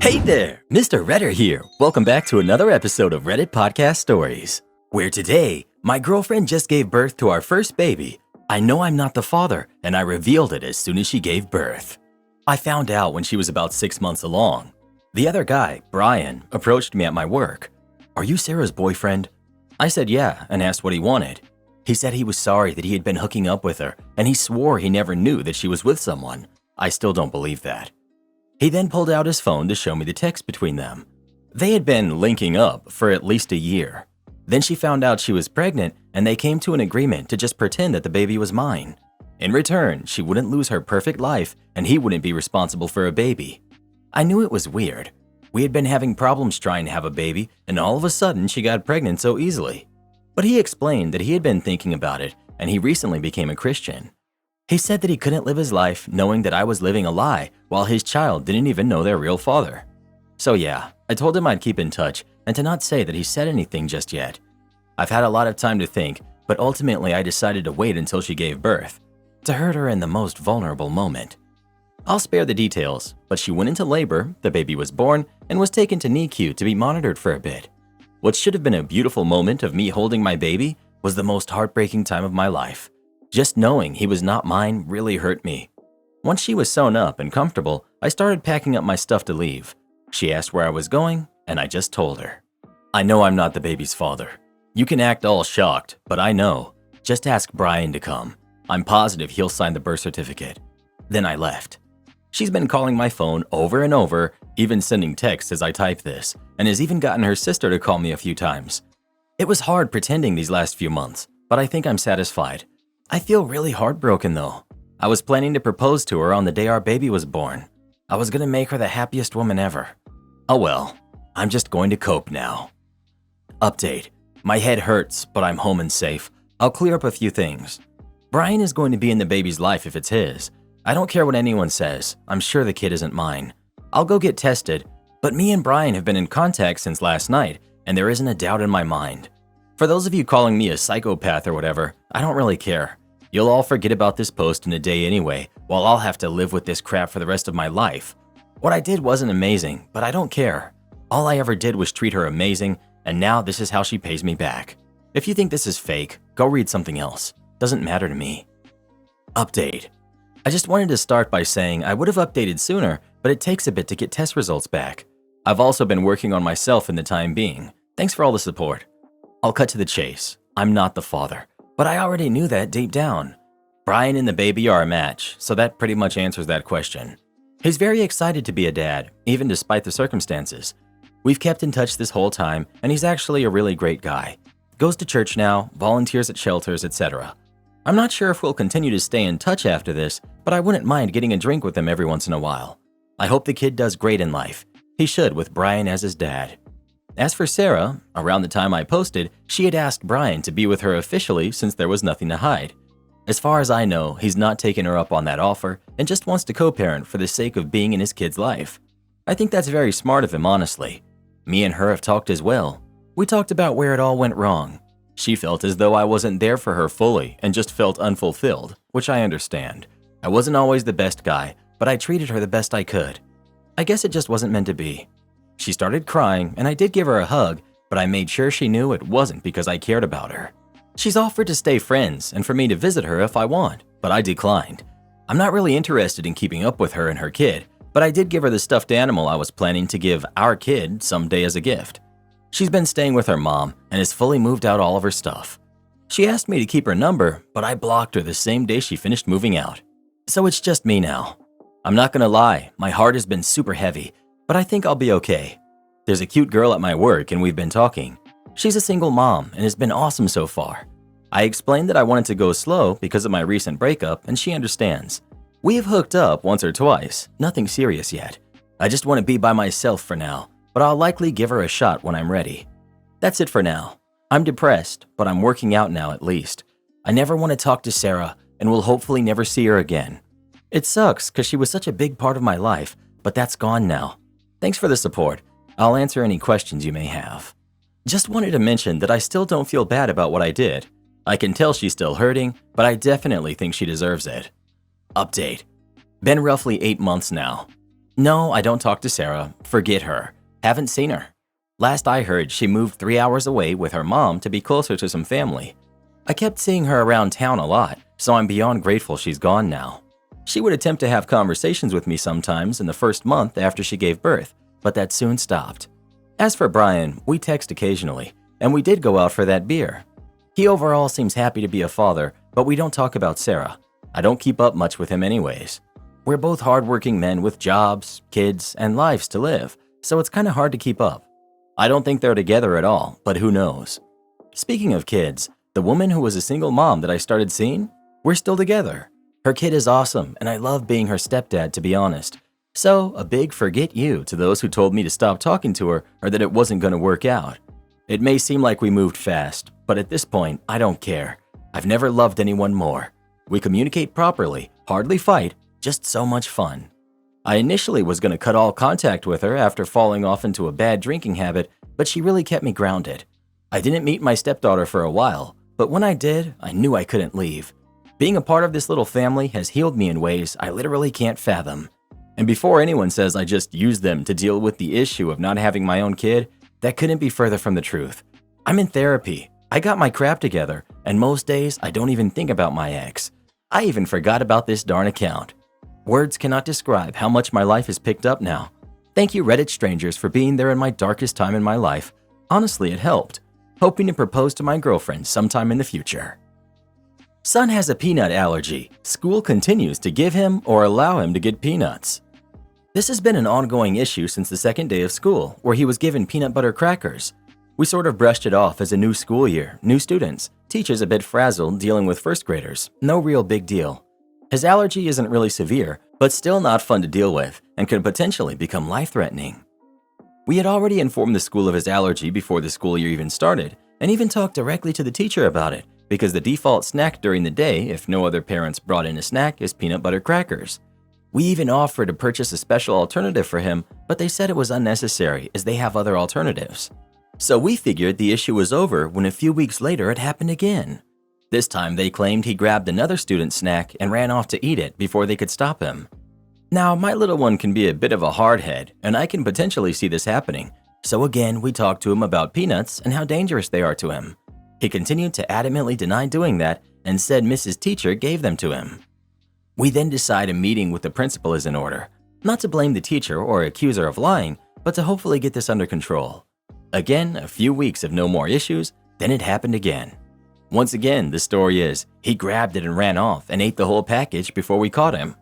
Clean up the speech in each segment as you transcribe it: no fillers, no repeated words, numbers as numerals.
Hey there, Mr. Redder here. Welcome back to another episode of Reddit Podcast Stories, where today, my girlfriend just gave birth to our first baby. I know I'm not the father, and I revealed it as soon as she gave birth. I found out when she was about 6 months along. The other guy, Brian, approached me at my work. "Are you Sarah's boyfriend?" I said yeah and asked what he wanted. He said he was sorry that he had been hooking up with her, and he swore he never knew that she was with someone. I still don't believe that. He then pulled out his phone to show me the text between them. They had been linking up for at least a year. Then she found out she was pregnant, and they came to an agreement to just pretend that the baby was mine. In return, she wouldn't lose her perfect life, and he wouldn't be responsible for a baby. I knew it was weird. We had been having problems trying to have a baby, and all of a sudden she got pregnant so easily. But he explained that he had been thinking about it, and he recently became a Christian. He said that he couldn't live his life knowing that I was living a lie while his child didn't even know their real father. So yeah, I told him I'd keep in touch and to not say that he said anything just yet. I've had a lot of time to think, but ultimately I decided to wait until she gave birth, to hurt her in the most vulnerable moment. I'll spare the details, but she went into labor, the baby was born, and was taken to NICU to be monitored for a bit. What should have been a beautiful moment of me holding my baby was the most heartbreaking time of my life. Just knowing he was not mine really hurt me. Once she was sewn up and comfortable, I started packing up my stuff to leave. She asked where I was going, and I just told her. I know I'm not the baby's father. You can act all shocked, but I know. Just ask Brian to come. I'm positive he'll sign the birth certificate. Then I left. She's been calling my phone over and over, even sending texts as I type this, and has even gotten her sister to call me a few times. It was hard pretending these last few months, but I think I'm satisfied. I feel really heartbroken though. I was planning to propose to her on the day our baby was born. I was gonna make her the happiest woman ever. Oh well, I'm just going to cope now. Update. My head hurts, but I'm home and safe. I'll clear up a few things. Brian is going to be in the baby's life if it's his. I don't care what anyone says. I'm sure the kid isn't mine. I'll go get tested, but me and Brian have been in contact since last night, and there isn't a doubt in my mind. For those of you calling me a psychopath or whatever, I don't really care. You'll all forget about this post in a day anyway, while I'll have to live with this crap for the rest of my life. What I did wasn't amazing, but I don't care. All I ever did was treat her amazing, and now this is how she pays me back. If you think this is fake, go read something else. Doesn't matter to me. Update. I just wanted to start by saying I would have updated sooner, but it takes a bit to get test results back. I've also been working on myself in the time being. Thanks for all the support. I'll cut to the chase. I'm not the father, but I already knew that deep down. Brian and the baby are a match, so that pretty much answers that question. He's very excited to be a dad, even despite the circumstances. We've kept in touch this whole time, and he's actually a really great guy. Goes to church now, volunteers at shelters, etc. I'm not sure if we'll continue to stay in touch after this, but I wouldn't mind getting a drink with him every once in a while. I hope the kid does great in life. He should with Brian as his dad. As for Sarah, around the time I posted, she had asked Brian to be with her officially since there was nothing to hide. As far as I know, he's not taken her up on that offer and just wants to co-parent for the sake of being in his kid's life. I think that's very smart of him, honestly. Me and her have talked as well. We talked about where it all went wrong. She felt as though I wasn't there for her fully and just felt unfulfilled, which I understand. I wasn't always the best guy, but I treated her the best I could. I guess it just wasn't meant to be. She started crying, and I did give her a hug, but I made sure she knew it wasn't because I cared about her. She's offered to stay friends and for me to visit her if I want, but I declined. I'm not really interested in keeping up with her and her kid, but I did give her the stuffed animal I was planning to give our kid someday as a gift. She's been staying with her mom and has fully moved out all of her stuff. She asked me to keep her number, but I blocked her the same day she finished moving out. So it's just me now. I'm not gonna lie, my heart has been super heavy, but I think I'll be okay. There's a cute girl at my work and we've been talking. She's a single mom and has been awesome so far. I explained that I wanted to go slow because of my recent breakup and she understands. We have hooked up once or twice, nothing serious yet. I just want to be by myself for now, but I'll likely give her a shot when I'm ready. That's it for now. I'm depressed, but I'm working out now at least. I never want to talk to Sarah and will hopefully never see her again. It sucks because she was such a big part of my life, but that's gone now. Thanks for the support. I'll answer any questions you may have. Just wanted to mention that I still don't feel bad about what I did. I can tell she's still hurting, but I definitely think she deserves it. Update. Been roughly 8 months now. No, I don't talk to Sarah. Forget her. Haven't seen her. Last I heard, she moved 3 hours away with her mom to be closer to some family. I kept seeing her around town a lot, so I'm beyond grateful she's gone now. She would attempt to have conversations with me sometimes in the first month after she gave birth, but that soon stopped. As for Brian, we text occasionally, and we did go out for that beer. He overall seems happy to be a father, but we don't talk about Sarah. I don't keep up much with him anyways. We're both hardworking men with jobs, kids, and lives to live, so it's kinda hard to keep up. I don't think they're together at all, but who knows. Speaking of kids, the woman who was a single mom that I started seeing, we're still together. Her kid is awesome, and I love being her stepdad, to be honest. So, a big forget you to those who told me to stop talking to her or that it wasn't going to work out. It may seem like we moved fast, but at this point, I don't care. I've never loved anyone more. We communicate properly, hardly fight, just so much fun. I initially was going to cut all contact with her after falling off into a bad drinking habit, but she really kept me grounded. I didn't meet my stepdaughter for a while, but when I did, I knew I couldn't leave. Being a part of this little family has healed me in ways I literally can't fathom. And before anyone says I just use them to deal with the issue of not having my own kid, that couldn't be further from the truth. I'm in therapy. I got my crap together, and most days I don't even think about my ex. I even forgot about this darn account. Words cannot describe how much my life has picked up now. Thank you, Reddit strangers, for being there in my darkest time in my life. Honestly, it helped. Hoping to propose to my girlfriend sometime in the future. Son has a peanut allergy. School continues to give him or allow him to get peanuts. This has been an ongoing issue since the second day of school, where he was given peanut butter crackers. We sort of brushed it off as a new school year, new students, teachers a bit frazzled dealing with first graders, no real big deal. His allergy isn't really severe, but still not fun to deal with and could potentially become life-threatening. We had already informed the school of his allergy before the school year even started, and even talked directly to the teacher about it, because the default snack during the day, if no other parents brought in a snack, is peanut butter crackers. We even offered to purchase a special alternative for him, but they said it was unnecessary as they have other alternatives. So we figured the issue was over when a few weeks later it happened again. This time they claimed he grabbed another student's snack and ran off to eat it before they could stop him. Now, my little one can be a bit of a hardhead, and I can potentially see this happening. So again, we talked to him about peanuts and how dangerous they are to him. He continued to adamantly deny doing that and said Mrs. Teacher gave them to him. We then decide a meeting with the principal is in order, not to blame the teacher or accuse her of lying, but to hopefully get this under control. Again, a few weeks of no more issues, then it happened again. Once again, the story is, he grabbed it and ran off and ate the whole package before we caught him.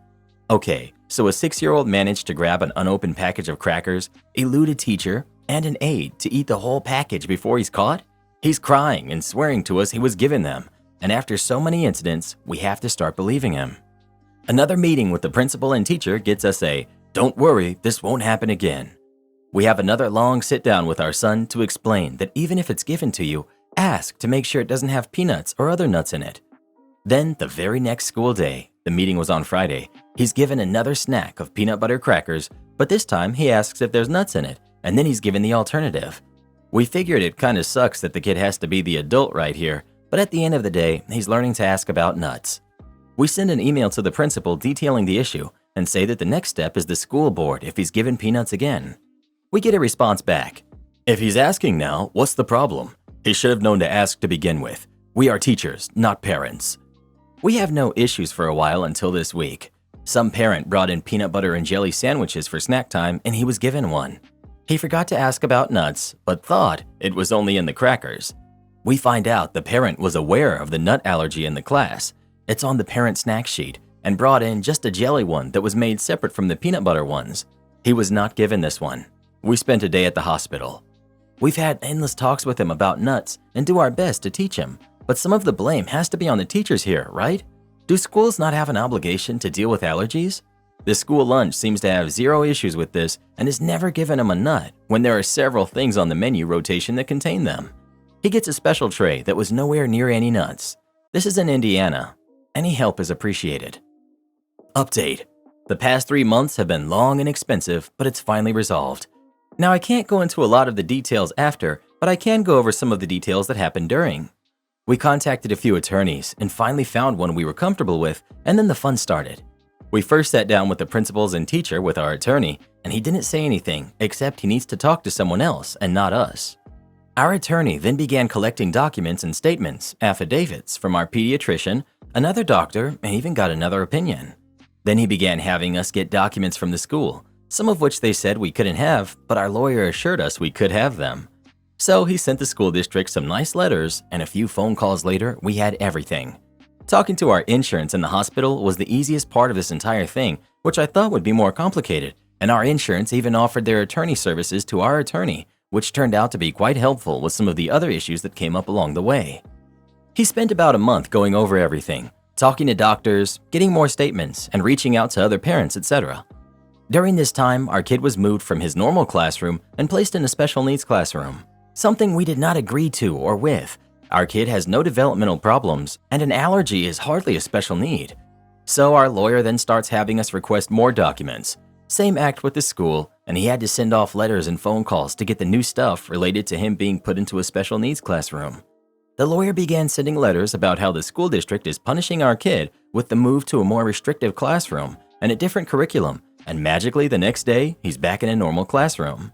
Okay, so a 6-year-old managed to grab an unopened package of crackers, elude a teacher, and an aide to eat the whole package before he's caught? He's crying and swearing to us he was given them, and after so many incidents, we have to start believing him. Another meeting with the principal and teacher gets us a, "Don't worry, this won't happen again." We have another long sit down with our son to explain that even if it's given to you, ask to make sure it doesn't have peanuts or other nuts in it. Then, the very next school day, the meeting was on Friday, he's given another snack of peanut butter crackers, but this time he asks if there's nuts in it, and then he's given the alternative. We figured it kinda sucks that the kid has to be the adult right here, but at the end of the day, he's learning to ask about nuts. We send an email to the principal detailing the issue and say that the next step is the school board if he's given peanuts again. We get a response back. "If he's asking now, what's the problem? He should have known to ask to begin with. We are teachers, not parents." We have no issues for a while until this week. Some parent brought in peanut butter and jelly sandwiches for snack time and he was given one. He forgot to ask about nuts, but thought it was only in the crackers. We find out the parent was aware of the nut allergy in the class. It's on the parent snack sheet, and brought in just a jelly one that was made separate from the peanut butter ones. He was not given this one. We spent a day at the hospital. We've had endless talks with him about nuts and do our best to teach him, but some of the blame has to be on the teachers here, right? Do schools not have an obligation to deal with allergies? The school lunch seems to have zero issues with this and has never given him a nut when there are several things on the menu rotation that contain them. He gets a special tray that was nowhere near any nuts. This is in Indiana. Any help is appreciated. Update. The past 3 months have been long and expensive, but it's finally resolved. Now I can't go into a lot of the details after, but I can go over some of the details that happened during. We contacted a few attorneys and finally found one we were comfortable with, and then the fun started. We first sat down with the principals and teacher with our attorney, and he didn't say anything except he needs to talk to someone else and not us. Our attorney then began collecting documents and statements, affidavits from our pediatrician, another doctor, and even got another opinion. Then he began having us get documents from the school, some of which they said we couldn't have, but our lawyer assured us we could have them. So he sent the school district some nice letters, and a few phone calls later, we had everything. Talking to our insurance in the hospital was the easiest part of this entire thing, which I thought would be more complicated, and our insurance even offered their attorney services to our attorney, which turned out to be quite helpful with some of the other issues that came up along the way. He spent about a month going over everything, talking to doctors, getting more statements, and reaching out to other parents, etc. During this time, our kid was moved from his normal classroom and placed in a special needs classroom, something we did not agree to or with. Our kid has no developmental problems, and an allergy is hardly a special need. So our lawyer then starts having us request more documents. Same act with the school, and he had to send off letters and phone calls to get the new stuff related to him being put into a special needs classroom. The lawyer began sending letters about how the school district is punishing our kid with the move to a more restrictive classroom and a different curriculum, and magically the next day, he's back in a normal classroom.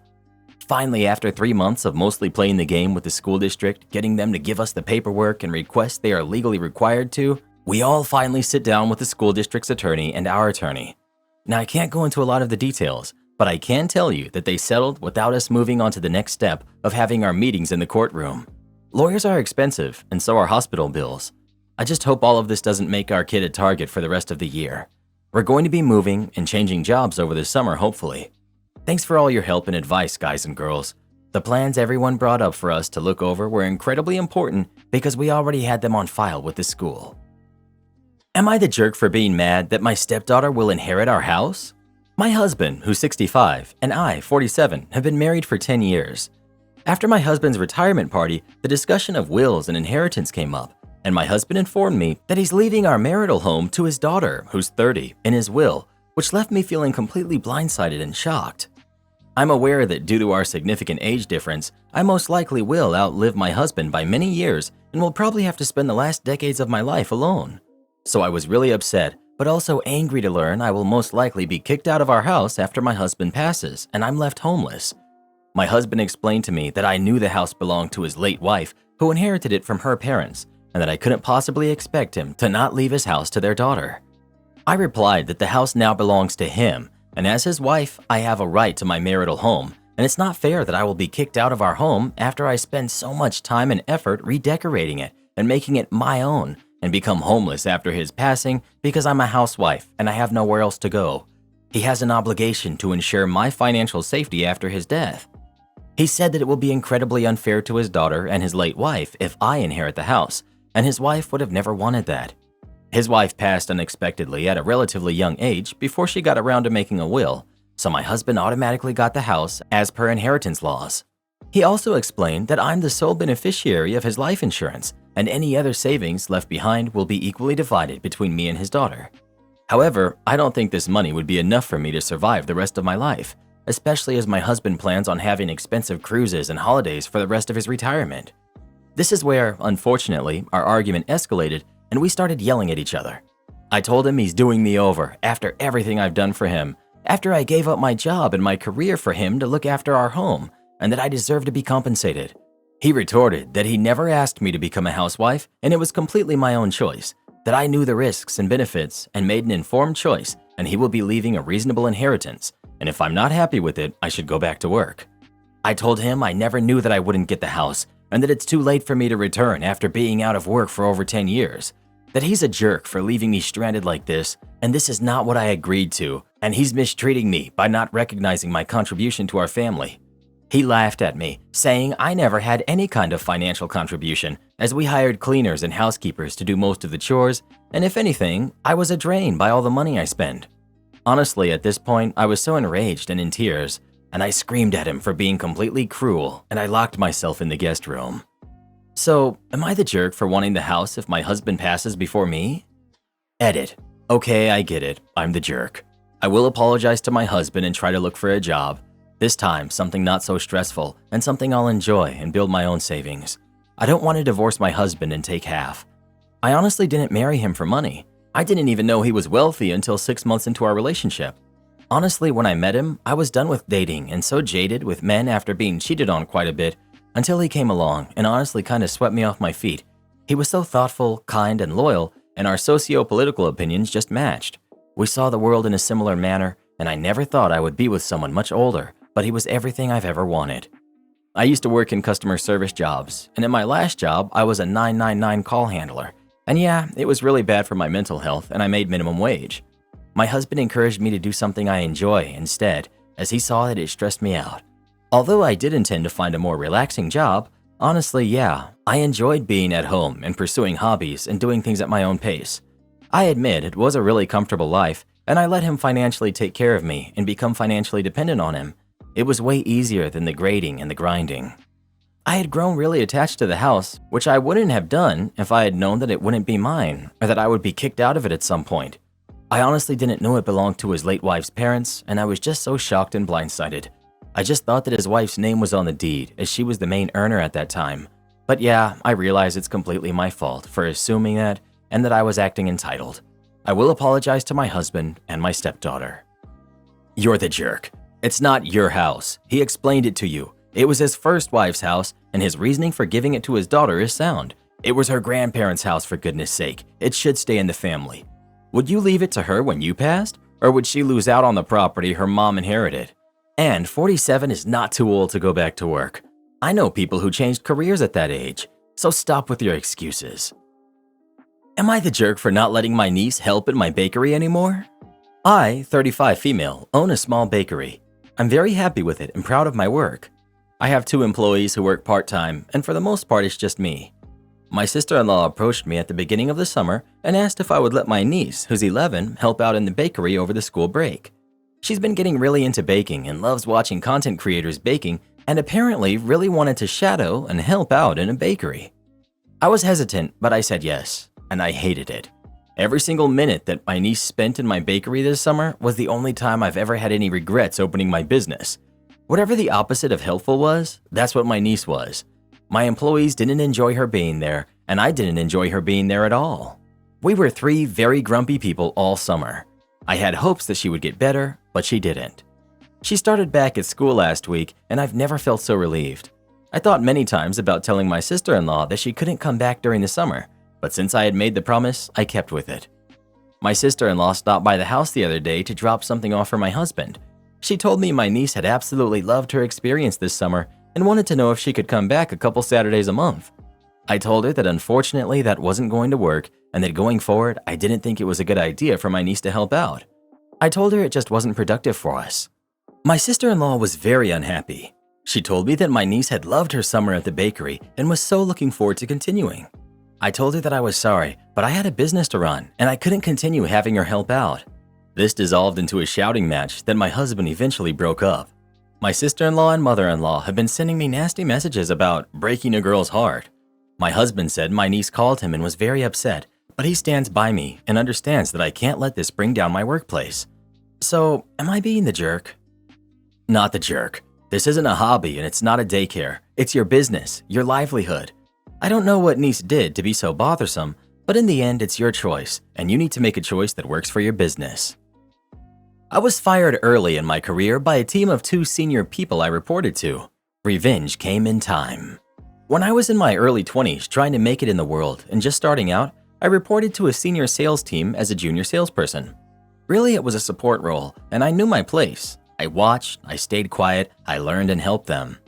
Finally, after 3 months of mostly playing the game with the school district, getting them to give us the paperwork and requests they are legally required to, we all finally sit down with the school district's attorney and our attorney. Now, I can't go into a lot of the details, but I can tell you that they settled without us moving on to the next step of having our meetings in the courtroom. Lawyers are expensive, and so are hospital bills. I just hope all of this doesn't make our kid a target for the rest of the year. We're going to be moving and changing jobs over the summer, hopefully. Thanks for all your help and advice, guys and girls. The plans everyone brought up for us to look over were incredibly important because we already had them on file with the school. Am I the jerk for being mad that my stepdaughter will inherit our house? My husband, who's 65, and I, 47, have been married for 10 years. After my husband's retirement party, the discussion of wills and inheritance came up, and my husband informed me that he's leaving our marital home to his daughter, who's 30, in his will, which left me feeling completely blindsided and shocked. I'm aware that due to our significant age difference, I most likely will outlive my husband by many years and will probably have to spend the last decades of my life alone. So I was really upset, but also angry to learn I will most likely be kicked out of our house after my husband passes and I'm left homeless. My husband explained to me that I knew the house belonged to his late wife, who inherited it from her parents, and that I couldn't possibly expect him to not leave his house to their daughter. I replied that the house now belongs to him, and as his wife, I have a right to my marital home, and it's not fair that I will be kicked out of our home after I spend so much time and effort redecorating it and making it my own, and become homeless after his passing because I'm a housewife and I have nowhere else to go. He has an obligation to ensure my financial safety after his death. He said that it will be incredibly unfair to his daughter and his late wife if I inherit the house, and his wife would have never wanted that. His wife passed unexpectedly at a relatively young age before she got around to making a will, so my husband automatically got the house as per inheritance laws. He also explained that I'm the sole beneficiary of his life insurance, and any other savings left behind will be equally divided between me and his daughter. However, I don't think this money would be enough for me to survive the rest of my life, especially as my husband plans on having expensive cruises and holidays for the rest of his retirement. This is where, unfortunately, our argument escalated and we started yelling at each other. I told him he's doing me over after everything I've done for him, after I gave up my job and my career for him to look after our home, and that I deserve to be compensated. He retorted that he never asked me to become a housewife and it was completely my own choice, that I knew the risks and benefits and made an informed choice, and he will be leaving a reasonable inheritance, and if I'm not happy with it, I should go back to work. I told him I never knew that I wouldn't get the house and that it's too late for me to return after being out of work for over 10 years, that he's a jerk for leaving me stranded like this, and this is not what I agreed to, and he's mistreating me by not recognizing my contribution to our family. He laughed at me, saying I never had any kind of financial contribution, as we hired cleaners and housekeepers to do most of the chores, and if anything, I was a drain by all the money I spend. Honestly, at this point, I was so enraged and in tears, and I screamed at him for being completely cruel, and I locked myself in the guest room. So, am I the jerk for wanting the house if my husband passes before me? Edit. Okay, I get it. I'm the jerk. I will apologize to my husband and try to look for a job. This time, something not so stressful and something I'll enjoy and build my own savings. I don't want to divorce my husband and take half. I honestly didn't marry him for money. I didn't even know he was wealthy until 6 months into our relationship. Honestly, when I met him, I was done with dating and so jaded with men after being cheated on quite a bit until he came along and honestly kind of swept me off my feet. He was so thoughtful, kind, and loyal, and our socio-political opinions just matched. We saw the world in a similar manner, and I never thought I would be with someone much older, but he was everything I've ever wanted. I used to work in customer service jobs, and in my last job, I was a 999 call handler. And yeah, it was really bad for my mental health, and I made minimum wage. My husband encouraged me to do something I enjoy instead, as he saw that it stressed me out. Although I did intend to find a more relaxing job, honestly, yeah, I enjoyed being at home and pursuing hobbies and doing things at my own pace. I admit it was a really comfortable life, and I let him financially take care of me and become financially dependent on him. It was way easier than the grading and the grinding. I had grown really attached to the house, which I wouldn't have done if I had known that it wouldn't be mine or that I would be kicked out of it at some point. I honestly didn't know it belonged to his late wife's parents, and I was just so shocked and blindsided. I just thought that his wife's name was on the deed, as she was the main earner at that time. But yeah, I realize it's completely my fault for assuming that and that I was acting entitled. I will apologize to my husband and my stepdaughter. You're the jerk. It's not your house. He explained it to you. It was his first wife's house, and his reasoning for giving it to his daughter is sound. It was her grandparents' house, for goodness sake. It should stay in the family. Would you leave it to her when you passed? Or would she lose out on the property her mom inherited? And 47 is not too old to go back to work. I know people who changed careers at that age, so stop with your excuses. Am I the jerk for not letting my niece help at my bakery anymore? I, 35 female, own a small bakery. I'm very happy with it and proud of my work. I have 2 employees who work part-time, and for the most part it's just me. My sister-in-law approached me at the beginning of the summer and asked if I would let my niece, who's 11, help out in the bakery over the school break. She's been getting really into baking and loves watching content creators baking and apparently really wanted to shadow and help out in a bakery. I was hesitant, but I said yes, and I hated it. Every single minute that my niece spent in my bakery this summer was the only time I've ever had any regrets opening my business. Whatever the opposite of helpful was, that's what my niece was. My employees didn't enjoy her being there, and I didn't enjoy her being there at all. We were 3 very grumpy people all summer. I had hopes that she would get better, but she didn't. She started back at school last week, and I've never felt so relieved. I thought many times about telling my sister-in-law that she couldn't come back during the summer, but since I had made the promise, I kept with it. My sister-in-law stopped by the house the other day to drop something off for my husband. She told me my niece had absolutely loved her experience this summer and wanted to know if she could come back a couple Saturdays a month. I told her that unfortunately that wasn't going to work and that going forward I didn't think it was a good idea for my niece to help out. I told her it just wasn't productive for us. My sister-in-law was very unhappy. She told me that my niece had loved her summer at the bakery and was so looking forward to continuing. I told her that I was sorry, but I had a business to run and I couldn't continue having her help out. This dissolved into a shouting match that my husband eventually broke up. My sister-in-law and mother-in-law have been sending me nasty messages about breaking a girl's heart. My husband said my niece called him and was very upset, but he stands by me and understands that I can't let this bring down my workplace. So, am I being the jerk? Not the jerk. This isn't a hobby and it's not a daycare. It's your business, your livelihood. I don't know what niece did to be so bothersome, but in the end, it's your choice, and you need to make a choice that works for your business. I was fired early in my career by a team of 2 senior people I reported to. Revenge came in time. When I was in my early 20s trying to make it in the world and just starting out, I reported to a senior sales team as a junior salesperson. Really, it was a support role, and I knew my place. I watched, I stayed quiet, I learned and helped them.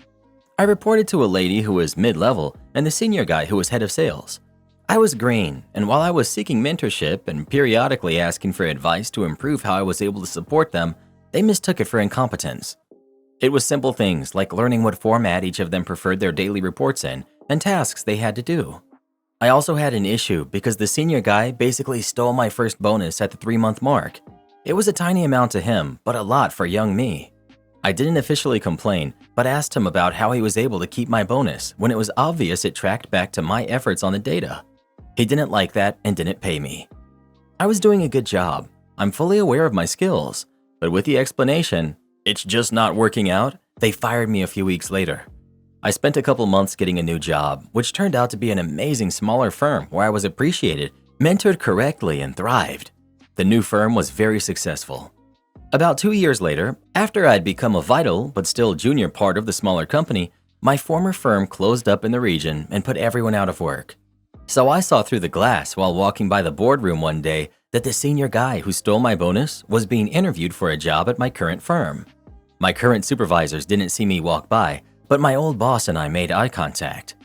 I reported to a lady who was mid-level and the senior guy who was head of sales. I was green, and while I was seeking mentorship and periodically asking for advice to improve how I was able to support them, they mistook it for incompetence. It was simple things like learning what format each of them preferred their daily reports in and tasks they had to do. I also had an issue because the senior guy basically stole my first bonus at the 3-month mark. It was a tiny amount to him, but a lot for young me. I didn't officially complain, but asked him about how he was able to keep my bonus when it was obvious it tracked back to my efforts on the data. He didn't like that and didn't pay me. I was doing a good job. I'm fully aware of my skills, but with the explanation, "It's just not working out," they fired me a few weeks later. I spent a couple months getting a new job, which turned out to be an amazing smaller firm where I was appreciated mentored correctly, and thrived. The new firm was very successful. About 2 years later, after I'd become a vital but still junior part of the smaller company, my former firm closed up in the region and put everyone out of work. So I saw through the glass while walking by the boardroom one day that the senior guy who stole my bonus was being interviewed for a job at my current firm. My current supervisors didn't see me walk by, but my old boss and I made eye contact.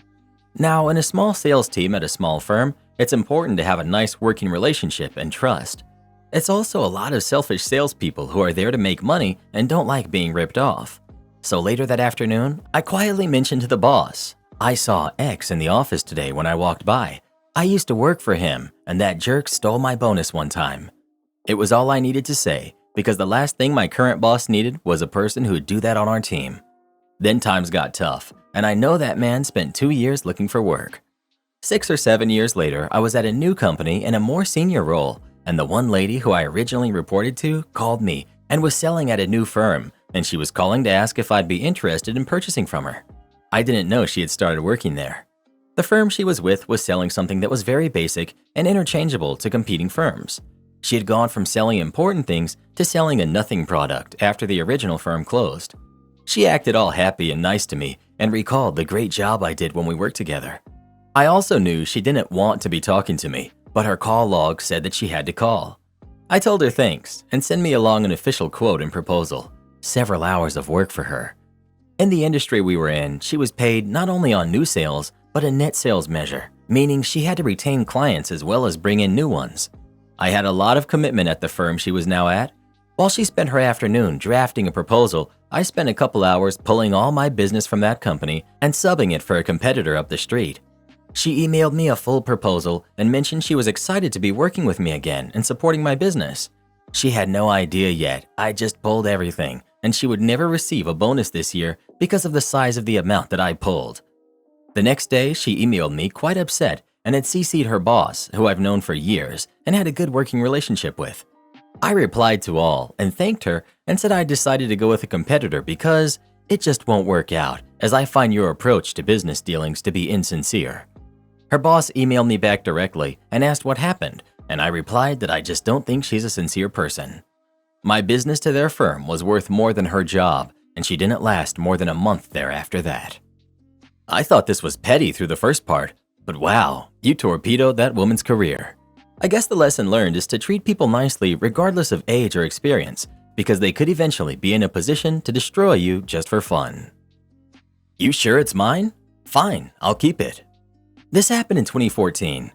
Now, in a small sales team at a small firm, it's important to have a nice working relationship and trust. It's also a lot of selfish salespeople who are there to make money and don't like being ripped off. So later that afternoon, I quietly mentioned to the boss, "I saw X in the office today when I walked by. I used to work for him, and that jerk stole my bonus one time." It was all I needed to say, because the last thing my current boss needed was a person who would do that on our team. Then times got tough, and I know that man spent 2 years looking for work. 6 or 7 years later, I was at a new company in a more senior role, and the one lady who I originally reported to called me and was selling at a new firm, and she was calling to ask if I'd be interested in purchasing from her. I didn't know she had started working there. The firm she was with was selling something that was very basic and interchangeable to competing firms. She had gone from selling important things to selling a nothing product after the original firm closed. She acted all happy and nice to me and recalled the great job I did when we worked together. I also knew she didn't want to be talking to me, but her call log said that she had to call. I told her thanks and sent me along an official quote and proposal, several hours of work for her. In the industry we were in, she was paid not only on new sales, but a net sales measure, meaning she had to retain clients as well as bring in new ones. I had a lot of commitment at the firm she was now at. While she spent her afternoon drafting a proposal, I spent a couple hours pulling all my business from that company and subbing it for a competitor up the street. She emailed me a full proposal and mentioned she was excited to be working with me again and supporting my business. She had no idea yet I just pulled everything, and she would never receive a bonus this year because of the size of the amount that I pulled. The next day, she emailed me quite upset and had CC'd her boss, who I've known for years and had a good working relationship with. I replied to all and thanked her and said I decided to go with a competitor because it just won't work out, as I find your approach to business dealings to be insincere. Her boss emailed me back directly and asked what happened, and I replied that I just don't think she's a sincere person. My business to their firm was worth more than her job, and she didn't last more than a month there after that. I thought this was petty through the first part, but wow, you torpedoed that woman's career. I guess the lesson learned is to treat people nicely regardless of age or experience, because they could eventually be in a position to destroy you just for fun. You sure it's mine? Fine, I'll keep it. This happened in 2014.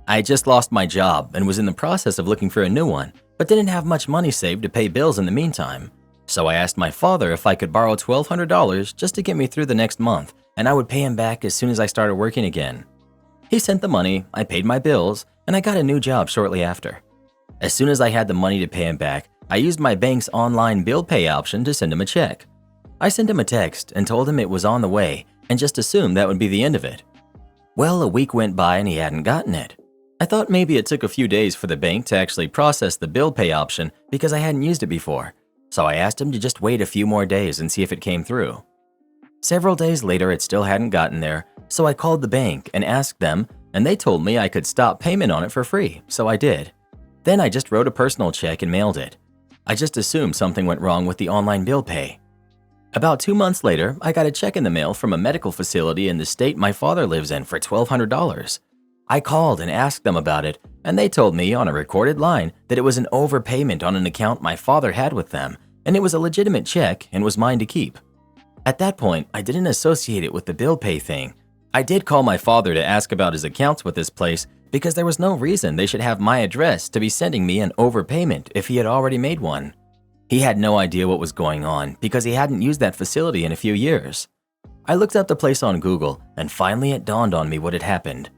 I had just lost my job and was in the process of looking for a new one, but didn't have much money saved to pay bills in the meantime. So I asked my father if I could borrow $1,200 just to get me through the next month, and I would pay him back as soon as I started working again. He sent the money, I paid my bills, and I got a new job shortly after. As soon as I had the money to pay him back, I used my bank's online bill pay option to send him a check. I sent him a text and told him it was on the way and just assumed that would be the end of it. Well, a week went by and he hadn't gotten it. I thought maybe it took a few days for the bank to actually process the bill pay option because I hadn't used it before, so I asked him to just wait a few more days and see if it came through. Several days later, it still hadn't gotten there, so I called the bank and asked them, and they told me I could stop payment on it for free, so I did. Then I just wrote a personal check and mailed it. I just assumed something went wrong with the online bill pay. About 2 months later, I got a check in the mail from a medical facility in the state my father lives in for $1,200. I called and asked them about it, and they told me on a recorded line that it was an overpayment on an account my father had with them, and it was a legitimate check and was mine to keep. At that point, I didn't associate it with the bill pay thing. I did call my father to ask about his accounts with this place because there was no reason they should have my address to be sending me an overpayment if he had already made one. He had no idea what was going on because he hadn't used that facility in a few years. I looked up the place on Google, and finally it dawned on me what had happened.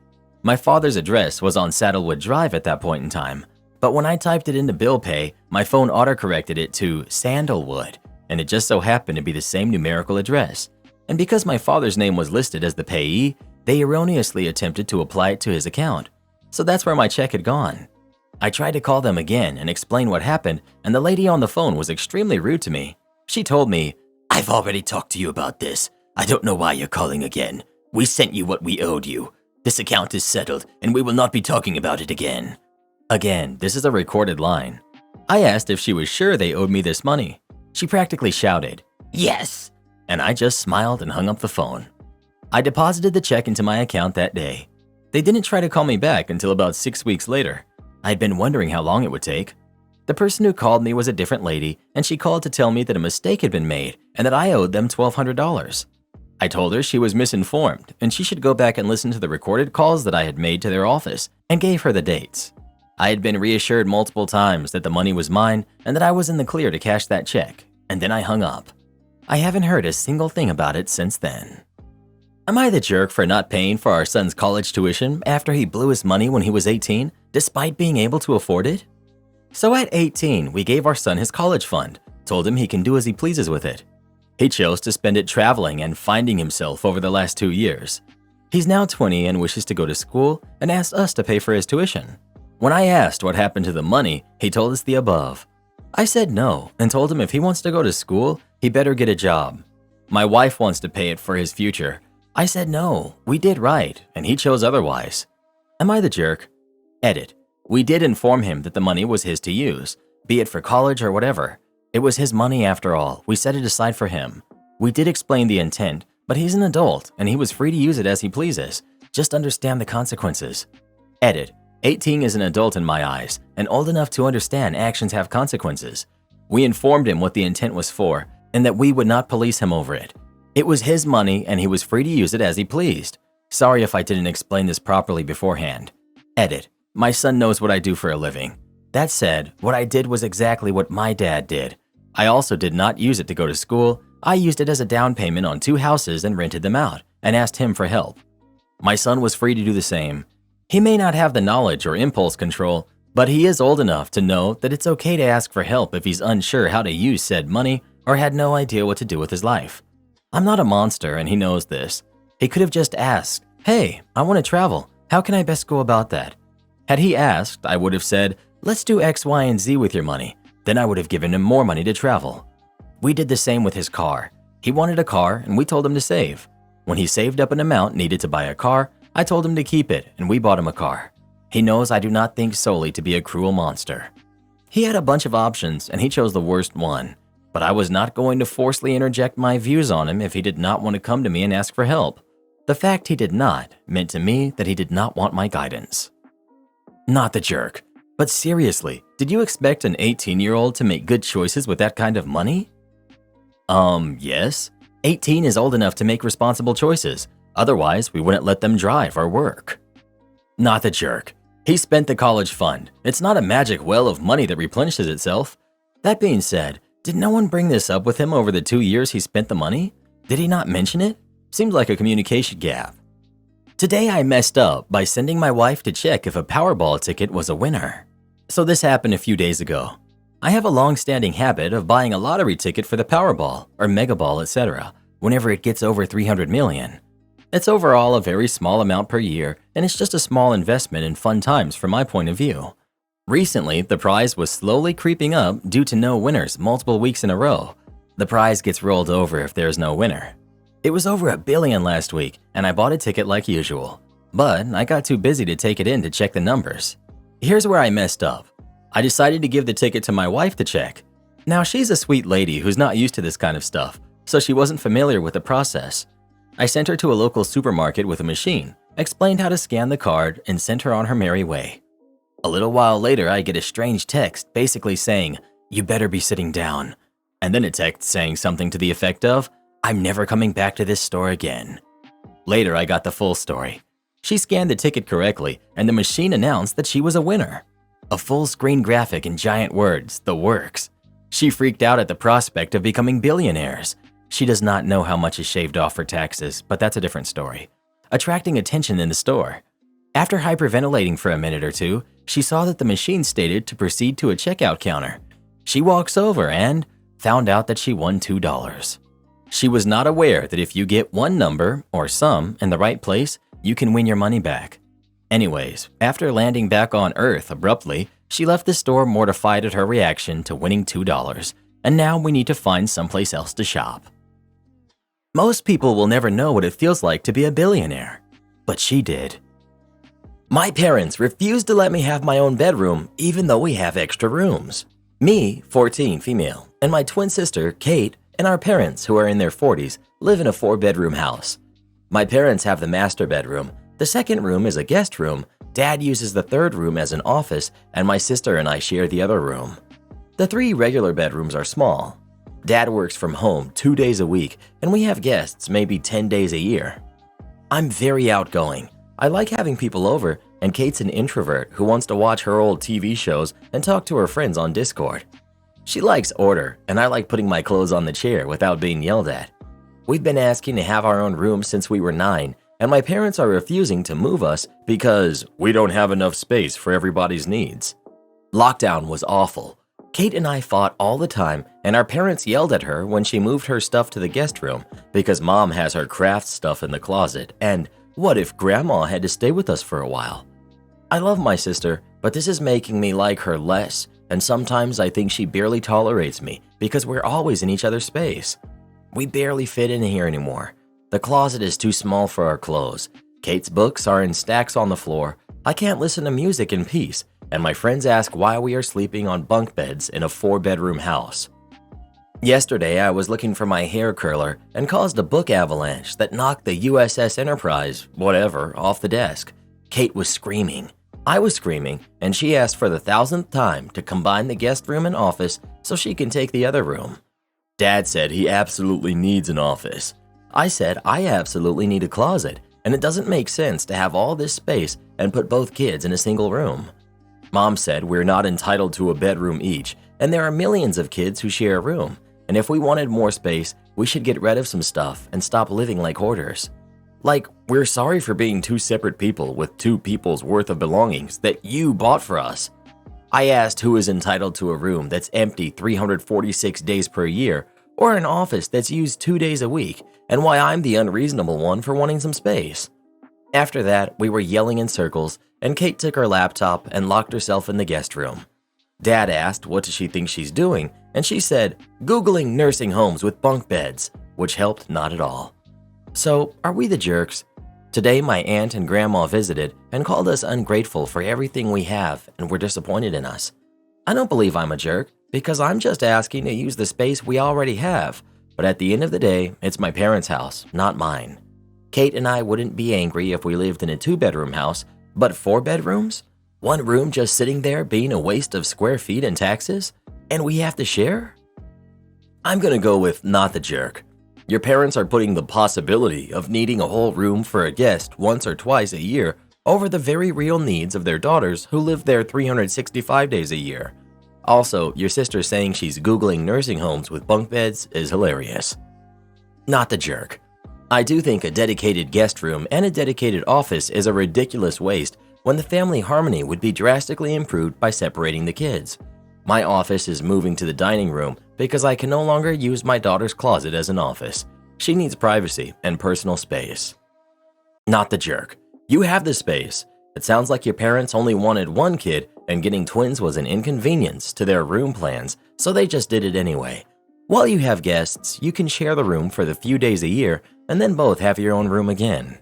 My father's address was on Saddlewood Drive at that point in time, but when I typed it into bill pay, my phone autocorrected it to Sandalwood, and it just so happened to be the same numerical address. And because my father's name was listed as the payee, they erroneously attempted to apply it to his account. So that's where my check had gone. I tried to call them again and explain what happened, and the lady on the phone was extremely rude to me. She told me, "I've already talked to you about this. I don't know why you're calling again. We sent you what we owed you. This account is settled and we will not be talking about it again. Again, this is a recorded line. I asked if she was sure they owed me this money. She practically shouted, "Yes!" And I just smiled and hung up the phone. I deposited the check into my account that day. They didn't try to call me back until about 6 weeks later. I'd been wondering how long it would take. The person who called me was a different lady, and she called to tell me that a mistake had been made and that I owed them $1,200. I told her she was misinformed and she should go back and listen to the recorded calls that I had made to their office and gave her the dates. I had been reassured multiple times that the money was mine and that I was in the clear to cash that check, and then I hung up. I haven't heard a single thing about it since then. Am I the jerk for not paying for our son's college tuition after he blew his money when he was 18, despite being able to afford it? So at 18, we gave our son his college fund, told him he can do as he pleases with it. He chose to spend it traveling and finding himself over the last 2 years. He's now 20 and wishes to go to school and asked us to pay for his tuition. When I asked what happened to the money, he told us the above. I said no and told him if he wants to go to school, he better get a job. My wife wants to pay it for his future. I said no, we did right, and he chose otherwise. Am I the jerk? Edit. We did inform him that the money was his to use, be it for college or whatever. It was his money after all. We set it aside for him. We did explain the intent, but he's an adult and he was free to use it as he pleases. Just understand the consequences. Edit. 18 is an adult in my eyes and old enough to understand actions have consequences. We informed him what the intent was for and that we would not police him over it. It was his money and he was free to use it as he pleased. Sorry if I didn't explain this properly beforehand. Edit. My son knows what I do for a living. That said, what I did was exactly what my dad did. I also did not use it to go to school. I used it as a down payment on 2 houses and rented them out and asked him for help. My son was free to do the same. He may not have the knowledge or impulse control, but he is old enough to know that it's okay to ask for help if he's unsure how to use said money or had no idea what to do with his life. I'm not a monster and he knows this. He could have just asked, "Hey, I want to travel. How can I best go about that?" Had he asked, I would have said, "Let's do X, Y, and Z with your money." Then I would have given him more money to travel. We did the same with his car. He wanted a car and we told him to save. When he saved up an amount needed to buy a car, I told him to keep it and we bought him a car. He knows I do not think solely to be a cruel monster. He had a bunch of options and he chose the worst one, but I was not going to forcefully interject my views on him if he did not want to come to me and ask for help. The fact he did not meant to me that he did not want my guidance. Not the jerk. But seriously, did you expect an 18-year-old to make good choices with that kind of money? Yes. 18 is old enough to make responsible choices. Otherwise, we wouldn't let them drive or work. Not the jerk. He spent the college fund. It's not a magic well of money that replenishes itself. That being said, did no one bring this up with him over the 2 years he spent the money? Did he not mention it? Seemed like a communication gap. Today I messed up by sending my wife to check if a Powerball ticket was a winner. So this happened a few days ago. I have a long-standing habit of buying a lottery ticket for the Powerball or Megaball, etc. whenever it gets over 300 million. It's overall a very small amount per year and it's just a small investment in fun times from my point of view. Recently, the prize was slowly creeping up due to no winners multiple weeks in a row. The prize gets rolled over if there's no winner. It was over $1 billion last week and I bought a ticket like usual, but I got too busy to take it in to check the numbers. Here's where I messed up. I decided to give the ticket to my wife to check. Now she's a sweet lady who's not used to this kind of stuff, so she wasn't familiar with the process. I sent her to a local supermarket with a machine, explained how to scan the card, and sent her on her merry way. A little while later, I get a strange text basically saying, "You better be sitting down," and then a text saying something to the effect of, "I'm never coming back to this store again." Later, I got the full story. She scanned the ticket correctly, and the machine announced that she was a winner. A full-screen graphic in giant words, the works. She freaked out at the prospect of becoming billionaires. She does not know how much is shaved off for taxes, but that's a different story. Attracting attention in the store. After hyperventilating for a minute or two, she saw that the machine stated to proceed to a checkout counter. She walks over and found out that she won $2. She was not aware that if you get one number or sum in the right place, you can win your money back. Anyways, after landing back on Earth abruptly, she left the store mortified at her reaction to winning $2, and now we need to find someplace else to shop. Most people will never know what it feels like to be a billionaire, but she did. My parents refused to let me have my own bedroom even though we have extra rooms. Me, 14, female, and my twin sister, Kate, and our parents, who are in their 40s, live in a 4-bedroom house. My parents have the master bedroom. The second room is a guest room. Dad uses the third room as an office, and my sister and I share the other room. The 3 regular bedrooms are small. Dad works from home 2 days a week, and we have guests maybe 10 days a year. I'm very outgoing. I like having people over, and Kate's an introvert who wants to watch her old TV shows and talk to her friends on Discord. She likes order, and I like putting my clothes on the chair without being yelled at. We've been asking to have our own room since we were 9, and my parents are refusing to move us because we don't have enough space for everybody's needs. Lockdown was awful. Kate and I fought all the time, and our parents yelled at her when she moved her stuff to the guest room because Mom has her craft stuff in the closet, and what if Grandma had to stay with us for a while? I love my sister, but this is making me like her less, and sometimes I think she barely tolerates me because we're always in each other's space. We barely fit in here anymore. The closet is too small for our clothes. Kate's books are in stacks on the floor. I can't listen to music in peace, and my friends ask why we are sleeping on bunk beds in a 4-bedroom house. Yesterday, I was looking for my hair curler and caused a book avalanche that knocked the USS Enterprise, whatever, off the desk. Kate was screaming. I was screaming, and she asked for the 1,000th time to combine the guest room and office so she can take the other room. Dad said he absolutely needs an office. I said I absolutely need a closet, and it doesn't make sense to have all this space and put both kids in a single room. Mom said we're not entitled to a bedroom each, and there are millions of kids who share a room, and if we wanted more space, we should get rid of some stuff and stop living like hoarders. Like, we're sorry for being 2 separate people with 2 people's worth of belongings that you bought for us. I asked who is entitled to a room that's empty 346 days per year or an office that's used 2 days a week, and why I'm the unreasonable one for wanting some space. After that, we were yelling in circles, and Kate took her laptop and locked herself in the guest room. Dad asked what does she think she's doing, and she said, Googling nursing homes with bunk beds, which helped not at all. So, are we the jerks? Today, my aunt and grandma visited and called us ungrateful for everything we have and were disappointed in us. I don't believe I'm a jerk because I'm just asking to use the space we already have, but at the end of the day, it's my parents' house, not mine. Kate and I wouldn't be angry if we lived in a 2-bedroom house, but 4 bedrooms? 1 room just sitting there being a waste of square feet and taxes? And we have to share? I'm gonna go with not the jerk. Your parents are putting the possibility of needing a whole room for a guest once or twice a year over the very real needs of their daughters who live there 365 days a year. Also, your sister saying she's Googling nursing homes with bunk beds is hilarious. Not the jerk. I do think a dedicated guest room and a dedicated office is a ridiculous waste when the family harmony would be drastically improved by separating the kids. My office is moving to the dining room because I can no longer use my daughter's closet as an office. She needs privacy and personal space. Not the jerk. You have the space. It sounds like your parents only wanted 1 kid and getting twins was an inconvenience to their room plans, so they just did it anyway. While you have guests, you can share the room for the few days a year and then both have your own room again.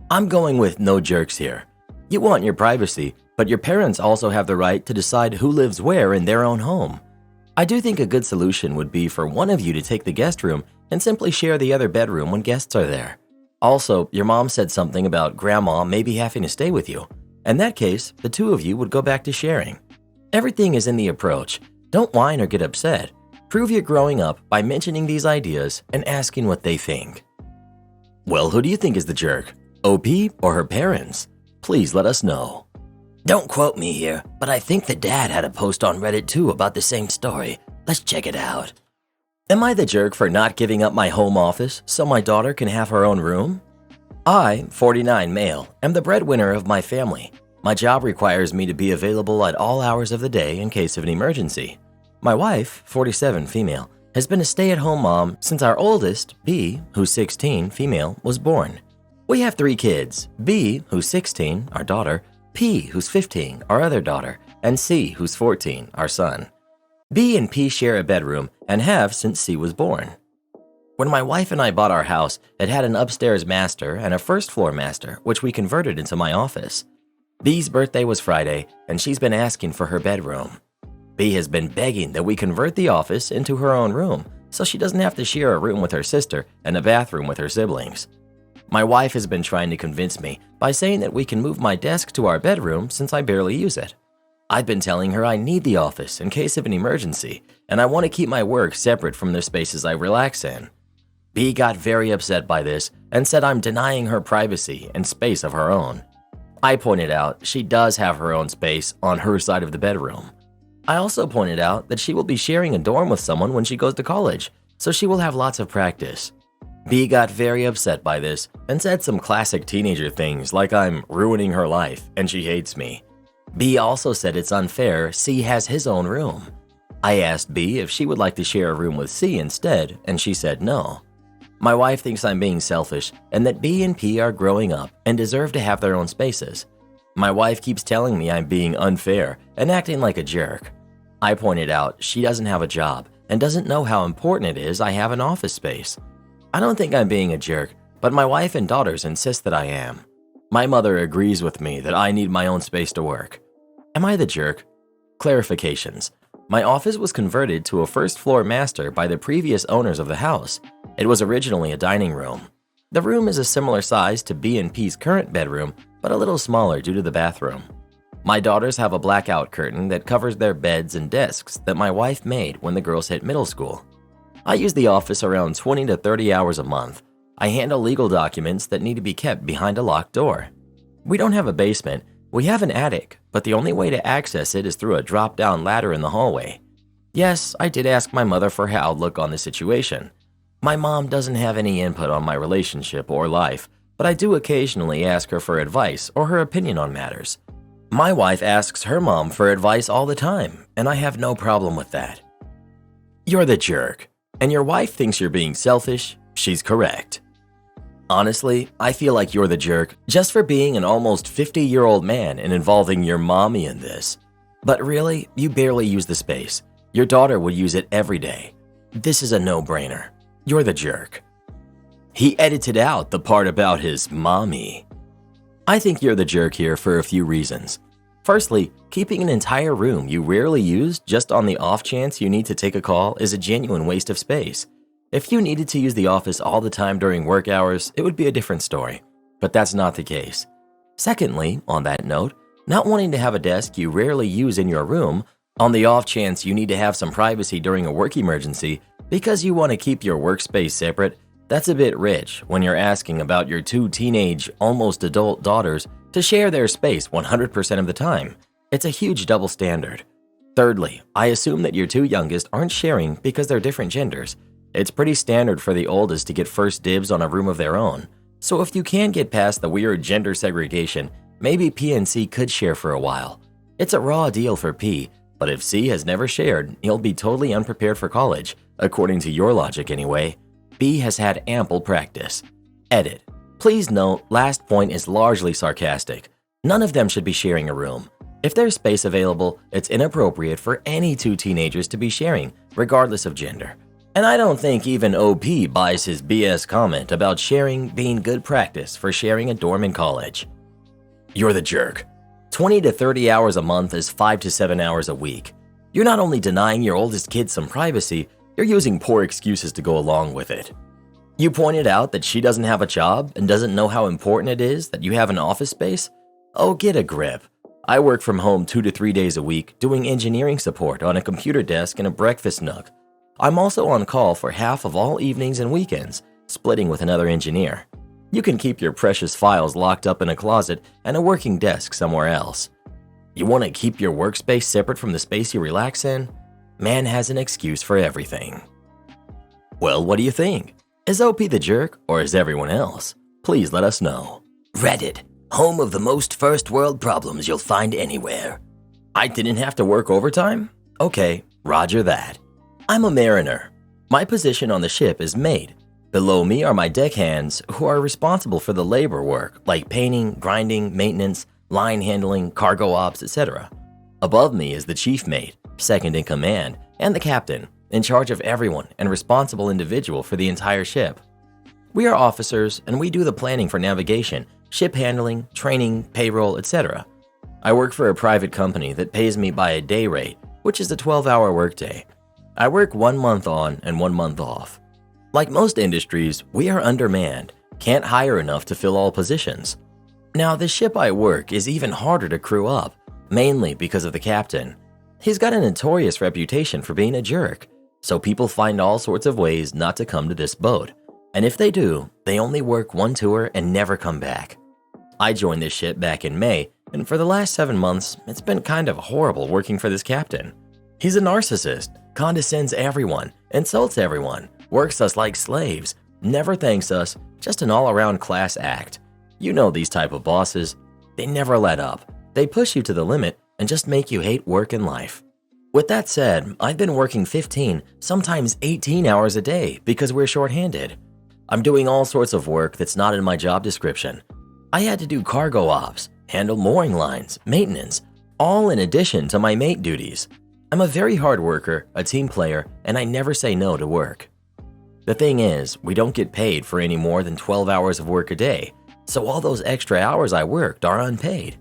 I'm going with no jerks here. You want your privacy, but your parents also have the right to decide who lives where in their own home. I do think a good solution would be for one of you to take the guest room and simply share the other bedroom when guests are there. Also, your mom said something about grandma maybe having to stay with you. In that case, the 2 of you would go back to sharing. Everything is in the approach. Don't whine or get upset. Prove you're growing up by mentioning these ideas and asking what they think. Well, who do you think is the jerk? OP or her parents? Please let us know. Don't quote me here, but I think the dad had a post on Reddit too about the same story. Let's check it out. Am I the jerk for not giving up my home office so my daughter can have her own room? I, 49 male, am the breadwinner of my family. My job requires me to be available at all hours of the day in case of an emergency. My wife, 47 female, has been a stay-at-home mom since our oldest, B, who's 16, female, was born. We have 3 kids, B, who's 16, our daughter, P, who's 15, our other daughter, and C, who's 14, our son. B and P share a bedroom and have since C was born. When my wife and I bought our house, it had an upstairs master and a first-floor master, which we converted into my office. B's birthday was Friday, and she's been asking for her bedroom. B has been begging that we convert the office into her own room so she doesn't have to share a room with her sister and a bathroom with her siblings. My wife has been trying to convince me by saying that we can move my desk to our bedroom since I barely use it. I've been telling her I need the office in case of an emergency, and I want to keep my work separate from the spaces I relax in. B got very upset by this and said I'm denying her privacy and space of her own. I pointed out she does have her own space on her side of the bedroom. I also pointed out that she will be sharing a dorm with someone when she goes to college, so she will have lots of practice. B got very upset by this and said some classic teenager things like I'm ruining her life and she hates me. B also said it's unfair C has his own room. I asked B if she would like to share a room with C instead, and she said no. My wife thinks I'm being selfish and that B and P are growing up and deserve to have their own spaces. My wife keeps telling me I'm being unfair and acting like a jerk. I pointed out she doesn't have a job and doesn't know how important it is I have an office space. I don't think I'm being a jerk, but my wife and daughters insist that I am. My mother agrees with me that I need my own space to work. Am I the jerk? Clarifications. My office was converted to a first-floor master by the previous owners of the house. It was originally a dining room. The room is a similar size to B and P's current bedroom, but a little smaller due to the bathroom. My daughters have a blackout curtain that covers their beds and desks that my wife made when the girls hit middle school. I use the office around 20 to 30 hours a month. I handle legal documents that need to be kept behind a locked door. We don't have a basement. We have an attic, but the only way to access it is through a drop-down ladder in the hallway. Yes, I did ask my mother for her outlook on the situation. My mom doesn't have any input on my relationship or life, but I do occasionally ask her for advice or her opinion on matters. My wife asks her mom for advice all the time, and I have no problem with that. You're the jerk, and your wife thinks you're being selfish. She's correct. Honestly, I feel like you're the jerk just for being an almost 50-year-old man and involving your mommy in this. But really, you barely use the space. Your daughter would use it every day. This is a no-brainer. You're the jerk. He edited out the part about his mommy. I think you're the jerk here for a few reasons. Firstly, keeping an entire room you rarely use just on the off chance you need to take a call is a genuine waste of space. If you needed to use the office all the time during work hours, it would be a different story, but that's not the case. Secondly, on that note, not wanting to have a desk you rarely use in your room on the off chance you need to have some privacy during a work emergency because you want to keep your workspace separate, that's a bit rich when you're asking about your two teenage, almost adult daughters to share their space 100% of the time. It's a huge double standard. Thirdly, I assume that your two youngest aren't sharing because they're different genders. It's pretty standard for the oldest to get first dibs on a room of their own. So if you can't get past the weird gender segregation, maybe P and C could share for a while. It's a raw deal for P, but if C has never shared, he'll be totally unprepared for college, according to your logic anyway. B has had ample practice. Edit. Please note, last point is largely sarcastic. None of them should be sharing a room. If there's space available, it's inappropriate for any two teenagers to be sharing, regardless of gender. And I don't think even OP buys his BS comment about sharing being good practice for sharing a dorm in college. You're the jerk. 20 to 30 hours a month is 5 to 7 hours a week. You're not only denying your oldest kid some privacy, you're using poor excuses to go along with it. You pointed out that she doesn't have a job and doesn't know how important it is that you have an office space? Oh, get a grip. I work from home 2 to 3 days a week doing engineering support on a computer desk in a breakfast nook. I'm also on call for half of all evenings and weekends, splitting with another engineer. You can keep your precious files locked up in a closet and a working desk somewhere else. You want to keep your workspace separate from the space you relax in? Man has an excuse for everything. Well, what do you think? Is OP the jerk or is everyone else? Please let us know. Reddit, home of the most first world problems you'll find anywhere. I didn't have to work overtime? Okay, roger that. I'm a mariner. My position on the ship is mate. Below me are my deckhands who are responsible for the labor work like painting, grinding, maintenance, line handling, cargo ops, etc. Above me is the chief mate, second in command, and the captain, in charge of everyone and responsible individual for the entire ship. We are officers and we do the planning for navigation, ship handling, training, payroll, etc. I work for a private company that pays me by a day rate, which is a 12-hour workday. I work 1 month on and 1 month off. Like most industries, we are undermanned, can't hire enough to fill all positions. Now, the ship I work is even harder to crew up, mainly because of the captain. He's got a notorious reputation for being a jerk, so people find all sorts of ways not to come to this boat. And if they do, they only work 1 tour and never come back. I joined this ship back in May, and for the last 7 months, it's been kind of horrible working for this captain. He's a narcissist, condescends everyone, insults everyone, works us like slaves, never thanks us, just an all-around class act. You know these type of bosses. They never let up. They push you to the limit and just make you hate work and life. With that said, I've been working 15, sometimes 18 hours a day because we're shorthanded. I'm doing all sorts of work that's not in my job description. I had to do cargo ops, handle mooring lines, maintenance, all in addition to my mate duties. I'm a very hard worker, a team player, and I never say no to work. The thing is, we don't get paid for any more than 12 hours of work a day, so all those extra hours I worked are unpaid.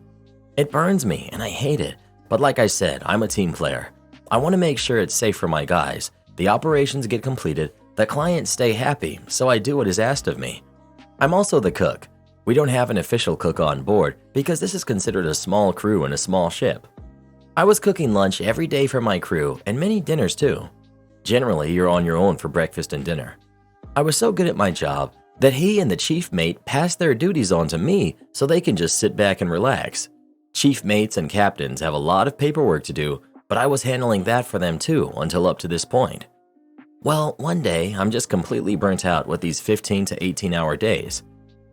It burns me and I hate it, but like I said, I'm a team player. I want to make sure it's safe for my guys, the operations get completed, the clients stay happy, so I do what is asked of me. I'm also the cook. We don't have an official cook on board because this is considered a small crew in a small ship. I was cooking lunch every day for my crew and many dinners too. Generally, you're on your own for breakfast and dinner. I was so good at my job that he and the chief mate passed their duties on to me so they can just sit back and relax. Chief mates and captains have a lot of paperwork to do, but I was handling that for them too until up to this point. Well, one day, I'm just completely burnt out with these 15 to 18-hour days.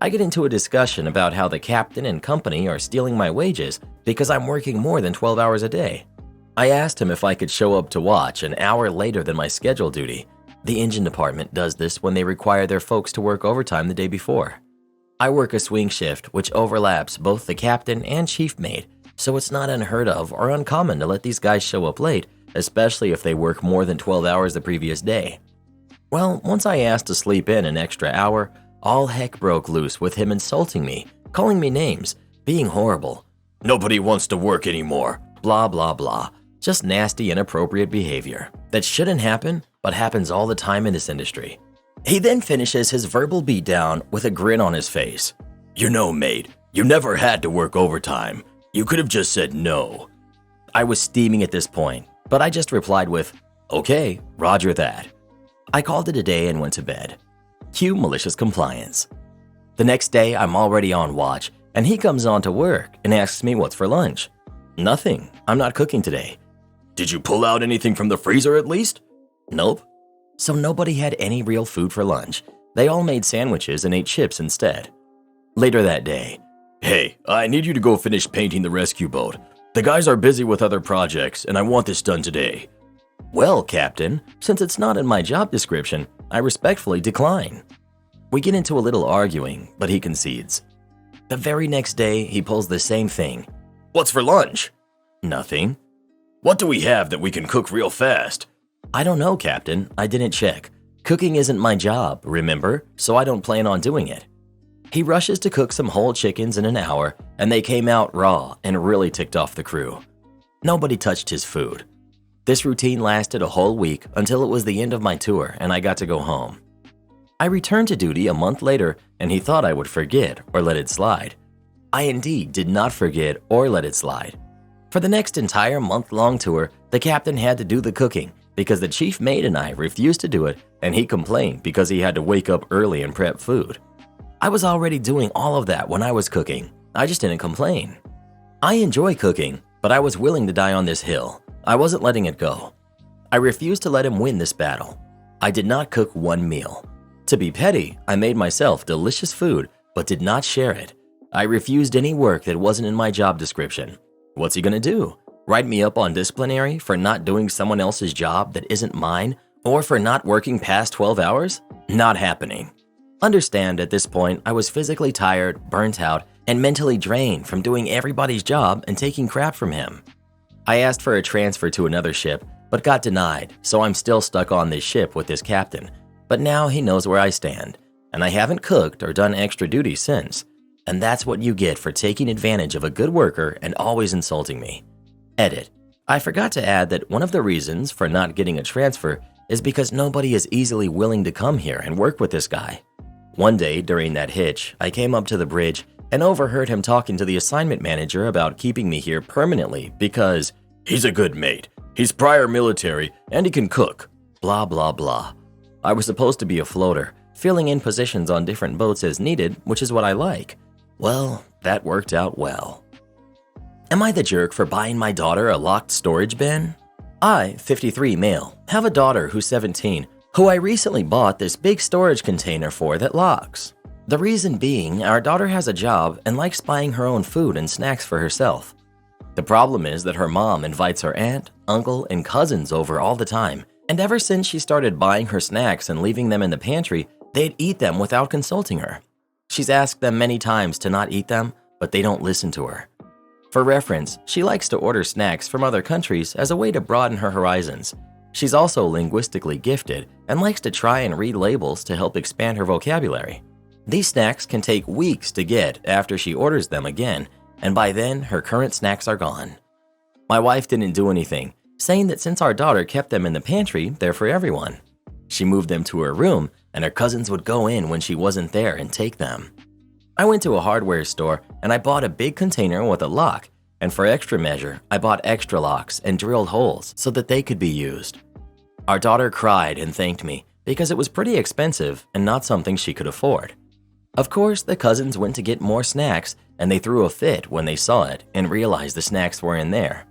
I get into a discussion about how the captain and company are stealing my wages because I'm working more than 12 hours a day. I asked him if I could show up to watch an hour later than my scheduled duty. The engine department does this when they require their folks to work overtime the day before. I work a swing shift which overlaps both the captain and chief mate, so it's not unheard of or uncommon to let these guys show up late, especially if they work more than 12 hours the previous day. Well, once I asked to sleep in an extra hour, all heck broke loose with him insulting me, calling me names, being horrible. Nobody wants to work anymore, blah blah blah. Just nasty, inappropriate behavior that shouldn't happen, but happens all the time in this industry. He then finishes his verbal beatdown with a grin on his face. You know, mate, you never had to work overtime. You could have just said no. I was steaming at this point, but I just replied with, okay, roger that. I called it a day and went to bed. Cue malicious compliance. The next day, I'm already on watch, and he comes on to work and asks me what's for lunch. Nothing, I'm not cooking today. Did you pull out anything from the freezer at least? Nope. So nobody had any real food for lunch. They all made sandwiches and ate chips instead. Later that day, hey, I need you to go finish painting the rescue boat. The guys are busy with other projects, and I want this done today. Well, Captain, since it's not in my job description, I respectfully decline. We get into a little arguing, but he concedes. The very next day, he pulls the same thing. What's for lunch? Nothing. What do we have that we can cook real fast? I don't know, Captain. I didn't check. Cooking isn't my job, remember? So I don't plan on doing it. He rushes to cook some whole chickens in an hour, and they came out raw and really ticked off the crew. Nobody touched his food. This routine lasted a whole week until it was the end of my tour and I got to go home. I returned to duty a month later and he thought I would forget or let it slide. I indeed did not forget or let it slide. For the next entire month-long tour, the captain had to do the cooking because the chief mate and I refused to do it and he complained because he had to wake up early and prep food. I was already doing all of that when I was cooking. I just didn't complain. I enjoy cooking, but I was willing to die on this hill. I wasn't letting it go. I refused to let him win this battle. I did not cook one meal. To be petty, I made myself delicious food, but did not share it. I refused any work that wasn't in my job description. What's he gonna do? Write me up on disciplinary for not doing someone else's job that isn't mine, or for not working past 12 hours? Not happening. Understand at this point, I was physically tired, burnt out, and mentally drained from doing everybody's job and taking crap from him. I asked for a transfer to another ship, but got denied, so I'm still stuck on this ship with this captain. But now he knows where I stand, and I haven't cooked or done extra duty since. and that's what you get for taking advantage of a good worker and always insulting me. Edit. I forgot to add that one of the reasons for not getting a transfer is because nobody is easily willing to come here and work with this guy. One day during that hitch, I came up to the bridge and overheard him talking to the assignment manager about keeping me here permanently because he's a good mate, he's prior military, and he can cook. Blah, blah, blah. I was supposed to be a floater, filling in positions on different boats as needed, which is what I like. Well, that worked out well. Am I the jerk for buying my daughter a locked storage bin? I, 53 male, have a daughter who's 17, who I recently bought this big storage container for that locks. The reason being, our daughter has a job and likes buying her own food and snacks for herself. The problem is that her mom invites her aunt, uncle, and cousins over all the time, and ever since she started buying her snacks and leaving them in the pantry, they'd eat them without consulting her. She's asked them many times to not eat them, but they don't listen to her. For reference, she likes to order snacks from other countries as a way to broaden her horizons. She's also linguistically gifted and likes to try and read labels to help expand her vocabulary. These snacks can take weeks to get after she orders them again, and by then, her current snacks are gone. My wife didn't do anything, saying that since our daughter kept them in the pantry, they're for everyone. She moved them to her room, and her cousins would go in when she wasn't there and take them. I went to a hardware store and I bought a big container with a lock, and for extra measure, I bought extra locks and drilled holes so that they could be used. Our daughter cried and thanked me because it was pretty expensive and not something she could afford. Of course, the cousins went to get more snacks and they threw a fit when they saw it and realized the snacks were in there.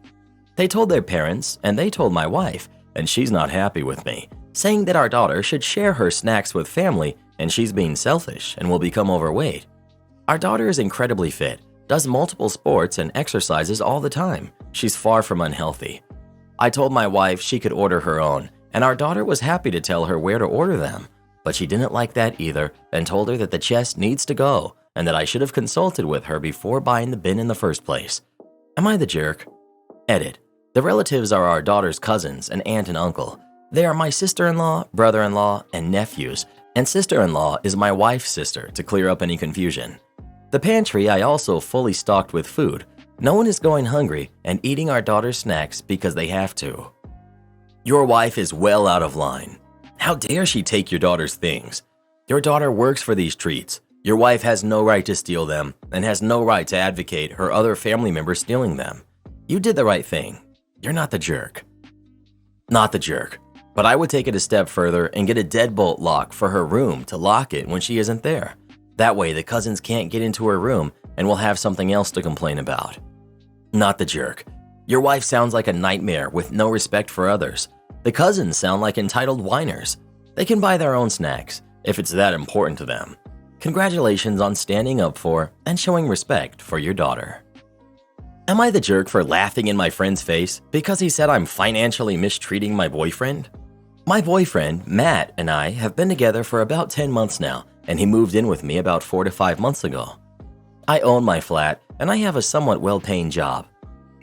They told their parents and they told my wife, and she's not happy with me, saying that our daughter should share her snacks with family and she's being selfish and will become overweight. Our daughter is incredibly fit, does multiple sports and exercises all the time. She's far from unhealthy. I told my wife she could order her own, and our daughter was happy to tell her where to order them. But she didn't like that either and told her that the chest needs to go and that I should have consulted with her before buying the bin in the first place. Am I the jerk? Edit. The relatives are our daughter's cousins and aunt and uncle. They are my sister-in-law, brother-in-law, and nephews, and sister-in-law is my wife's sister to clear up any confusion. The pantry I also fully stocked with food. No one is going hungry and eating our daughter's snacks because they have to. Your wife is well out of line. How dare she take your daughter's things? Your daughter works for these treats. Your wife has no right to steal them and has no right to advocate her other family members stealing them. You did the right thing. You're not the jerk. Not the jerk, but I would take it a step further and get a deadbolt lock for her room to lock it when she isn't there. That way the cousins can't get into her room and will have something else to complain about. Not the jerk. Your wife sounds like a nightmare with no respect for others. The cousins sound like entitled whiners. They can buy their own snacks if it's that important to them. Congratulations on standing up for and showing respect for your daughter. Am I the jerk for laughing in my friend's face because he said I'm financially mistreating my boyfriend? My boyfriend, Matt, and I have been together for about 10 months now, and he moved in with me about 4 to 5 months ago. I own my flat, and I have a somewhat well-paying job.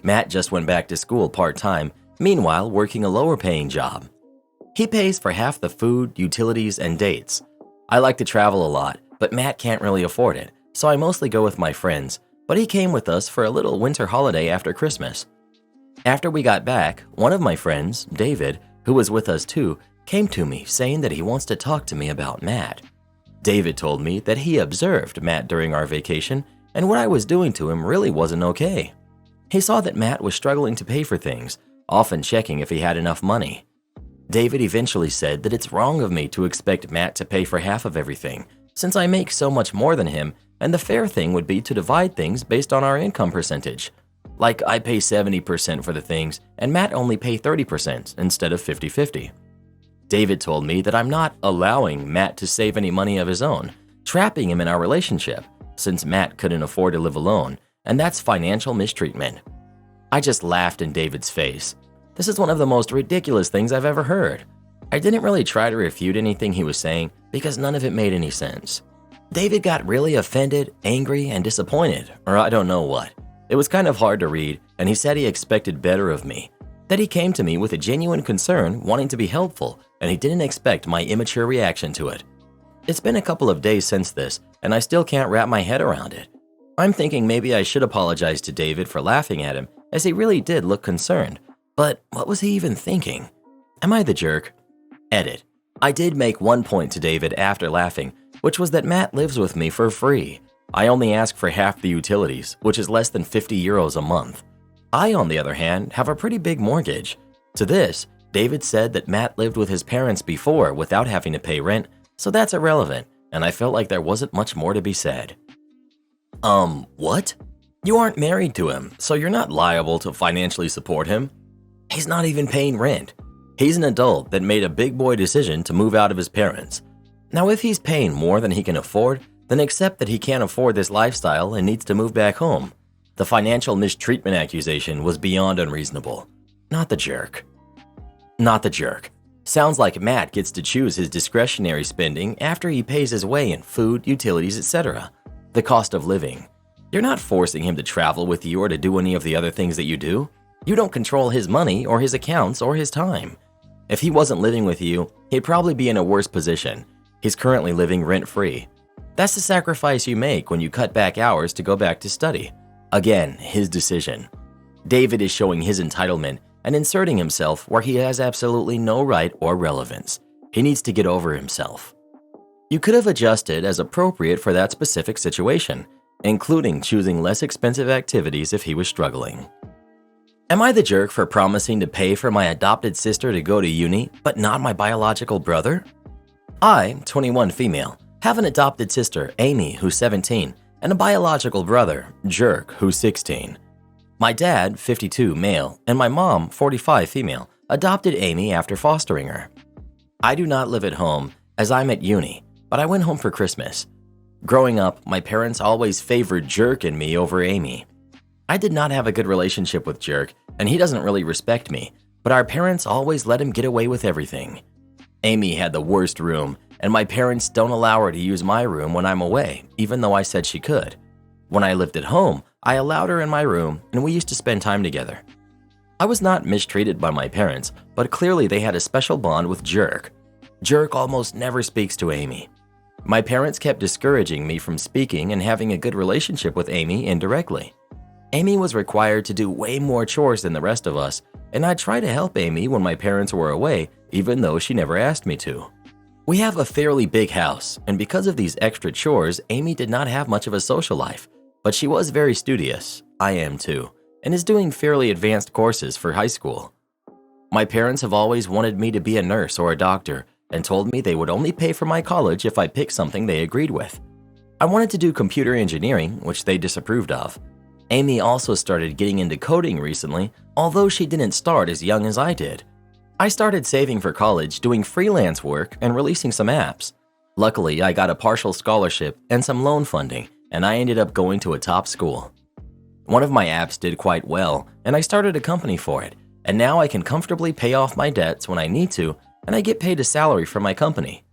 Matt just went back to school part-time, meanwhile working a lower-paying job. He pays for half the food, utilities, and dates. I like to travel a lot, but Matt can't really afford it, so I mostly go with my friends, but he came with us for a little winter holiday after Christmas. After we got back, one of my friends, David, who was with us too, came to me saying that he wants to talk to me about Matt. David told me that he observed Matt during our vacation and what I was doing to him really wasn't okay. He saw that Matt was struggling to pay for things, often checking if he had enough money. David eventually said that it's wrong of me to expect Matt to pay for half of everything, since I make so much more than him, and the fair thing would be to divide things based on our income percentage. Like I pay 70% for the things, and Matt only pay 30% instead of 50-50. David told me that I'm not allowing Matt to save any money of his own, trapping him in our relationship, since Matt couldn't afford to live alone, and that's financial mistreatment. I just laughed in David's face. This is one of the most ridiculous things I've ever heard. I didn't really try to refute anything he was saying because none of it made any sense. David got really offended, angry, and disappointed, or I don't know what. It was kind of hard to read, and he said he expected better of me. That he came to me with a genuine concern, wanting to be helpful, and he didn't expect my immature reaction to it. It's been a couple of days since this, and I still can't wrap my head around it. I'm thinking maybe I should apologize to David for laughing at him, as he really did look concerned. But what was he even thinking? Am I the jerk? Edit. I did make one point to David after laughing, which was that Matt lives with me for free. I only ask for half the utilities, which is less than 50 euros a month. I, on the other hand, have a pretty big mortgage. To this, David said that Matt lived with his parents before without having to pay rent, so that's irrelevant, and I felt like there wasn't much more to be said. What? You aren't married to him, so you're not liable to financially support him. He's not even paying rent. He's an adult that made a big boy decision to move out of his parents. Now, if he's paying more than he can afford, then accept that he can't afford this lifestyle and needs to move back home. The financial mistreatment accusation was beyond unreasonable. Not the jerk. Not the jerk. Sounds like Matt gets to choose his discretionary spending after he pays his way in food, utilities, etc. The cost of living. You're not forcing him to travel with you or to do any of the other things that you do. You don't control his money or his accounts or his time. If he wasn't living with you, he'd probably be in a worse position. He's currently living rent-free. That's the sacrifice you make when you cut back hours to go back to study. Again, his decision. David is showing his entitlement and inserting himself where he has absolutely no right or relevance. He needs to get over himself. You could have adjusted as appropriate for that specific situation, including choosing less expensive activities if he was struggling. Am I the jerk for promising to pay for my adopted sister to go to uni, but not my biological brother? I, 21 female, have an adopted sister, Amy, who's 17, and a biological brother, Jerk, who's 16. My dad, 52 male, and my mom, 45 female, adopted Amy after fostering her. I do not live at home as I'm at uni, but I went home for Christmas. Growing up, my parents always favored Jerk and me over Amy. I did not have a good relationship with Jerk, and he doesn't really respect me, but our parents always let him get away with everything. Amy had the worst room, and my parents don't allow her to use my room when I'm away, even though I said she could. When I lived at home, I allowed her in my room, and we used to spend time together. I was not mistreated by my parents, but clearly they had a special bond with Jerk. Jerk almost never speaks to Amy. My parents kept discouraging me from speaking and having a good relationship with Amy indirectly. Amy was required to do way more chores than the rest of us, and I tried to help Amy when my parents were away, even though she never asked me to. We have a fairly big house, and because of these extra chores, Amy did not have much of a social life, but she was very studious, I am too, and is doing fairly advanced courses for high school. My parents have always wanted me to be a nurse or a doctor, and told me they would only pay for my college if I picked something they agreed with. I wanted to do computer engineering, which they disapproved of. Amy also started getting into coding recently, although she didn't start as young as I did. I started saving for college, doing freelance work, and releasing some apps. Luckily, I got a partial scholarship and some loan funding, and I ended up going to a top school. One of my apps did quite well, and I started a company for it, and now I can comfortably pay off my debts when I need to, and I get paid a salary from my company.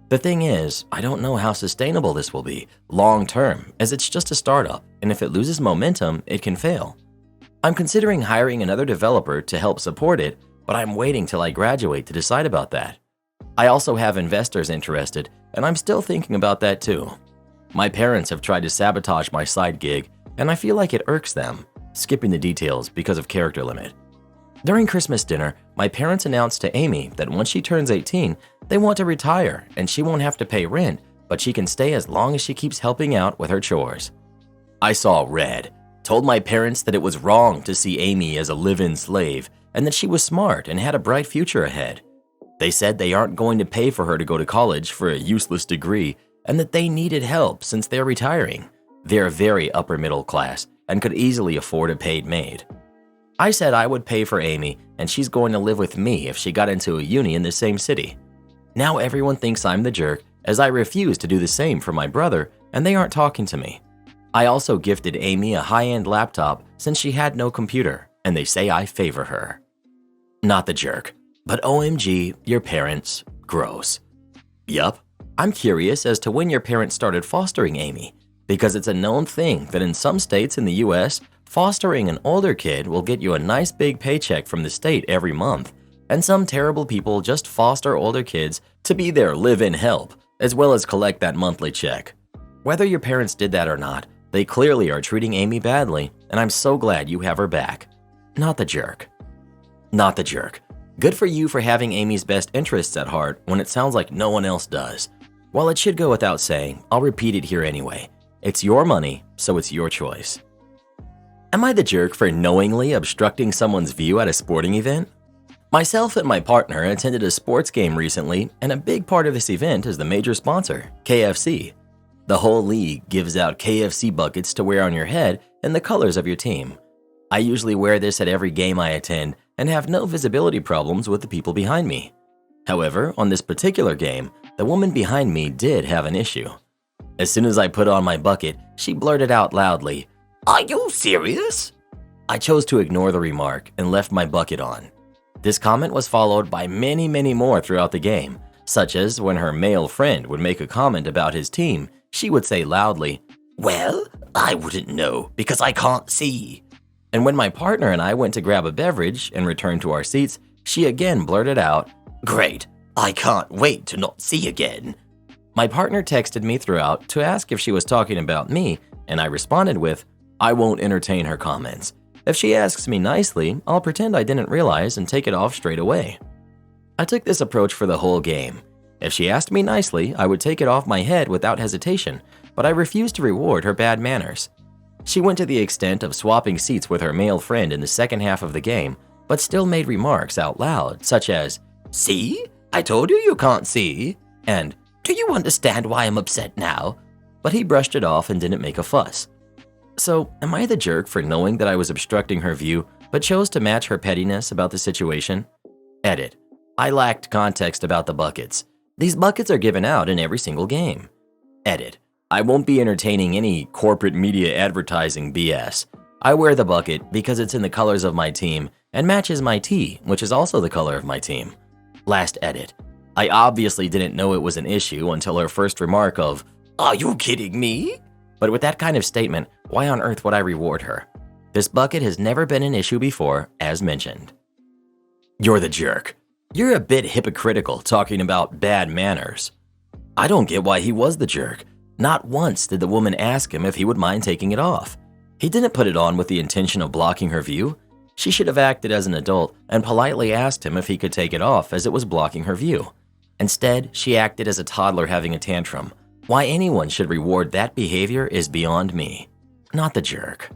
The thing is, I don't know how sustainable this will be long term, as it's just a startup, and if it loses momentum, it can fail. I'm considering hiring another developer to help support it, but I'm waiting till I graduate to decide about that. I also have investors interested, and I'm still thinking about that too. My parents have tried to sabotage my side gig, and I feel like it irks them, skipping the details because of character limit. During Christmas dinner, my parents announced to Amy that once she turns 18, they want to retire and she won't have to pay rent, but she can stay as long as she keeps helping out with her chores. I saw red, told my parents that it was wrong to see Amy as a live-in slave and that she was smart and had a bright future ahead. They said they aren't going to pay for her to go to college for a useless degree and that they needed help since they're retiring. They're very upper middle class and could easily afford a paid maid. I said I would pay for Amy and she's going to live with me if she got into a uni in the same city. Now everyone thinks I'm the jerk as I refuse to do the same for my brother and they aren't talking to me. I also gifted Amy a high-end laptop since she had no computer and they say I favor her. Not the jerk, but OMG, your parents, gross. Yup, I'm curious as to when your parents started fostering Amy, because it's a known thing that in some states in the US, fostering an older kid will get you a nice big paycheck from the state every month, and some terrible people just foster older kids to be their live-in help, as well as collect that monthly check. Whether your parents did that or not, They clearly are treating Amy badly, and I'm so glad you have her back. Not the jerk. Not the jerk. Good for you for having Amy's best interests at heart when it sounds like no one else does. While it should go without saying, I'll repeat it here anyway. It's your money, so it's your choice. Am I the jerk for knowingly obstructing someone's view at a sporting event? Myself and my partner attended a sports game recently, and a big part of this event is the major sponsor, KFC. The whole league gives out KFC buckets to wear on your head in the colors of your team. I usually wear this at every game I attend and have no visibility problems with the people behind me. However, on this particular game, the woman behind me did have an issue. As soon as I put on my bucket, she blurted out loudly, "Are you serious?" I chose to ignore the remark and left my bucket on. This comment was followed by many more throughout the game, such as when her male friend would make a comment about his team, she would say loudly, "Well, I wouldn't know because I can't see." And when my partner and I went to grab a beverage and return to our seats, she again blurted out, "Great, I can't wait to not see again." My partner texted me throughout to ask if she was talking about me, and I responded with, "I won't entertain her comments. If she asks me nicely, I'll pretend I didn't realize and take it off straight away." I took this approach for the whole game. If she asked me nicely, I would take it off my head without hesitation, but I refused to reward her bad manners. She went to the extent of swapping seats with her male friend in the second half of the game, but still made remarks out loud, such as, "See? I told you you can't see," and "Do you understand why I'm upset now?" But he brushed it off and didn't make a fuss. So, am I the jerk for knowing that I was obstructing her view, but chose to match her pettiness about the situation? Edit. I lacked context about the buckets. These buckets are given out in every single game. Edit. I won't be entertaining any corporate media advertising BS. I wear the bucket because it's in the colors of my team and matches my tee, which is also the color of my team. Last edit. I obviously didn't know it was an issue until her first remark of, "Are you kidding me?" But with that kind of statement, why on earth would I reward her? This bucket has never been an issue before, as mentioned. You're the jerk. You're a bit hypocritical talking about bad manners. I don't get why he was the jerk. Not once did the woman ask him if he would mind taking it off. He didn't put it on with the intention of blocking her view. She should have acted as an adult and politely asked him if he could take it off as it was blocking her view. Instead, she acted as a toddler having a tantrum. Why anyone should reward that behavior is beyond me. Not the jerk.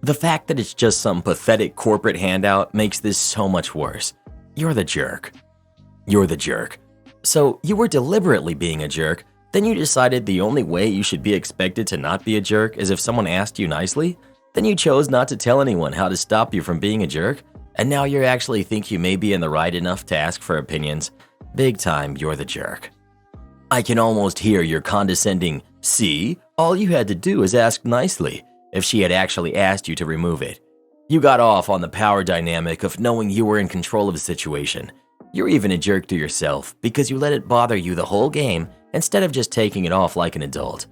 The fact that it's just some pathetic corporate handout makes this so much worse. You're the jerk. You're the jerk. So you were deliberately being a jerk, then you decided the only way you should be expected to not be a jerk is if someone asked you nicely? Then you chose not to tell anyone how to stop you from being a jerk? And now you actually think you may be in the right enough to ask for opinions? Big time, you're the jerk. I can almost hear your condescending, "See, all you had to do is ask nicely," if she had actually asked you to remove it. You got off on the power dynamic of knowing you were in control of the situation. You're even a jerk to yourself because you let it bother you the whole game instead of just taking it off like an adult.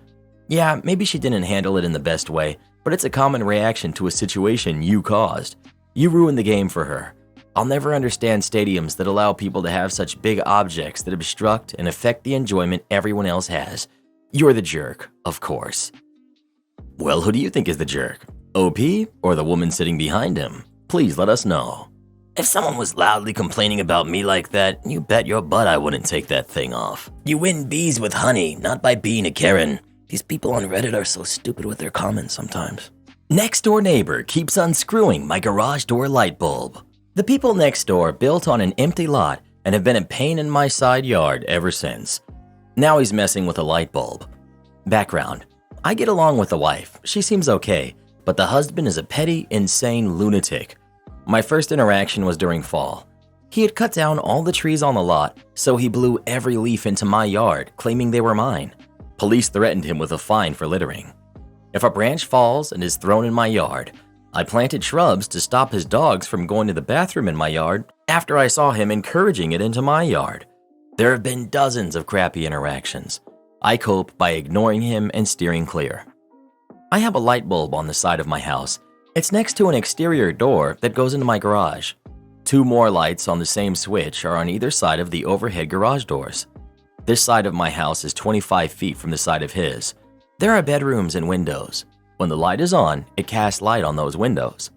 Yeah, maybe she didn't handle it in the best way, but it's a common reaction to a situation you caused. You ruined the game for her. I'll never understand stadiums that allow people to have such big objects that obstruct and affect the enjoyment everyone else has. You're the jerk, of course. Well, who do you think is the jerk? OP or the woman sitting behind him? Please let us know. If someone was loudly complaining about me like that, you bet your butt I wouldn't take that thing off. You win bees with honey, not by being a Karen. These people on Reddit are so stupid with their comments sometimes. Next door neighbor keeps unscrewing my garage door light bulb. The people next door built on an empty lot and have been a pain in my side yard ever since. Now he's messing with a light bulb. Background. I get along with the wife. She seems okay, but the husband is a petty, insane lunatic. My first interaction was during fall. He had cut down all the trees on the lot, so he blew every leaf into my yard, claiming they were mine. Police threatened him with a fine for littering. If a branch falls and is thrown in my yard, I planted shrubs to stop his dogs from going to the bathroom in my yard after I saw him encouraging it into my yard. There have been dozens of crappy interactions. I cope by ignoring him and steering clear. I have a light bulb on the side of my house. It's next to an exterior door that goes into my garage. 2 more lights on the same switch are on either side of the overhead garage doors. This side of my house is 25 feet from the side of his. There are bedrooms and windows. When the light is on, it casts light on those windows.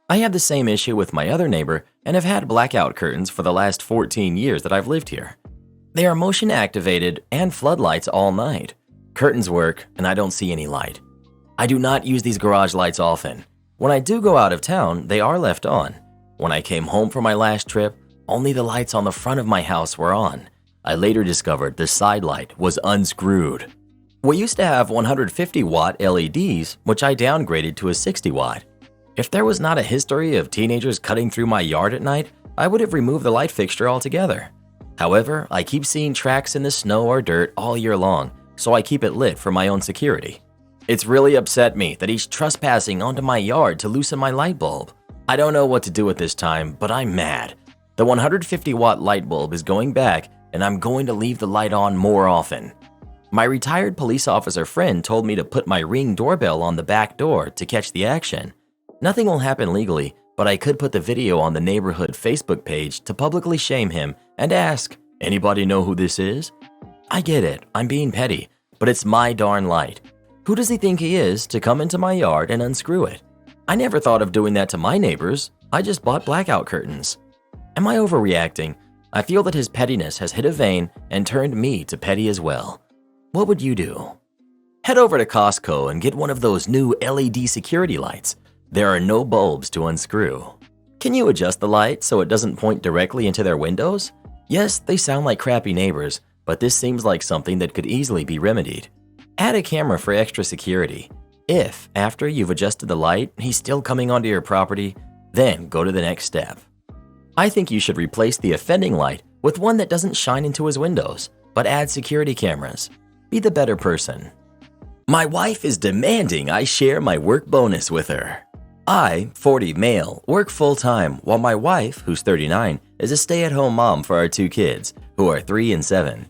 I had the same issue with my other neighbor and have had blackout curtains for the last 14 years that I've lived here. They are motion activated and floodlights all night. Curtains work and I don't see any light. I do not use these garage lights often. When I do go out of town, they are left on. When I came home from my last trip, only the lights on the front of my house were on. I later discovered the side light was unscrewed. We used to have 150-watt LEDs, which I downgraded to a 60-watt. If there was not a history of teenagers cutting through my yard at night, I would have removed the light fixture altogether. However, I keep seeing tracks in the snow or dirt all year long, so I keep it lit for my own security. It's really upset me that he's trespassing onto my yard to loosen my light bulb. I don't know what to do at this time, but I'm mad. The 150-watt light bulb is going back, and I'm going to leave the light on more often. My retired police officer friend told me to put my Ring doorbell on the back door to catch the action. Nothing will happen legally, but I could put the video on the neighborhood Facebook page to publicly shame him and ask, "Anybody know who this is?" I get it, I'm being petty, but it's my darn light. Who does he think he is to come into my yard and unscrew it? I never thought of doing that to my neighbors. I just bought blackout curtains. Am I overreacting? I feel that his pettiness has hit a vein and turned me to petty as well. What would you do? Head over to Costco and get one of those new LED security lights. There are no bulbs to unscrew. Can you adjust the light so it doesn't point directly into their windows? Yes, they sound like crappy neighbors, but this seems like something that could easily be remedied. Add a camera for extra security. If, after you've adjusted the light, he's still coming onto your property, then go to the next step. I think you should replace the offending light with one that doesn't shine into his windows, but add security cameras. Be the better person. My wife is demanding I share my work bonus with her. I, 40 male, work full-time while my wife, who's 39, is a stay-at-home mom for our two kids, who are 3 and 7.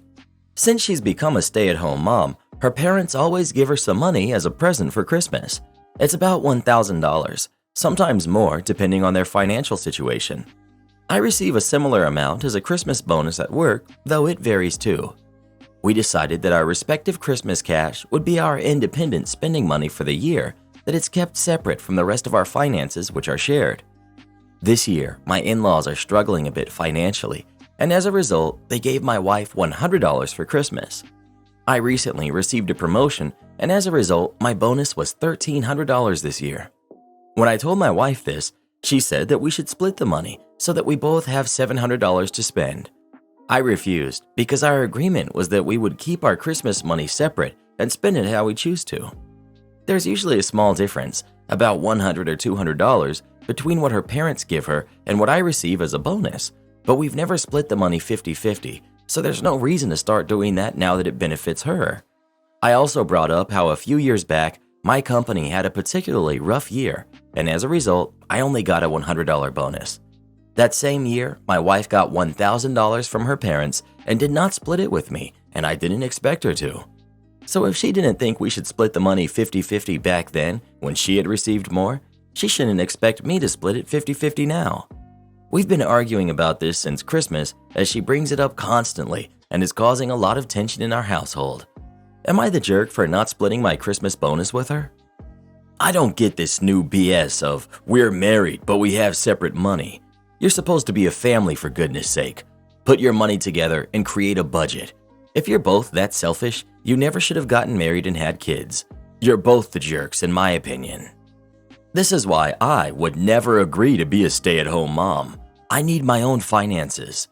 Since she's become a stay-at-home mom, her parents always give her some money as a present for Christmas. It's about $1,000, sometimes more depending on their financial situation. I receive a similar amount as a Christmas bonus at work, though it varies too. We decided that our respective Christmas cash would be our independent spending money for the year, that it's kept separate from the rest of our finances, which are shared. This year, my in-laws are struggling a bit financially, and as a result, they gave my wife $100 for Christmas. I recently received a promotion, and as a result, my bonus was $1,300 this year. When I told my wife this, she said that we should split the money so that we both have $700 to spend. I refused because our agreement was that we would keep our Christmas money separate and spend it how we choose to. There's usually a small difference, about $100 or $200, between what her parents give her and what I receive as a bonus, but we've never split the money 50-50, so there's no reason to start doing that now that it benefits her. I also brought up how a few years back, my company had a particularly rough year, and as a result, I only got a $100 bonus. That same year, my wife got $1,000 from her parents and did not split it with me, and I didn't expect her to. So if she didn't think we should split the money 50-50 back then, when she had received more, she shouldn't expect me to split it 50-50 now. We've been arguing about this since Christmas, as she brings it up constantly and is causing a lot of tension in our household. Am I the jerk for not splitting my Christmas bonus with her? I don't get this new BS of, we're married but we have separate money. You're supposed to be a family, for goodness sake. Put your money together and create a budget. If you're both that selfish, you never should have gotten married and had kids. You're both the jerks, in my opinion. This is why I would never agree to be a stay-at-home mom. I need my own finances.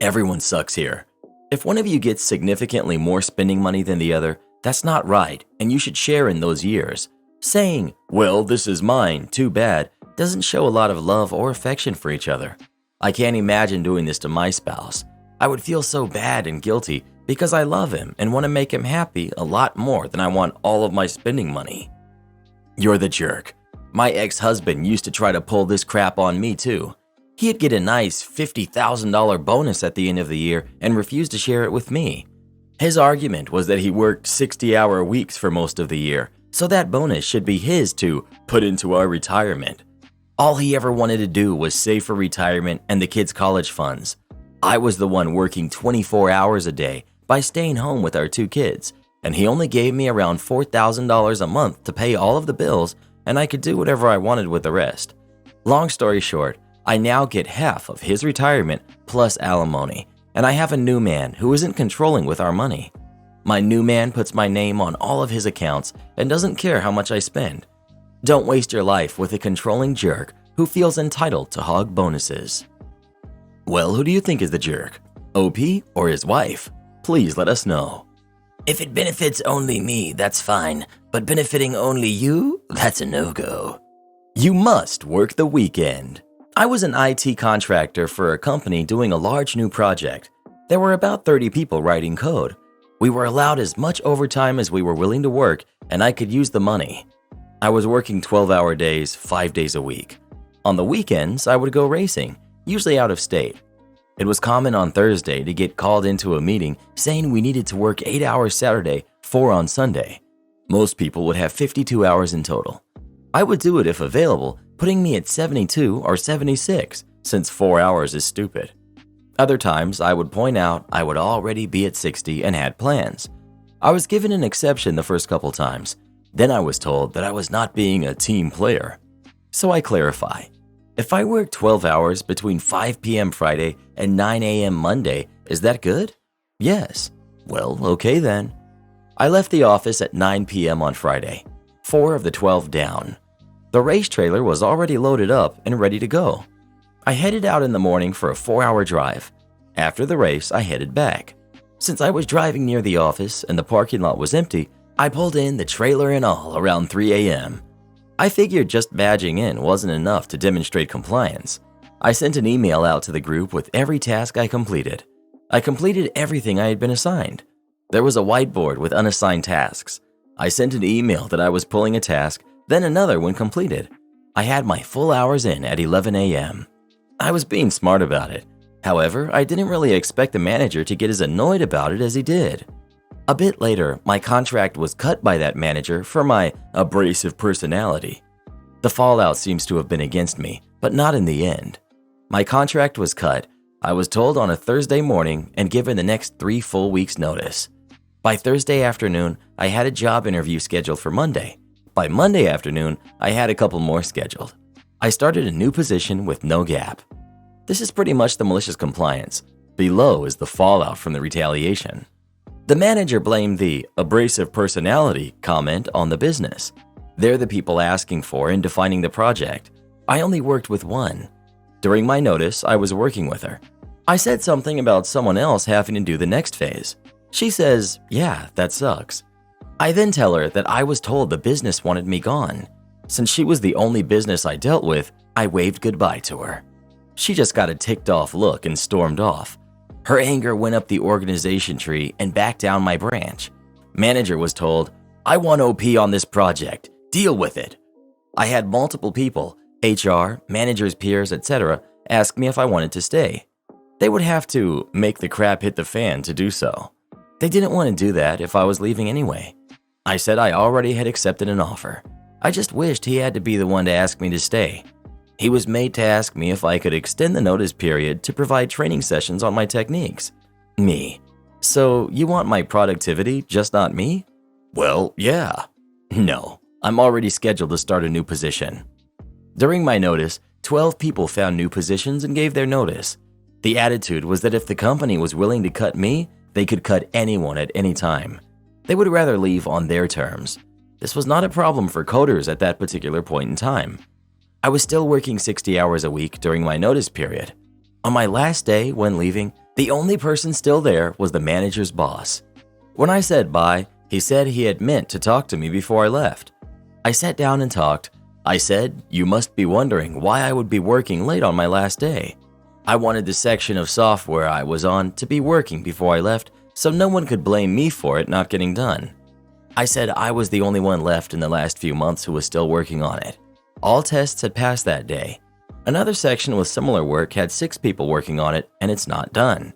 Everyone sucks here. If one of you gets significantly more spending money than the other, that's not right, and you should share in those years. Saying, well, this is mine, too bad, doesn't show a lot of love or affection for each other. I can't imagine doing this to my spouse. I would feel so bad and guilty because I love him and want to make him happy a lot more than I want all of my spending money. You're the jerk. My ex-husband used to try to pull this crap on me too. He'd get a nice $50,000 bonus at the end of the year and refuse to share it with me. His argument was that he worked 60-hour weeks for most of the year, so that bonus should be his to put into our retirement. All he ever wanted to do was save for retirement and the kids' college funds. I was the one working 24 hours a day by staying home with our two kids, and he only gave me around $4,000 a month to pay all of the bills, and I could do whatever I wanted with the rest. Long story short, I now get half of his retirement plus alimony, and I have a new man who isn't controlling with our money. My new man puts my name on all of his accounts and doesn't care how much I spend. Don't waste your life with a controlling jerk who feels entitled to hog bonuses. Well, who do you think is the jerk? OP or his wife? Please let us know. If it benefits only me, that's fine, but benefiting only you, that's a no-go. You must work the weekend. I was an IT contractor for a company doing a large new project. There were about 30 people writing code. We were allowed as much overtime as we were willing to work, and I could use the money. I was working 12-hour days, 5 days a week. On the weekends, I would go racing, usually out of state. It was common on Thursday to get called into a meeting saying we needed to work 8 hours Saturday, 4 on Sunday. Most people would have 52 hours in total. I would do it if available, putting me at 72 or 76, since 4 hours is stupid. Other times, I would point out I would already be at 60 and had plans. I was given an exception the first couple times. Then I was told that I was not being a team player. So I clarify. If I work 12 hours between 5 p.m. Friday and 9 a.m. Monday, is that good? Yes. Well, okay then. I left the office at 9 p.m. on Friday, 4 of the 12 down. The race trailer was already loaded up and ready to go. I headed out in the morning for a 4-hour drive. After the race, I headed back. Since I was driving near the office and the parking lot was empty, I pulled in the trailer and all around 3 a.m. I figured just badging in wasn't enough to demonstrate compliance. I sent an email out to the group with every task I completed. I completed everything I had been assigned. There was a whiteboard with unassigned tasks. I sent an email that I was pulling a task, then another when completed. I had my full hours in at 11 a.m. I was being smart about it. However, I didn't really expect the manager to get as annoyed about it as he did. A bit later, my contract was cut by that manager for my abrasive personality. The fallout seems to have been against me, but not in the end. My contract was cut, I was told on a Thursday morning and given the next 3 full weeks' notice. By Thursday afternoon, I had a job interview scheduled for Monday. By Monday afternoon, I had a couple more scheduled. I started a new position with no gap. This is pretty much the malicious compliance. Below is the fallout from the retaliation. The manager blamed the abrasive personality comment on the business. They're the people asking for and defining the project. I only worked with one. During my notice, I was working with her. I said something about someone else having to do the next phase. She says, yeah, that sucks. I then tell her that I was told the business wanted me gone. Since she was the only business I dealt with, I waved goodbye to her. She just got a ticked off look and stormed off. Her anger went up the organization tree and back down my branch. Manager was told, I want OP on this project. Deal with it. I had multiple people, HR, managers, peers, etc., ask me if I wanted to stay. They would have to make the crap hit the fan to do so. They didn't want to do that if I was leaving anyway. I said I already had accepted an offer. I just wished he had to be the one to ask me to stay. He was made to ask me if I could extend the notice period to provide training sessions on my techniques. Me. So you want my productivity, just not me? Well, yeah. No, I'm already scheduled to start a new position. During my notice, 12 people found new positions and gave their notice. The attitude was that if the company was willing to cut me, they could cut anyone at any time. They would rather leave on their terms. This was not a problem for coders at that particular point in time. I was still working 60 hours a week during my notice period. On my last day, when leaving, the only person still there was the manager's boss. When I said bye, he said he had meant to talk to me before I left. I sat down and talked. I said, you must be wondering why I would be working late on my last day. I wanted the section of software I was on to be working before I left, so no one could blame me for it not getting done. I said I was the only one left in the last few months who was still working on it. All tests had passed that day. Another section with similar work had 6 people working on it, and it's not done.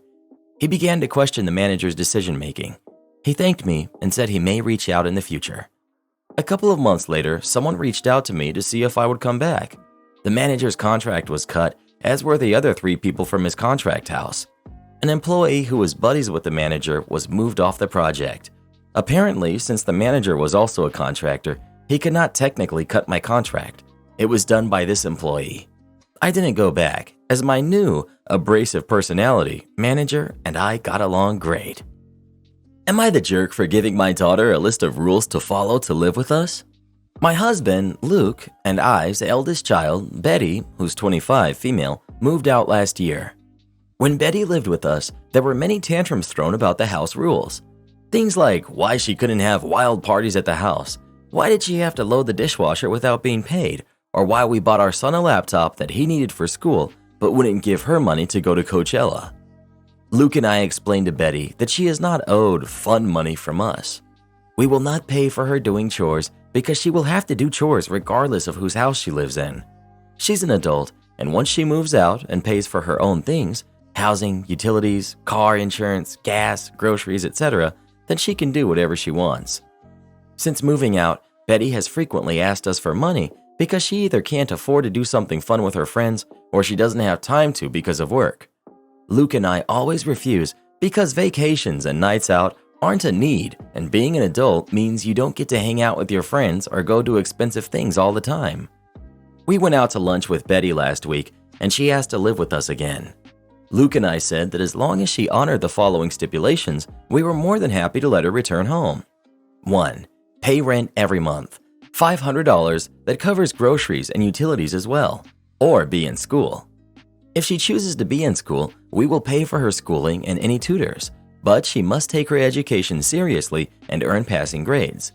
He began to question the manager's decision-making. He thanked me and said he may reach out in the future. A couple of months later, someone reached out to me to see if I would come back. The manager's contract was cut, as were the other 3 people from his contract house. An employee who was buddies with the manager was moved off the project. Apparently, since the manager was also a contractor, he could not technically cut my contract. It was done by this employee. I didn't go back, as my new, abrasive personality, manager, and I got along great. Am I the jerk for giving my daughter a list of rules to follow to live with us? My husband, Luke, and I's eldest child, Betty, who's 25, female, moved out last year. When Betty lived with us, there were many tantrums thrown about the house rules. Things like why she couldn't have wild parties at the house, why did she have to load the dishwasher without being paid, or why we bought our son a laptop that he needed for school but wouldn't give her money to go to Coachella. Luke and I explained to Betty that she is not owed fun money from us. We will not pay for her doing chores because she will have to do chores regardless of whose house she lives in. She's an adult, and once she moves out and pays for her own things, housing, utilities, car insurance, gas, groceries, etc., then she can do whatever she wants. Since moving out, Betty has frequently asked us for money because she either can't afford to do something fun with her friends or she doesn't have time to because of work. Luke and I always refuse because vacations and nights out aren't a need, and being an adult means you don't get to hang out with your friends or go do expensive things all the time. We went out to lunch with Betty last week and she asked to live with us again. Luke and I said that as long as she honored the following stipulations, we were more than happy to let her return home. 1. Pay rent every month, $500 that covers groceries and utilities as well, or be in school. If she chooses to be in school, we will pay for her schooling and any tutors, but she must take her education seriously and earn passing grades.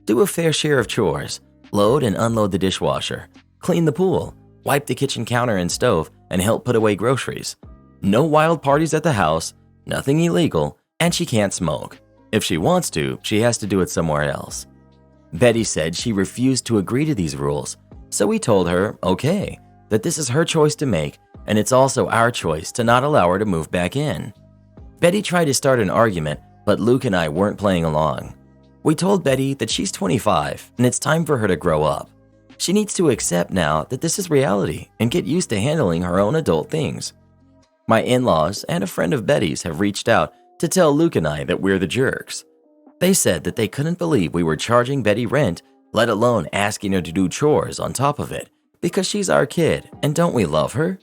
Do a fair share of chores, load and unload the dishwasher, clean the pool, wipe the kitchen counter and stove, and help put away groceries. No wild parties at the house, nothing illegal, and she can't smoke. If she wants to, she has to do it somewhere else. Betty said she refused to agree to these rules, so we told her, okay, that this is her choice to make, and it's also our choice to not allow her to move back in. Betty tried to start an argument, but Luke and I weren't playing along. We told Betty that she's 25 and it's time for her to grow up. She needs to accept now that this is reality and get used to handling her own adult things. My in-laws and a friend of Betty's have reached out to tell Luke and I that we're the jerks. They said that they couldn't believe we were charging Betty rent, let alone asking her to do chores on top of it, because she's our kid and don't we love her?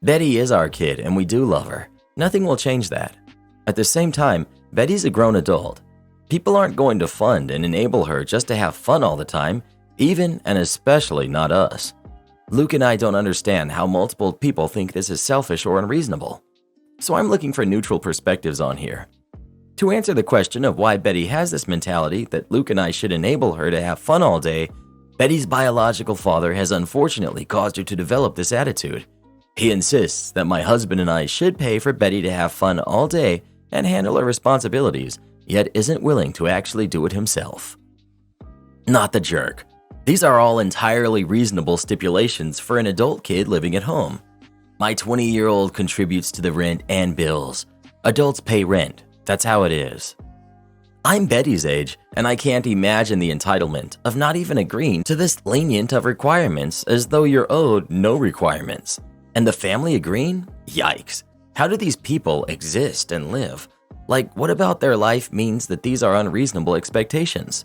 Betty is our kid and we do love her. Nothing will change that. At the same time, Betty's a grown adult. People aren't going to fund and enable her just to have fun all the time, even and especially not us. Luke and I don't understand how multiple people think this is selfish or unreasonable. So I'm looking for neutral perspectives on here. To answer the question of why Betty has this mentality that Luke and I should enable her to have fun all day, Betty's biological father has unfortunately caused her to develop this attitude. He insists that my husband and I should pay for Betty to have fun all day and handle her responsibilities, yet isn't willing to actually do it himself. Not the jerk. These are all entirely reasonable stipulations for an adult kid living at home. My 20-year-old contributes to the rent and bills. Adults pay rent. That's how it is. I'm Betty's age, and I can't imagine the entitlement of not even agreeing to this lenient of requirements as though you're owed no requirements. And the family agreeing? Yikes. How do these people exist and live? Like, what about their life means that these are unreasonable expectations?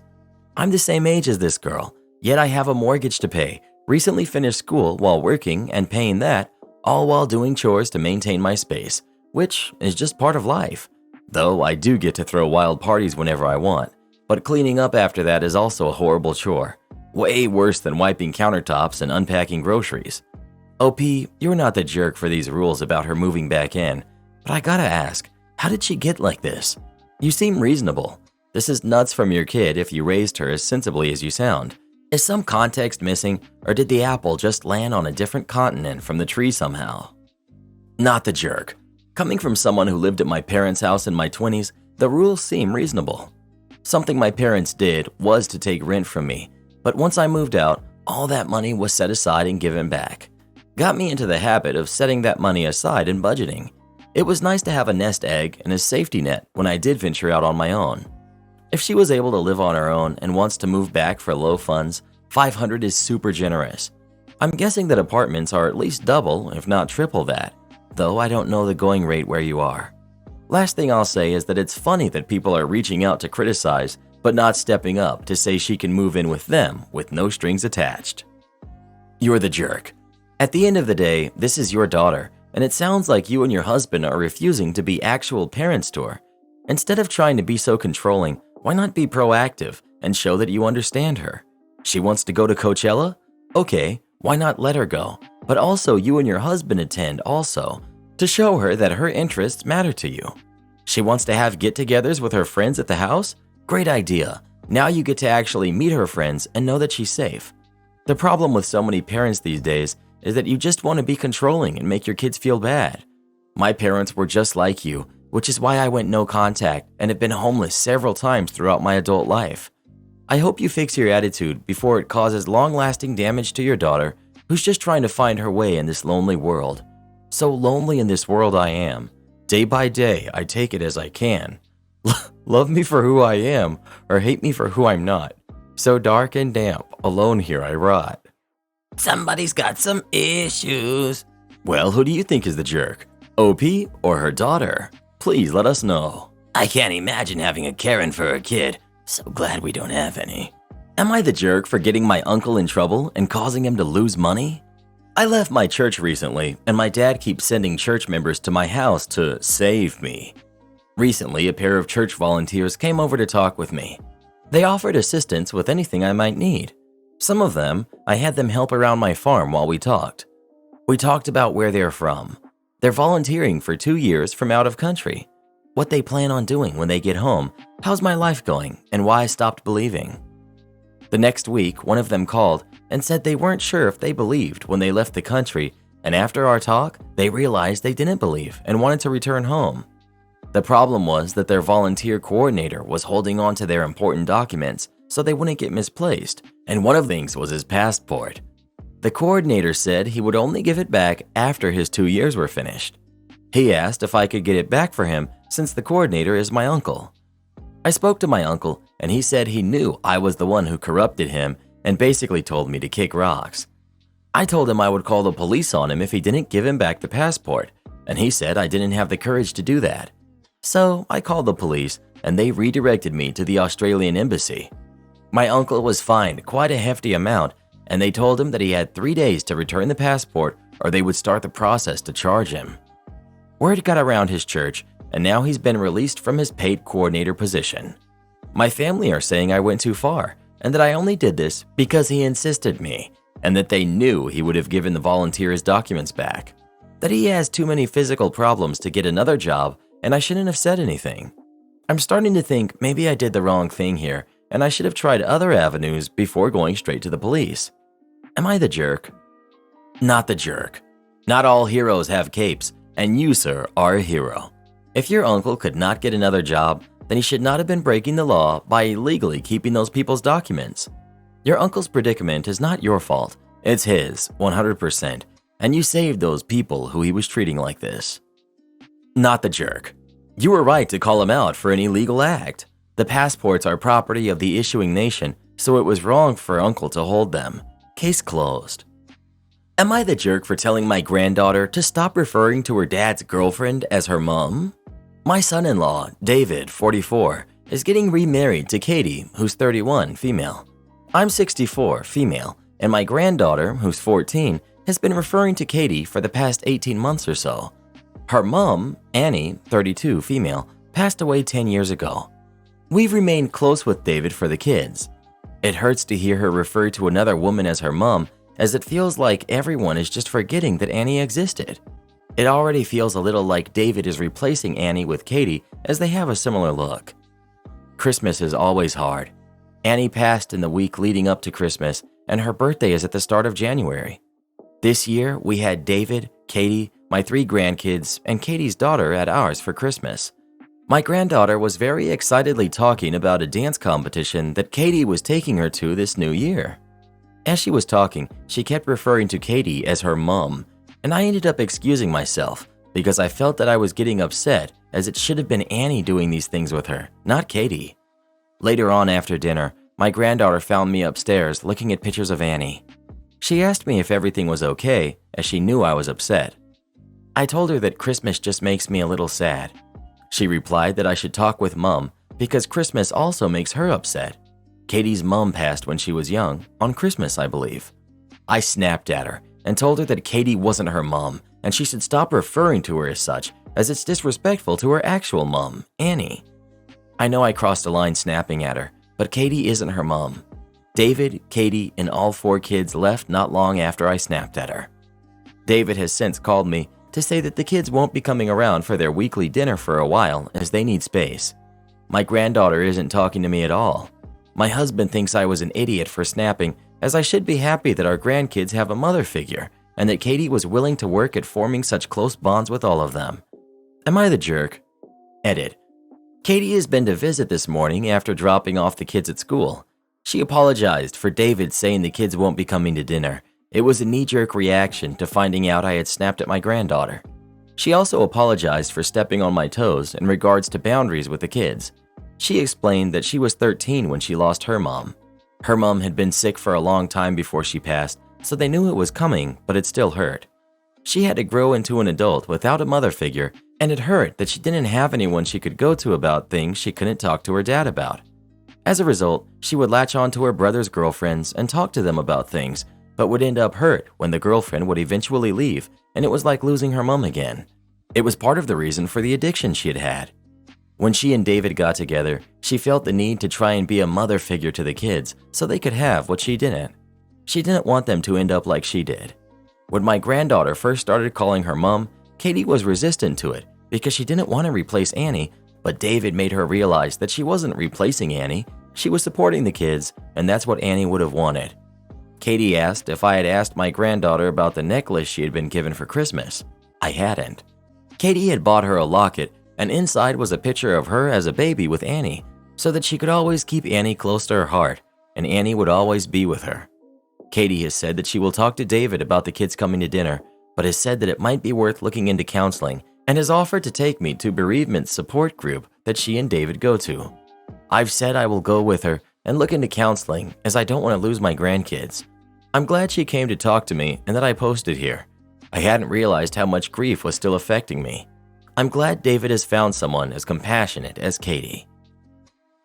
I'm the same age as this girl, yet I have a mortgage to pay, recently finished school while working and paying that, all while doing chores to maintain my space, which is just part of life. Though I do get to throw wild parties whenever I want, but cleaning up after that is also a horrible chore. Way worse than wiping countertops and unpacking groceries. OP, you're not the jerk for these rules about her moving back in, but I gotta ask, how did she get like this? You seem reasonable. This is nuts from your kid if you raised her as sensibly as you sound. Is some context missing, or did the apple just land on a different continent from the tree somehow? Not the jerk. Coming from someone who lived at my parents' house in my 20s, the rules seem reasonable. Something my parents did was to take rent from me, but once I moved out, all that money was set aside and given back. Got me into the habit of setting that money aside and budgeting. It was nice to have a nest egg and a safety net when I did venture out on my own. If she was able to live on her own and wants to move back for low funds, $500 is super generous. I'm guessing that apartments are at least double, if not triple that, though I don't know the going rate where you are. Last thing I'll say is that it's funny that people are reaching out to criticize, but not stepping up to say she can move in with them with no strings attached. You're the jerk. At the end of the day, this is your daughter, and it sounds like you and your husband are refusing to be actual parents to her. Instead of trying to be so controlling, why not be proactive and show that you understand her? She wants to go to Coachella? Okay, why not let her go? But also you and your husband attend also, to show her that her interests matter to you. She wants to have get-togethers with her friends at the house? Great idea. Now you get to actually meet her friends and know that she's safe. The problem with so many parents these days is that you just want to be controlling and make your kids feel bad. My parents were just like you, which is why I went no contact and have been homeless several times throughout my adult life. I hope you fix your attitude before it causes long-lasting damage to your daughter, who's just trying to find her way in this lonely world. So lonely in this world I am. Day by day, I take it as I can. Love me for who I am, or hate me for who I'm not. So dark and damp, alone here I rot. Somebody's got some issues. Well, who do you think is the jerk? OP or her daughter? Please let us know. I can't imagine having a Karen for a kid. So glad we don't have any. Am I the jerk for getting my uncle in trouble and causing him to lose money? I left my church recently, and my dad keeps sending church members to my house to save me. Recently, a pair of church volunteers came over to talk with me. They offered assistance with anything I might need. Some of them, I had them help around my farm while we talked. We talked about where they're from. They're volunteering for 2 years from out of country. What they plan on doing when they get home, how's my life going, and why I stopped believing. The next week, one of them called and said they weren't sure if they believed when they left the country, and after our talk, they realized they didn't believe and wanted to return home. The problem was that their volunteer coordinator was holding on to their important documents so they wouldn't get misplaced, and one of the things was his passport. The coordinator said he would only give it back after his 2 years were finished. He asked if I could get it back for him since the coordinator is my uncle. I spoke to my uncle and he said he knew I was the one who corrupted him and basically told me to kick rocks. I told him I would call the police on him if he didn't give him back the passport, and he said I didn't have the courage to do that. So I called the police and they redirected me to the Australian embassy. My uncle was fined quite a hefty amount and they told him that he had 3 days to return the passport or they would start the process to charge him. Word got around his church and now he's been released from his paid coordinator position. My family are saying I went too far and that I only did this because he insisted me, and that they knew he would have given the volunteer his documents back. That he has too many physical problems to get another job and I shouldn't have said anything. I'm starting to think maybe I did the wrong thing here and I should have tried other avenues before going straight to the police. Am I the jerk? Not the jerk. Not all heroes have capes, and you, sir, are a hero. If your uncle could not get another job, then he should not have been breaking the law by illegally keeping those people's documents. Your uncle's predicament is not your fault. It's his, 100%, and you saved those people who he was treating like this. Not the jerk. You were right to call him out for an illegal act. The passports are property of the issuing nation, so it was wrong for uncle to hold them. Case closed. Am I the jerk for telling my granddaughter to stop referring to her dad's girlfriend as her mom? My son-in-law, David, 44, is getting remarried to Katie, who's 31, female. I'm 64, female, and my granddaughter, who's 14, has been referring to Katie for the past 18 months or so. Her mom, Annie, 32, female, passed away 10 years ago. We've remained close with David for the kids. It hurts to hear her refer to another woman as her mom, as it feels like everyone is just forgetting that Annie existed. It already feels a little like David is replacing Annie with Katie as they have a similar look. Christmas is always hard. Annie passed in the week leading up to Christmas, and her birthday is at the start of January. This year, we had David, Katie, my 3 grandkids, and Katie's daughter at ours for Christmas. My granddaughter was very excitedly talking about a dance competition that Katie was taking her to this new year. As she was talking, she kept referring to Katie as her mom, and I ended up excusing myself because I felt that I was getting upset as it should have been Annie doing these things with her, not Katie. Later on after dinner, my granddaughter found me upstairs looking at pictures of Annie. She asked me if everything was okay as she knew I was upset. I told her that Christmas just makes me a little sad. She replied that I should talk with Mom because Christmas also makes her upset. Katie's mom passed when she was young, on Christmas, I believe. I snapped at her and told her that Katie wasn't her mom and she should stop referring to her as such, as it's disrespectful to her actual mom, Annie. I know I crossed a line snapping at her, but Katie isn't her mom. David, Katie, and all 4 kids left not long after I snapped at her. David has since called me to say that the kids won't be coming around for their weekly dinner for a while as they need space. My granddaughter isn't talking to me at all. My husband thinks I was an idiot for snapping, as I should be happy that our grandkids have a mother figure and that Katie was willing to work at forming such close bonds with all of them. Am I the jerk? Edit. Katie has been to visit this morning after dropping off the kids at school. She apologized for David saying the kids won't be coming to dinner. It was a knee-jerk reaction to finding out I had snapped at my granddaughter. She also apologized for stepping on my toes in regards to boundaries with the kids. She explained that she was 13 when she lost her mom. Her mom had been sick for a long time before she passed, so they knew it was coming, but it still hurt. She had to grow into an adult without a mother figure, and it hurt that she didn't have anyone she could go to about things she couldn't talk to her dad about. As a result, she would latch on to her brother's girlfriends and talk to them about things, but would end up hurt when the girlfriend would eventually leave, and it was like losing her mom again. It was part of the reason for the addiction she had had. When she and David got together, she felt the need to try and be a mother figure to the kids so they could have what she didn't. She didn't want them to end up like she did. When my granddaughter first started calling her mom, Katie was resistant to it because she didn't want to replace Annie, but David made her realize that she wasn't replacing Annie, she was supporting the kids, and that's what Annie would have wanted. Katie asked if I had asked my granddaughter about the necklace she had been given for Christmas. I hadn't. Katie had bought her a locket, and inside was a picture of her as a baby with Annie, so that she could always keep Annie close to her heart, and Annie would always be with her. Katie has said that she will talk to David about the kids coming to dinner, but has said that it might be worth looking into counseling and has offered to take me to bereavement support group that she and David go to. I've said I will go with her and look into counseling as I don't want to lose my grandkids. I'm glad she came to talk to me and that I posted here. I hadn't realized how much grief was still affecting me. I'm glad David has found someone as compassionate as Katie.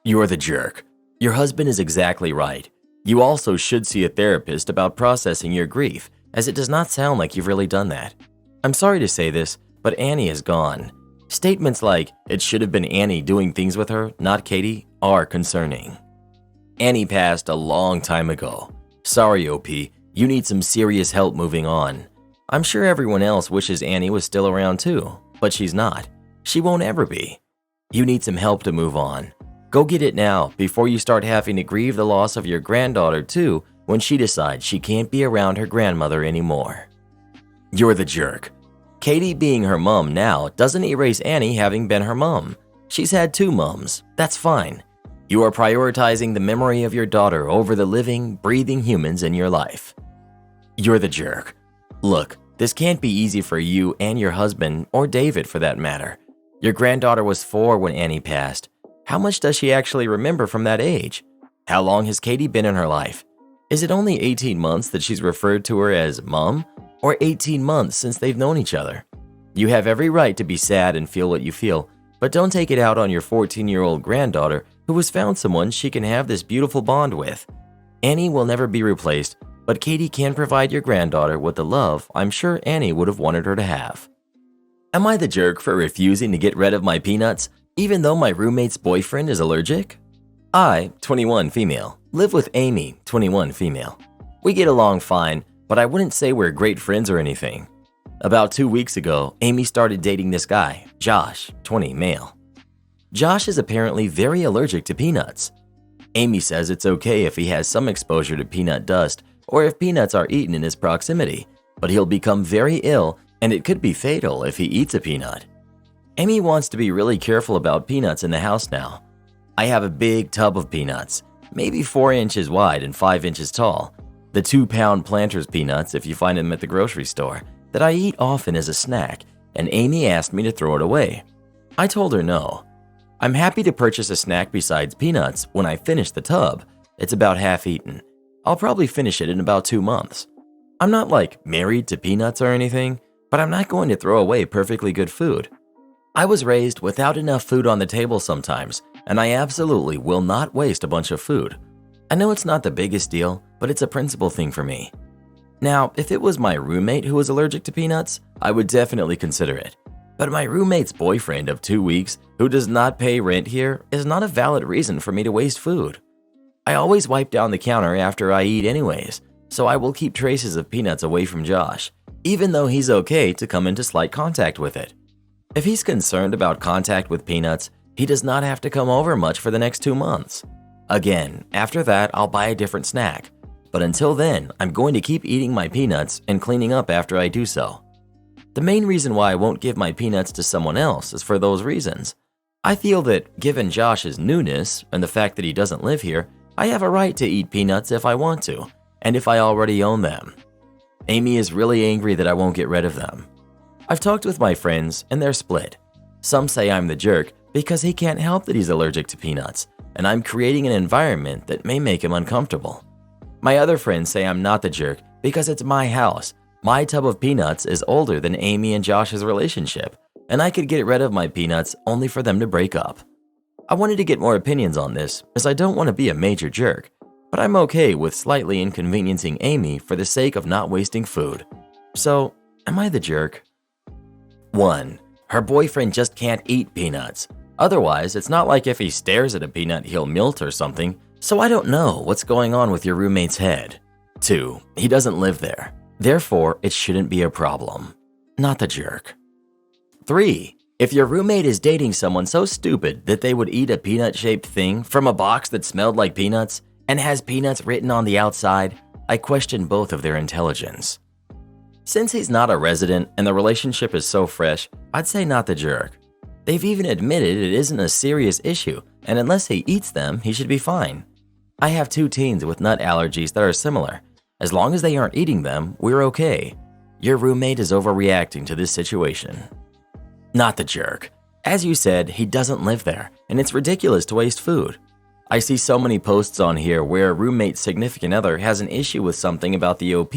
You're the jerk. Your husband is exactly right. You also should see a therapist about processing your grief, as it does not sound like you've really done that. I'm sorry to say this, but Annie is gone. Statements like, it should have been Annie doing things with her, not Katie, are concerning. Annie passed a long time ago. Sorry, OP, you need some serious help moving on. I'm sure everyone else wishes Annie was still around too, but she's not. She won't ever be. You need some help to move on. Go get it now before you start having to grieve the loss of your granddaughter too when she decides she can't be around her grandmother anymore. You're the jerk. Katie being her mom now doesn't erase Annie having been her mom. She's had 2 moms. That's fine. You are prioritizing the memory of your daughter over the living, breathing humans in your life. You're the jerk. Look, this can't be easy for you and your husband, or David for that matter. Your granddaughter was 4 when Annie passed. How much does she actually remember from that age? How long has Katie been in her life? Is it only 18 months that she's referred to her as mom? Or 18 months since they've known each other? You have every right to be sad and feel what you feel, but don't take it out on your 14-year-old granddaughter who has found someone she can have this beautiful bond with. Annie will never be replaced, but Katie can provide your granddaughter with the love I'm sure Annie would have wanted her to have. Am I the jerk for refusing to get rid of my peanuts, even though my roommate's boyfriend is allergic? I, 21 female, live with Amy, 21 female. We get along fine, but I wouldn't say we're great friends or anything. About 2 weeks ago, Amy started dating this guy, Josh, 20 male. Josh is apparently very allergic to peanuts. Amy says it's okay if he has some exposure to peanut dust or if peanuts are eaten in his proximity, but he'll become very ill and it could be fatal if he eats a peanut. Amy wants to be really careful about peanuts in the house now. I have a big tub of peanuts, maybe 4 inches wide and 5 inches tall. The 2-pound Planters peanuts, if you find them at the grocery store, that I eat often as a snack, and Amy asked me to throw it away. I told her no. I'm happy to purchase a snack besides peanuts when I finish the tub. It's about half eaten. I'll probably finish it in about 2 months. I'm not like married to peanuts or anything, but I'm not going to throw away perfectly good food. I was raised without enough food on the table sometimes, and I absolutely will not waste a bunch of food. I know it's not the biggest deal, but it's a principal thing for me. Now, if it was my roommate who was allergic to peanuts, I would definitely consider it. But my roommate's boyfriend of 2 weeks who does not pay rent here is not a valid reason for me to waste food. I always wipe down the counter after I eat anyways, so I will keep traces of peanuts away from Josh, even though he's okay to come into slight contact with it. If he's concerned about contact with peanuts, he does not have to come over much for the next 2 months. Again, after that, I'll buy a different snack. But until then, I'm going to keep eating my peanuts and cleaning up after I do so. The main reason why I won't give my peanuts to someone else is for those reasons. I feel that given Josh's newness and the fact that he doesn't live here, I have a right to eat peanuts if I want to, and if I already own them. Amy is really angry that I won't get rid of them. I've talked with my friends and they're split. Some say I'm the jerk because he can't help that he's allergic to peanuts, and I'm creating an environment that may make him uncomfortable. My other friends say I'm not the jerk because it's my house. My tub of peanuts is older than Amy and Josh's relationship, and I could get rid of my peanuts only for them to break up. I wanted to get more opinions on this as I don't want to be a major jerk, but I'm okay with slightly inconveniencing Amy for the sake of not wasting food. So, am I the jerk? 1. Her boyfriend just can't eat peanuts. Otherwise, it's not like if he stares at a peanut he'll milt or something, so I don't know what's going on with your roommate's head. 2. He doesn't live there. Therefore, it shouldn't be a problem. Not the jerk. 3. If your roommate is dating someone so stupid that they would eat a peanut-shaped thing from a box that smelled like peanuts and has peanuts written on the outside, I question both of their intelligence. Since he's not a resident and the relationship is so fresh, I'd say not the jerk. They've even admitted it isn't a serious issue, and unless he eats them, he should be fine. I have 2 teens with nut allergies that are similar. As long as they aren't eating them, we're okay. Your roommate is overreacting to this situation. Not the jerk. As you said, he doesn't live there, and it's ridiculous to waste food. I see so many posts on here where a roommate's significant other has an issue with something about the OP,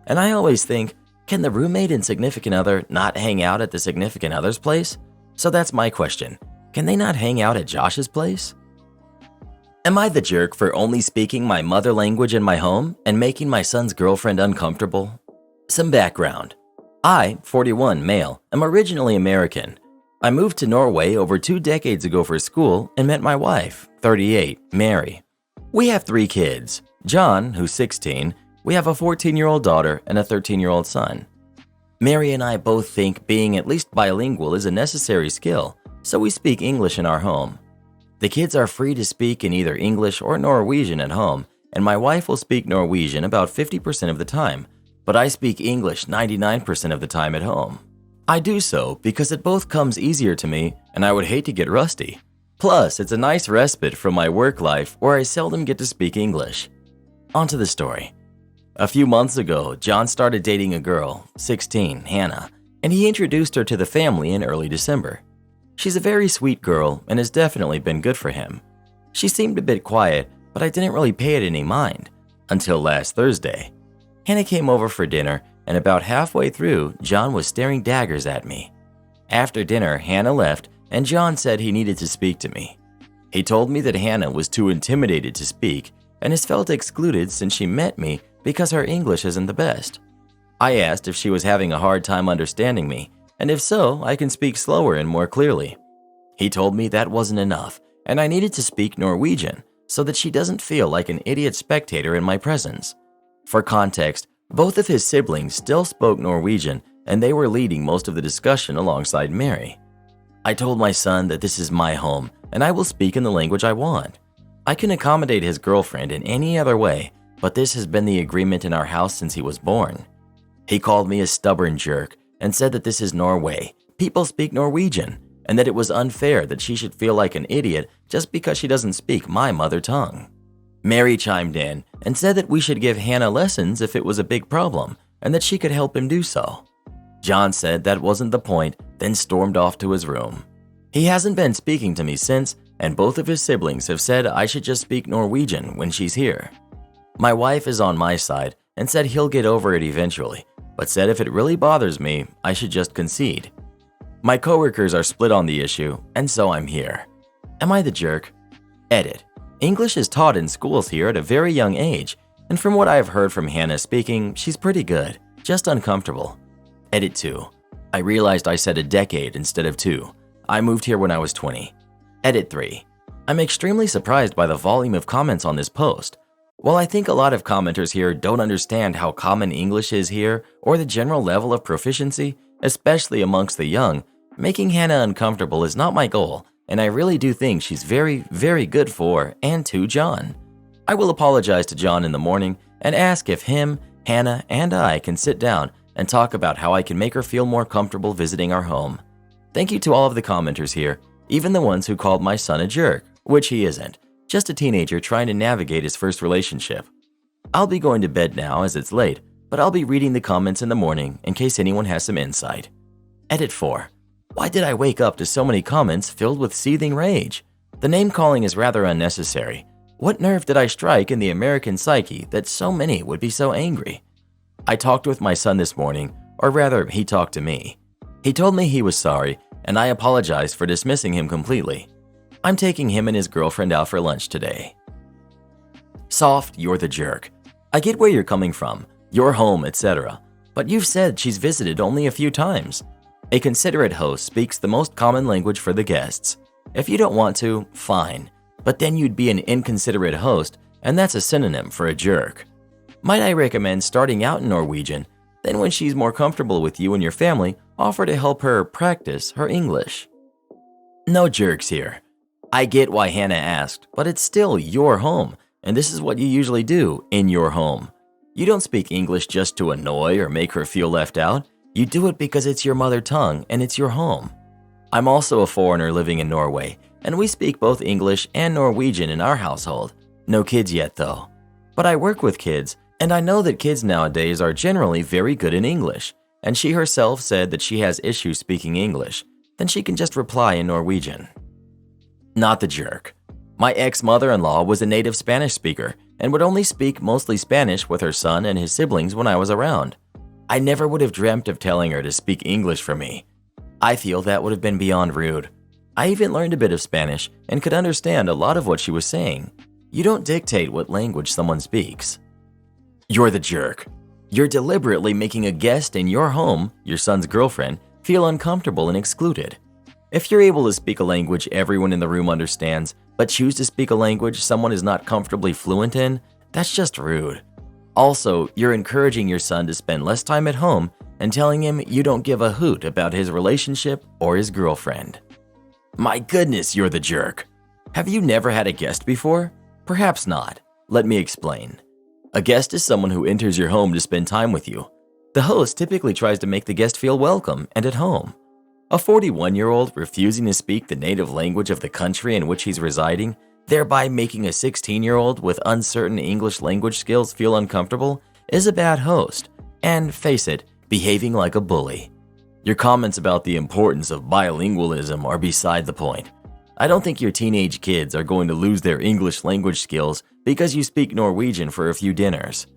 and I always think, can the roommate and significant other not hang out at the significant other's place? So that's my question. Can they not hang out at Josh's place? Am I the jerk for only speaking my mother language in my home and making my son's girlfriend uncomfortable? Some background. I, 41 male, am originally American. I moved to Norway over 2 decades ago for school and met my wife, 38, Mary. We have 3 kids. John, who's 16, we have a 14-year-old daughter and a 13-year-old son. Mary and I both think being at least bilingual is a necessary skill, so we speak English in our home. The kids are free to speak in either English or Norwegian at home, and my wife will speak Norwegian about 50% of the time, but I speak English 99% of the time at home. I do so because it both comes easier to me, and I would hate to get rusty. Plus, it's a nice respite from my work life where I seldom get to speak English. On to the story. A few months ago, John started dating a girl, 16, Hannah, and he introduced her to the family in early December. She's a very sweet girl and has definitely been good for him. She seemed a bit quiet, but I didn't really pay it any mind until last Thursday. Hannah came over for dinner, and about halfway through, John was staring daggers at me. After dinner, Hannah left, and John said he needed to speak to me. He told me that Hannah was too intimidated to speak and has felt excluded since she met me because her English isn't the best. I asked if she was having a hard time understanding me, and if so, I can speak slower and more clearly. He told me that wasn't enough, and I needed to speak Norwegian so that she doesn't feel like an idiot spectator in my presence. For context, both of his siblings still spoke Norwegian, and they were leading most of the discussion alongside Mary. I told my son that this is my home, and I will speak in the language I want. I can accommodate his girlfriend in any other way, but this has been the agreement in our house since he was born. He called me a stubborn jerk and said that this is Norway, people speak Norwegian, and that it was unfair that she should feel like an idiot just because she doesn't speak my mother tongue. Mary chimed in and said that we should give Hannah lessons if it was a big problem, and that she could help him do so. John said that wasn't the point, then stormed off to his room. He hasn't been speaking to me since, and both of his siblings have said I should just speak Norwegian when she's here. My wife is on my side and said he'll get over it eventually, but said if it really bothers me, I should just concede. My coworkers are split on the issue, and so I'm here. Am I the jerk? Edit. English is taught in schools here at a very young age, and from what I have heard from Hannah speaking, she's pretty good, just uncomfortable. Edit 2. I realized I said a decade instead of 2. I moved here when I was 20. Edit 3. I'm extremely surprised by the volume of comments on this post. While I think a lot of commenters here don't understand how common English is here or the general level of proficiency, especially amongst the young, making Hannah uncomfortable is not my goal, and I really do think she's very, very good for and to John. I will apologize to John in the morning and ask if him, Hannah, and I can sit down and talk about how I can make her feel more comfortable visiting our home. Thank you to all of the commenters here, even the ones who called my son a jerk, which he isn't, just a teenager trying to navigate his first relationship. I'll be going to bed now as it's late, but I'll be reading the comments in the morning in case anyone has some insight. Edit 4. Why did I wake up to so many comments filled with seething rage? The name calling is rather unnecessary. What nerve did I strike in the American psyche that so many would be so angry? I talked with my son this morning, or rather, he talked to me. He told me he was sorry, and I apologized for dismissing him completely. I'm taking him and his girlfriend out for lunch today. Soft, you're the jerk. I get where you're coming from, your home, etc., but you've said she's visited only a few times. A considerate host speaks the most common language for the guests. If you don't want to, fine, but then you'd be an inconsiderate host, and that's a synonym for a jerk. Might I recommend starting out in Norwegian, then when she's more comfortable with you and your family, offer to help her practice her English. No jerks here. I get why Hannah asked, but it's still your home, and this is what you usually do in your home. You don't speak English just to annoy or make her feel left out. You do it because it's your mother tongue and it's your home. I'm also a foreigner living in Norway, and we speak both English and Norwegian in our household. No kids yet though. But I work with kids, and I know that kids nowadays are generally very good in English, and she herself said that she has issues speaking English, then she can just reply in Norwegian. Not the jerk. My ex-mother-in-law was a native Spanish speaker and would only speak mostly Spanish with her son and his siblings when I was around. I never would have dreamt of telling her to speak English for me. I feel that would have been beyond rude. I even learned a bit of Spanish and could understand a lot of what she was saying. You don't dictate what language someone speaks. You're the jerk. You're deliberately making a guest in your home, your son's girlfriend, feel uncomfortable and excluded. If you're able to speak a language everyone in the room understands, but choose to speak a language someone is not comfortably fluent in, that's just rude. Also, you're encouraging your son to spend less time at home and telling him you don't give a hoot about his relationship or his girlfriend. My goodness, you're the jerk. Have you never had a guest before? Perhaps not. Let me explain. A guest is someone who enters your home to spend time with you. The host typically tries to make the guest feel welcome and at home. A 41-year-old refusing to speak the native language of the country in which he's residing, thereby making a 16-year-old with uncertain English language skills feel uncomfortable, is a bad host, and face it, behaving like a bully. Your comments about the importance of bilingualism are beside the point. I don't think your teenage kids are going to lose their English language skills because you speak Norwegian for a few dinners.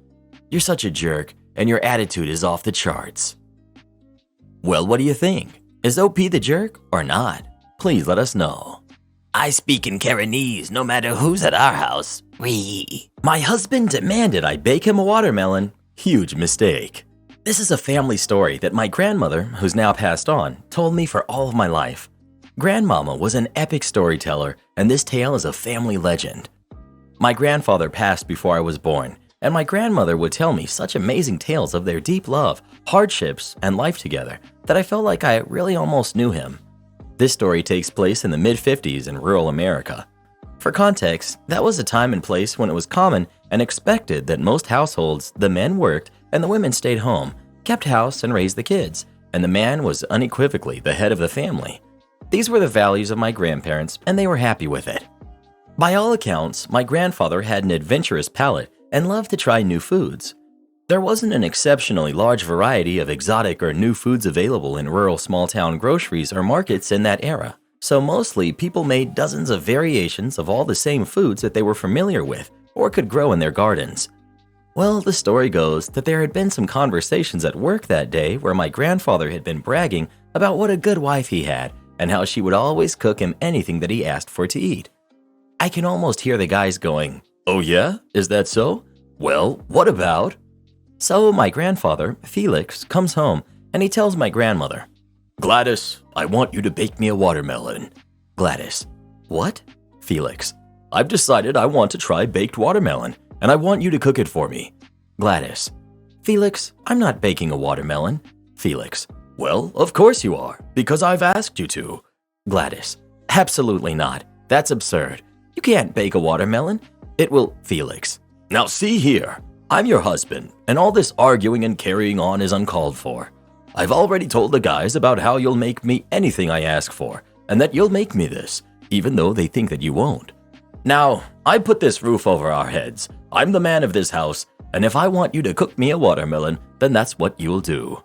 You're such a jerk, and your attitude is off the charts. Well, what do you think? Is OP the jerk or not? Please let us know. I speak in Karenese no matter who's at our house. Wee. My husband demanded I bake him a watermelon. Huge mistake. This is a family story that my grandmother, who's now passed on, told me for all of my life. Grandmama was an epic storyteller, and this tale is a family legend. My grandfather passed before I was born, and my grandmother would tell me such amazing tales of their deep love, hardships, and life together that I felt like I really almost knew him. This story takes place in the mid-50s in rural America. For context, that was a time and place when it was common and expected that most households, the men worked and the women stayed home, kept house and raised the kids, and the man was unequivocally the head of the family. These were the values of my grandparents, and they were happy with it. By all accounts, my grandfather had an adventurous palate and loved to try new foods. There wasn't an exceptionally large variety of exotic or new foods available in rural small-town groceries or markets in that era, so mostly people made dozens of variations of all the same foods that they were familiar with or could grow in their gardens. Well, the story goes that there had been some conversations at work that day where my grandfather had been bragging about what a good wife he had and how she would always cook him anything that he asked for to eat. I can almost hear the guys going, "Oh yeah? Is that so? Well, what about?" So my grandfather, Felix, comes home and he tells my grandmother, "Gladys, I want you to bake me a watermelon." Gladys, "What?" Felix, "I've decided I want to try baked watermelon and I want you to cook it for me." Gladys, "Felix, I'm not baking a watermelon." Felix, "Well, of course you are, because I've asked you to." Gladys, "Absolutely not. That's absurd. You can't bake a watermelon. It will." Felix, "Now see here. I'm your husband, and all this arguing and carrying on is uncalled for. I've already told the guys about how you'll make me anything I ask for, and that you'll make me this, even though they think that you won't. Now, I put this roof over our heads. I'm the man of this house, and if I want you to cook me a watermelon, then that's what you'll do."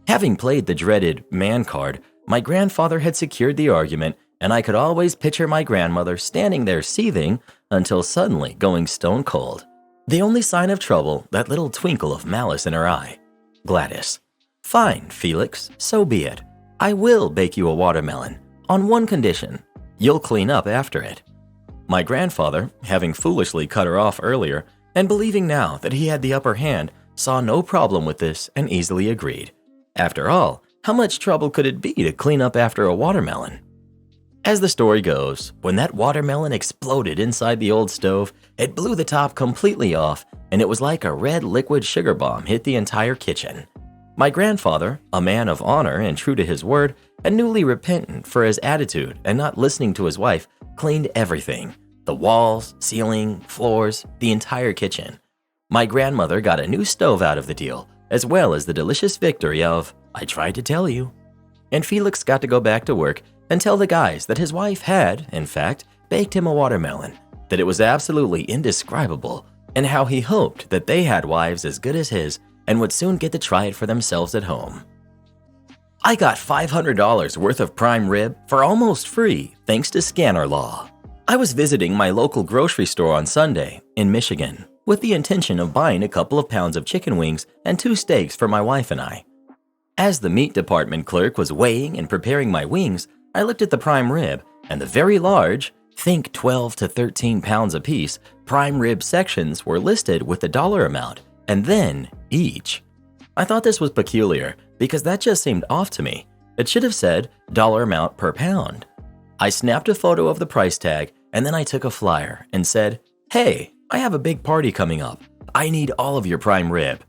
Having played the dreaded man card, my grandfather had secured the argument, and I could always picture my grandmother standing there seething until suddenly going stone cold. The only sign of trouble, that little twinkle of malice in her eye. Gladys, "Fine, Felix, so be it. I will bake you a watermelon, on one condition. You'll clean up after it." My grandfather, having foolishly cut her off earlier, and believing now that he had the upper hand, saw no problem with this and easily agreed. After all, how much trouble could it be to clean up after a watermelon? As the story goes, when that watermelon exploded inside the old stove, it blew the top completely off, and it was like a red liquid sugar bomb hit the entire kitchen. My grandfather, a man of honor and true to his word, and newly repentant for his attitude and not listening to his wife, cleaned everything. The walls, ceiling, floors, the entire kitchen. My grandmother got a new stove out of the deal, as well as the delicious victory of, "I tried to tell you." And Felix got to go back to work and tell the guys that his wife had, in fact, baked him a watermelon, that it was absolutely indescribable, and how he hoped that they had wives as good as his and would soon get to try it for themselves at home. I got $500 worth of prime rib for almost free thanks to scanner law. I was visiting my local grocery store on Sunday in Michigan with the intention of buying a couple of pounds of chicken wings and 2 steaks for my wife and I. As the meat department clerk was weighing and preparing my wings, I looked at the prime rib and the very large, think 12 to 13 pounds apiece, prime rib sections were listed with the dollar amount and then each. I thought this was peculiar because that just seemed off to me. It should have said dollar amount per pound. I snapped a photo of the price tag and then I took a flyer and said, "Hey, I have a big party coming up. I need all of your prime rib."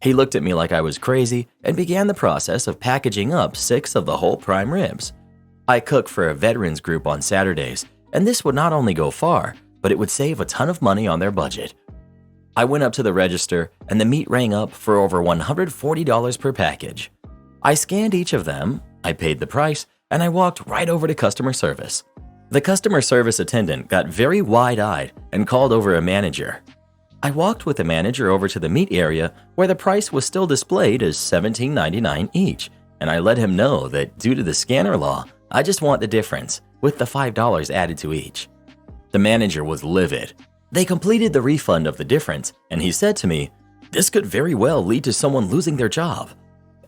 He looked at me like I was crazy and began the process of packaging up 6 of the whole prime ribs. I cook for a veterans group on Saturdays, and this would not only go far, but it would save a ton of money on their budget. I went up to the register and the meat rang up for over $140 per package. I scanned each of them, I paid the price, and I walked right over to customer service. The customer service attendant got very wide-eyed and called over a manager. I walked with the manager over to the meat area where the price was still displayed as $17.99 each, and I let him know that due to the scanner law, I just want the difference, with the $5 added to each. The manager was livid. They completed the refund of the difference, and he said to me, "This could very well lead to someone losing their job."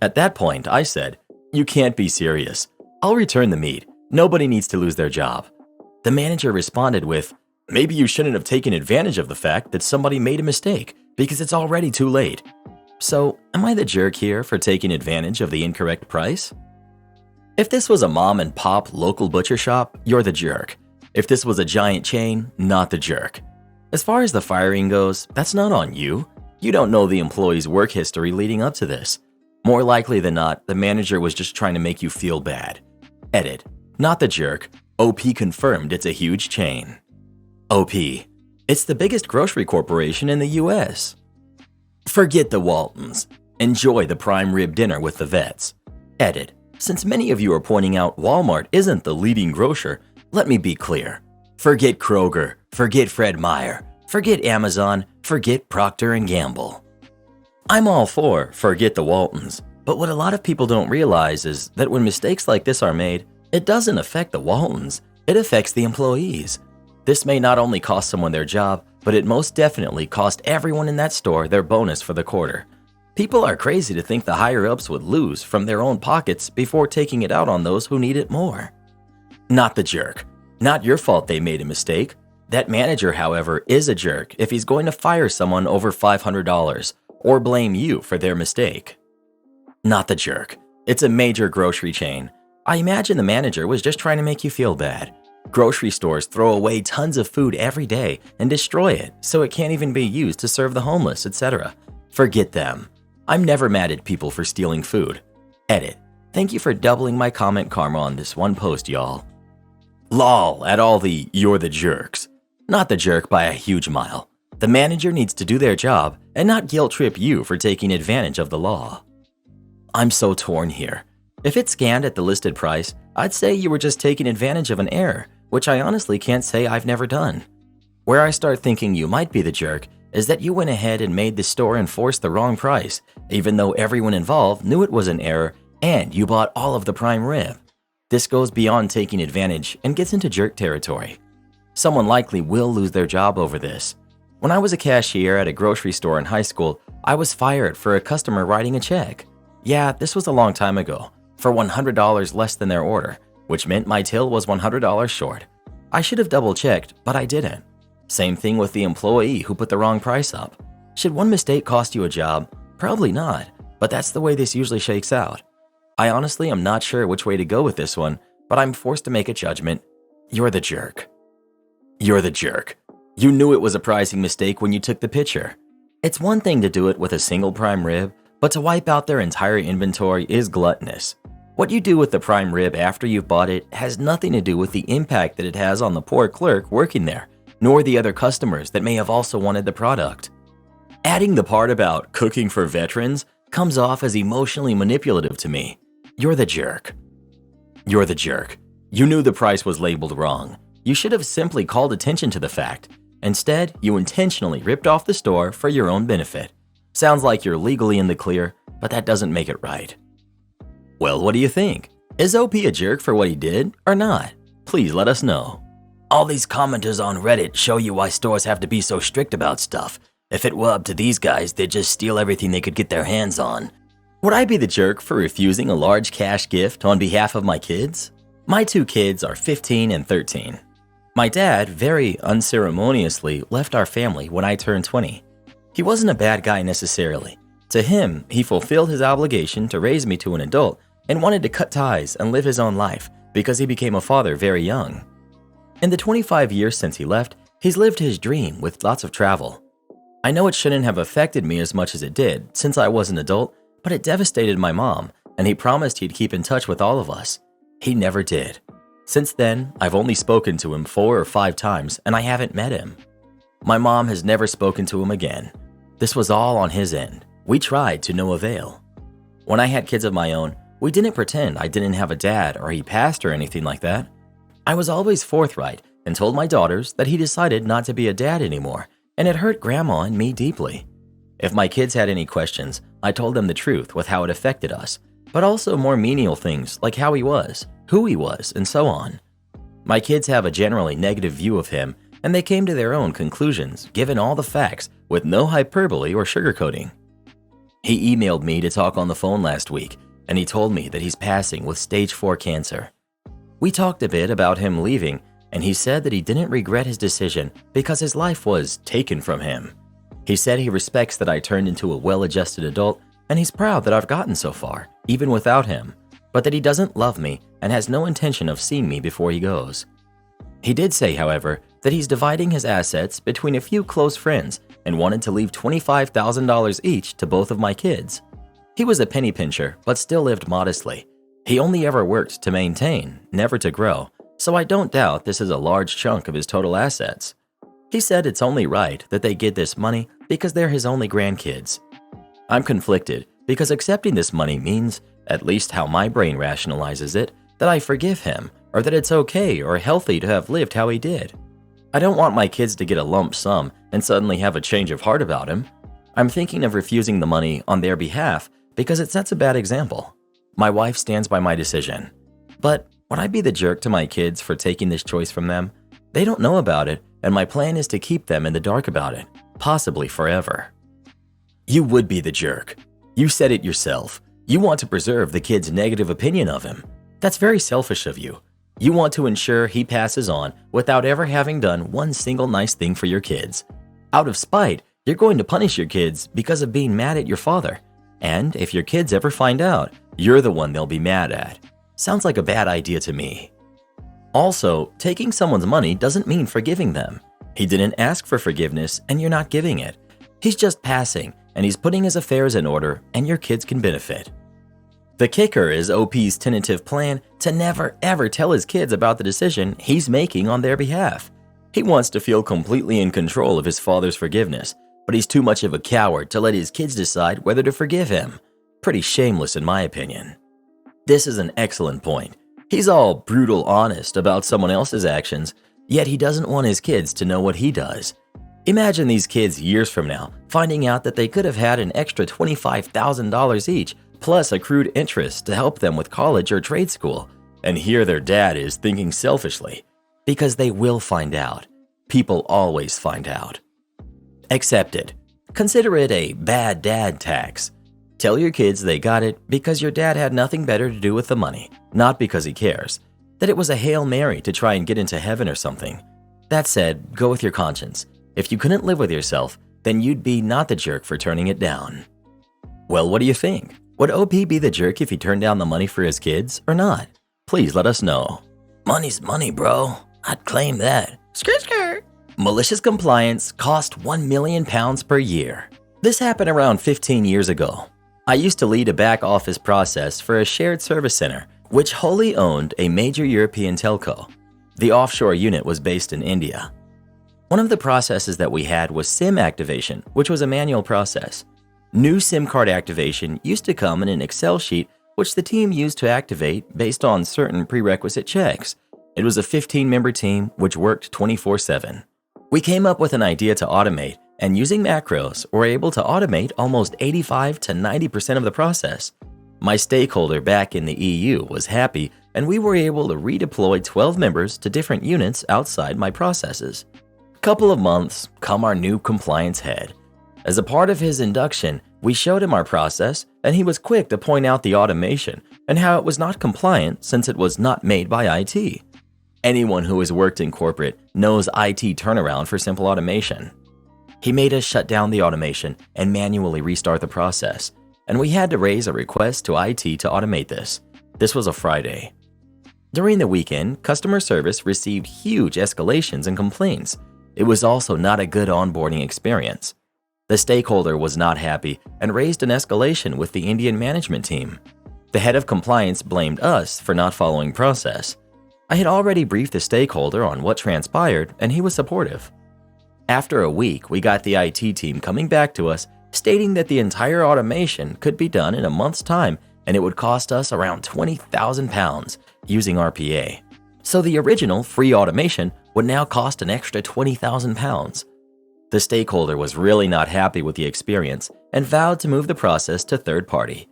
At that point, I said, "You can't be serious. I'll return the meat. Nobody needs to lose their job." The manager responded with, "Maybe you shouldn't have taken advantage of the fact that somebody made a mistake because it's already too late." So, am I the jerk here for taking advantage of the incorrect price? If this was a mom and pop local butcher shop, you're the jerk. If this was a giant chain, not the jerk. As far as the firing goes, that's not on you. You don't know the employee's work history leading up to this. More likely than not, the manager was just trying to make you feel bad. Edit. Not the jerk. OP confirmed it's a huge chain. OP. It's the biggest grocery corporation in the US. Forget the Waltons. Enjoy the prime rib dinner with the vets. Edit. Since many of you are pointing out Walmart isn't the leading grocer, let me be clear. Forget Kroger, forget Fred Meyer, forget Amazon, forget Procter & Gamble. I'm all for forget the Waltons, but what a lot of people don't realize is that when mistakes like this are made, it doesn't affect the Waltons, it affects the employees. This may not only cost someone their job, but it most definitely cost everyone in that store their bonus for the quarter. People are crazy to think the higher-ups would lose from their own pockets before taking it out on those who need it more. Not the jerk. Not your fault they made a mistake. That manager, however, is a jerk if he's going to fire someone over $500 or blame you for their mistake. Not the jerk. It's a major grocery chain. I imagine the manager was just trying to make you feel bad. Grocery stores throw away tons of food every day and destroy it so it can't even be used to serve the homeless, etc. Forget them. I'm never mad at people for stealing food. Edit. Thank you for doubling my comment karma on this one post, y'all. Lol at all the "you're the jerks." Not the jerk by a huge mile. The manager needs to do their job and not guilt trip you for taking advantage of the law. I'm so torn here. If it scanned at the listed price, I'd say you were just taking advantage of an error, which I honestly can't say I've never done. Where I start thinking you might be the jerk is that you went ahead and made the store enforce the wrong price, even though everyone involved knew it was an error and you bought all of the prime rib. This goes beyond taking advantage and gets into jerk territory. Someone likely will lose their job over this. When I was a cashier at a grocery store in high school, I was fired for a customer writing a check. Yeah, this was a long time ago, for $100 less than their order, which meant my till was $100 short. I should have double-checked, but I didn't. Same thing with the employee who put the wrong price up. Should one mistake cost you a job? Probably not, but that's the way this usually shakes out. I honestly am not sure which way to go with this one, but I'm forced to make a judgment. You're the jerk. You're the jerk. You knew it was a pricing mistake when you took the picture. It's one thing to do it with a single prime rib, but to wipe out their entire inventory is gluttonous. What you do with the prime rib after you've bought it has nothing to do with the impact that it has on the poor clerk working there, nor the other customers that may have also wanted the product. Adding the part about cooking for veterans comes off as emotionally manipulative to me. You're the jerk. You're the jerk. You knew the price was labeled wrong. You should have simply called attention to the fact. Instead, you intentionally ripped off the store for your own benefit. Sounds like you're legally in the clear, but that doesn't make it right. Well, what do you think? Is OP a jerk for what he did or not? Please let us know. All these commenters on Reddit show you why stores have to be so strict about stuff. If it were up to these guys, they'd just steal everything they could get their hands on. Would I be the jerk for refusing a large cash gift on behalf of my kids? My two kids are 15 and 13. My dad very unceremoniously left our family when I turned 20. He wasn't a bad guy necessarily. To him, he fulfilled his obligation to raise me to an adult and wanted to cut ties and live his own life because he became a father very young. In the 25 years since he left, he's lived his dream with lots of travel. I know it shouldn't have affected me as much as it did since I was an adult, but it devastated my mom, and he promised he'd keep in touch with all of us. He never did. Since then, I've only spoken to him 4 or 5 times, and I haven't met him. My mom has never spoken to him again. This was all on his end. We tried to no avail. When I had kids of my own, we didn't pretend I didn't have a dad or he passed or anything like that. I was always forthright and told my daughters that he decided not to be a dad anymore, and it hurt Grandma and me deeply. If my kids had any questions, I told them the truth with how it affected us, but also more menial things like how he was, who he was, and so on. My kids have a generally negative view of him, and they came to their own conclusions given all the facts with no hyperbole or sugarcoating. He emailed me to talk on the phone last week, and he told me that he's passing with stage 4 cancer. We talked a bit about him leaving, and he said that he didn't regret his decision because his life was taken from him. He said he respects that I turned into a well-adjusted adult, and he's proud that I've gotten so far, even without him, but that he doesn't love me and has no intention of seeing me before he goes. He did say, however, that he's dividing his assets between a few close friends and wanted to leave $25,000 each to both of my kids. He was a penny pincher, but still lived modestly. He only ever worked to maintain, never to grow, so I don't doubt this is a large chunk of his total assets. He said it's only right that they get this money because they're his only grandkids. I'm conflicted because accepting this money means, at least how my brain rationalizes it, that I forgive him or that it's okay or healthy to have lived how he did. I don't want my kids to get a lump sum and suddenly have a change of heart about him. I'm thinking of refusing the money on their behalf because it sets a bad example. My wife stands by my decision. But would I be the jerk to my kids for taking this choice from them? They don't know about it, and my plan is to keep them in the dark about it, possibly forever. You would be the jerk. You said it yourself. You want to preserve the kid's negative opinion of him. That's very selfish of you. You want to ensure he passes on without ever having done one single nice thing for your kids. Out of spite, you're going to punish your kids because of being mad at your father. And if your kids ever find out, you're the one they'll be mad at. Sounds like a bad idea to me. Also, taking someone's money doesn't mean forgiving them. He didn't ask for forgiveness and you're not giving it. He's just passing and he's putting his affairs in order and your kids can benefit. The kicker is OP's tentative plan to never ever tell his kids about the decision he's making on their behalf. He wants to feel completely in control of his father's forgiveness, but he's too much of a coward to let his kids decide whether to forgive him. Pretty shameless in my opinion. This is an excellent point. He's all brutal honest about someone else's actions, yet he doesn't want his kids to know what he does. Imagine these kids years from now finding out that they could have had an extra $25,000 each plus accrued interest to help them with college or trade school, and here their dad is thinking selfishly. Because they will find out. People always find out. Accept it. Consider it a bad dad tax. Tell your kids they got it because your dad had nothing better to do with the money, not because he cares. That it was a Hail Mary to try and get into heaven or something. That said, go with your conscience. If you couldn't live with yourself, then you'd be not the jerk for turning it down. Well, what do you think? Would OP be the jerk if he turned down the money for his kids or not? Please let us know. Money's money, bro. I'd claim that. Skirt. Malicious compliance cost £1 million per year. This happened around 15 years ago. I used to lead a back office process for a shared service center, which wholly owned a major European telco. The offshore unit was based in India. One of the processes that we had was SIM activation, which was a manual process. New SIM card activation used to come in an Excel sheet which the team used to activate based on certain prerequisite checks. It was a 15-member team which worked 24/7. We came up with an idea to automate, and using macros, were able to automate almost 85 to 90% of the process. My stakeholder back in the EU was happy, and we were able to redeploy 12 members to different units outside my processes. Couple of months, come our new compliance head. As a part of his induction, we showed him our process, and he was quick to point out the automation and how it was not compliant since it was not made by IT. Anyone who has worked in corporate knows IT turnaround for simple automation. He made us shut down the automation and manually restart the process, and we had to raise a request to IT to automate this. This was a Friday. During the weekend, customer service received huge escalations and complaints. It was also not a good onboarding experience. The stakeholder was not happy and raised an escalation with the Indian management team. The head of compliance blamed us for not following process. I had already briefed the stakeholder on what transpired, and he was supportive. After a week, we got the IT team coming back to us stating that the entire automation could be done in a month's time and it would cost us around £20,000 using RPA. So the original free automation would now cost an extra £20,000. The stakeholder was really not happy with the experience and vowed to move the process to third party.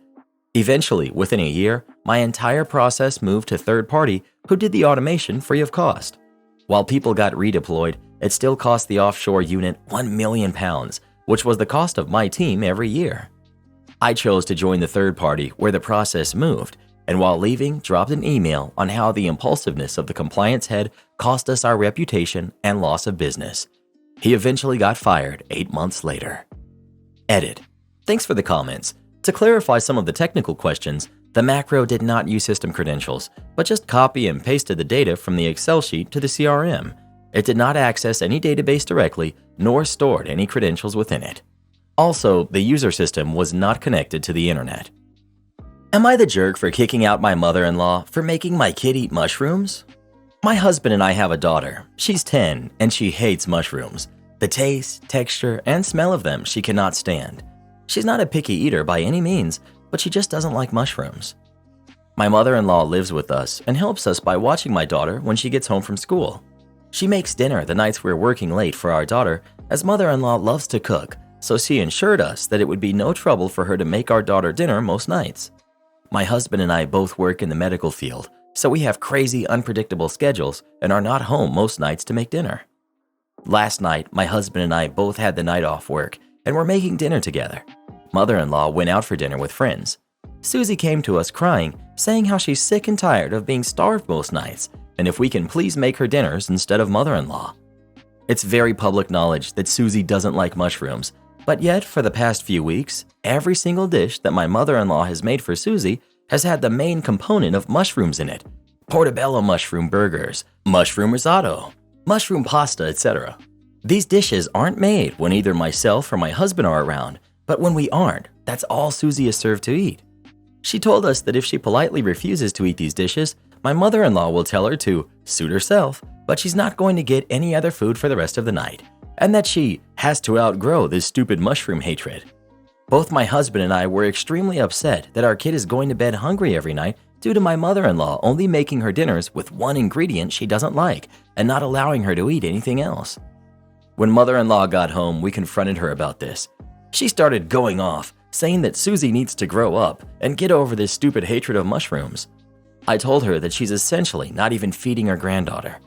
Eventually, within a year, my entire process moved to third party who did the automation free of cost. While people got redeployed, it still cost the offshore unit £1 million, which was the cost of my team every year. I chose to join the third party where the process moved, and while leaving, dropped an email on how the impulsiveness of the compliance head cost us our reputation and loss of business. He eventually got fired 8 months later. Edit. Thanks for the comments. To clarify some of the technical questions, the macro did not use system credentials, but just copy and pasted the data from the Excel sheet to the CRM. It did not access any database directly, nor stored any credentials within it. Also, the user system was not connected to the internet. Am I the jerk for kicking out my mother-in-law for making my kid eat mushrooms? My husband and I have a daughter. She's 10 and she hates mushrooms. The taste, texture, and smell of them she cannot stand. She's not a picky eater by any means, but she just doesn't like mushrooms. My mother-in-law lives with us and helps us by watching my daughter when she gets home from school. She makes dinner the nights we're working late for our daughter, as mother-in-law loves to cook, so she ensured us that it would be no trouble for her to make our daughter dinner most nights. My husband and I both work in the medical field, so we have crazy, unpredictable schedules and are not home most nights to make dinner. Last night, my husband and I both had the night off work and were making dinner together. mother-in-law went out for dinner with friends. Susie came to us crying, saying how she's sick and tired of being starved most nights, and if we can please make her dinners instead of mother-in-law. It's very public knowledge that Susie doesn't like mushrooms, but yet for the past few weeks, every single dish that my mother-in-law has made for Susie has had the main component of mushrooms in it. Portobello mushroom burgers, mushroom risotto, mushroom pasta, etc. These dishes aren't made when either myself or my husband are around, but when we aren't, that's all Susie is served to eat. She told us that if she politely refuses to eat these dishes, my mother-in-law will tell her to suit herself, but she's not going to get any other food for the rest of the night, and that she has to outgrow this stupid mushroom hatred. Both my husband and I were extremely upset that our kid is going to bed hungry every night due to my mother-in-law only making her dinners with one ingredient she doesn't like and not allowing her to eat anything else. When mother-in-law got home, we confronted her about this. She started going off, saying that Susie needs to grow up and get over this stupid hatred of mushrooms. I told her that she's essentially not even feeding her granddaughter.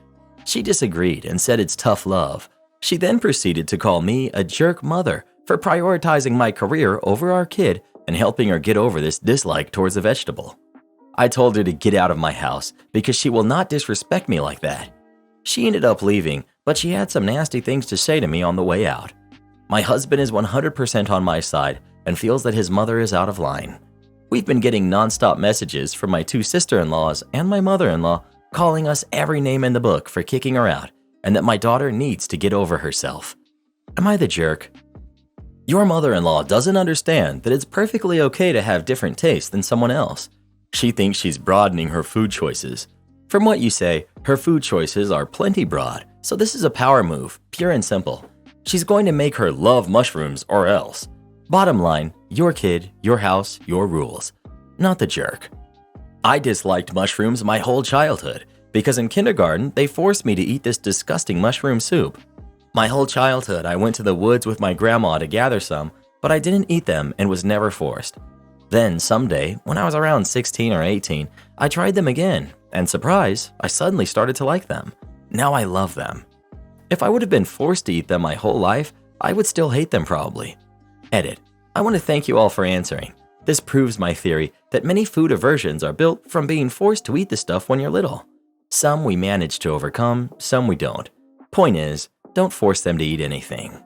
She disagreed and said it's tough love. She then proceeded to call me a jerk mother for prioritizing my career over our kid and helping her get over this dislike towards the vegetable. I told her to get out of my house because she will not disrespect me like that. She ended up leaving, but she had some nasty things to say to me on the way out. My husband is 100% on my side and feels that his mother is out of line. We've been getting nonstop messages from my two sister-in-laws and my mother-in-law calling us every name in the book for kicking her out and that my daughter needs to get over herself. Am I the jerk? Your mother-in-law doesn't understand that it's perfectly okay to have different tastes than someone else. She thinks she's broadening her food choices. From what you say, her food choices are plenty broad, so this is a power move, pure and simple. She's going to make her love mushrooms or else. Bottom line, your kid, your house, your rules. Not the jerk. I disliked mushrooms my whole childhood because in kindergarten they forced me to eat this disgusting mushroom soup. My whole childhood I went to the woods with my grandma to gather some, but I didn't eat them and was never forced. Then someday, when I was around 16 or 18, I tried them again, and surprise, I suddenly started to like them. Now I love them. If I would have been forced to eat them my whole life, I would still hate them probably. Edit. I want to thank you all for answering. This proves my theory that many food aversions are built from being forced to eat the stuff when you're little. Some we manage to overcome, some we don't. Point is, don't force them to eat anything.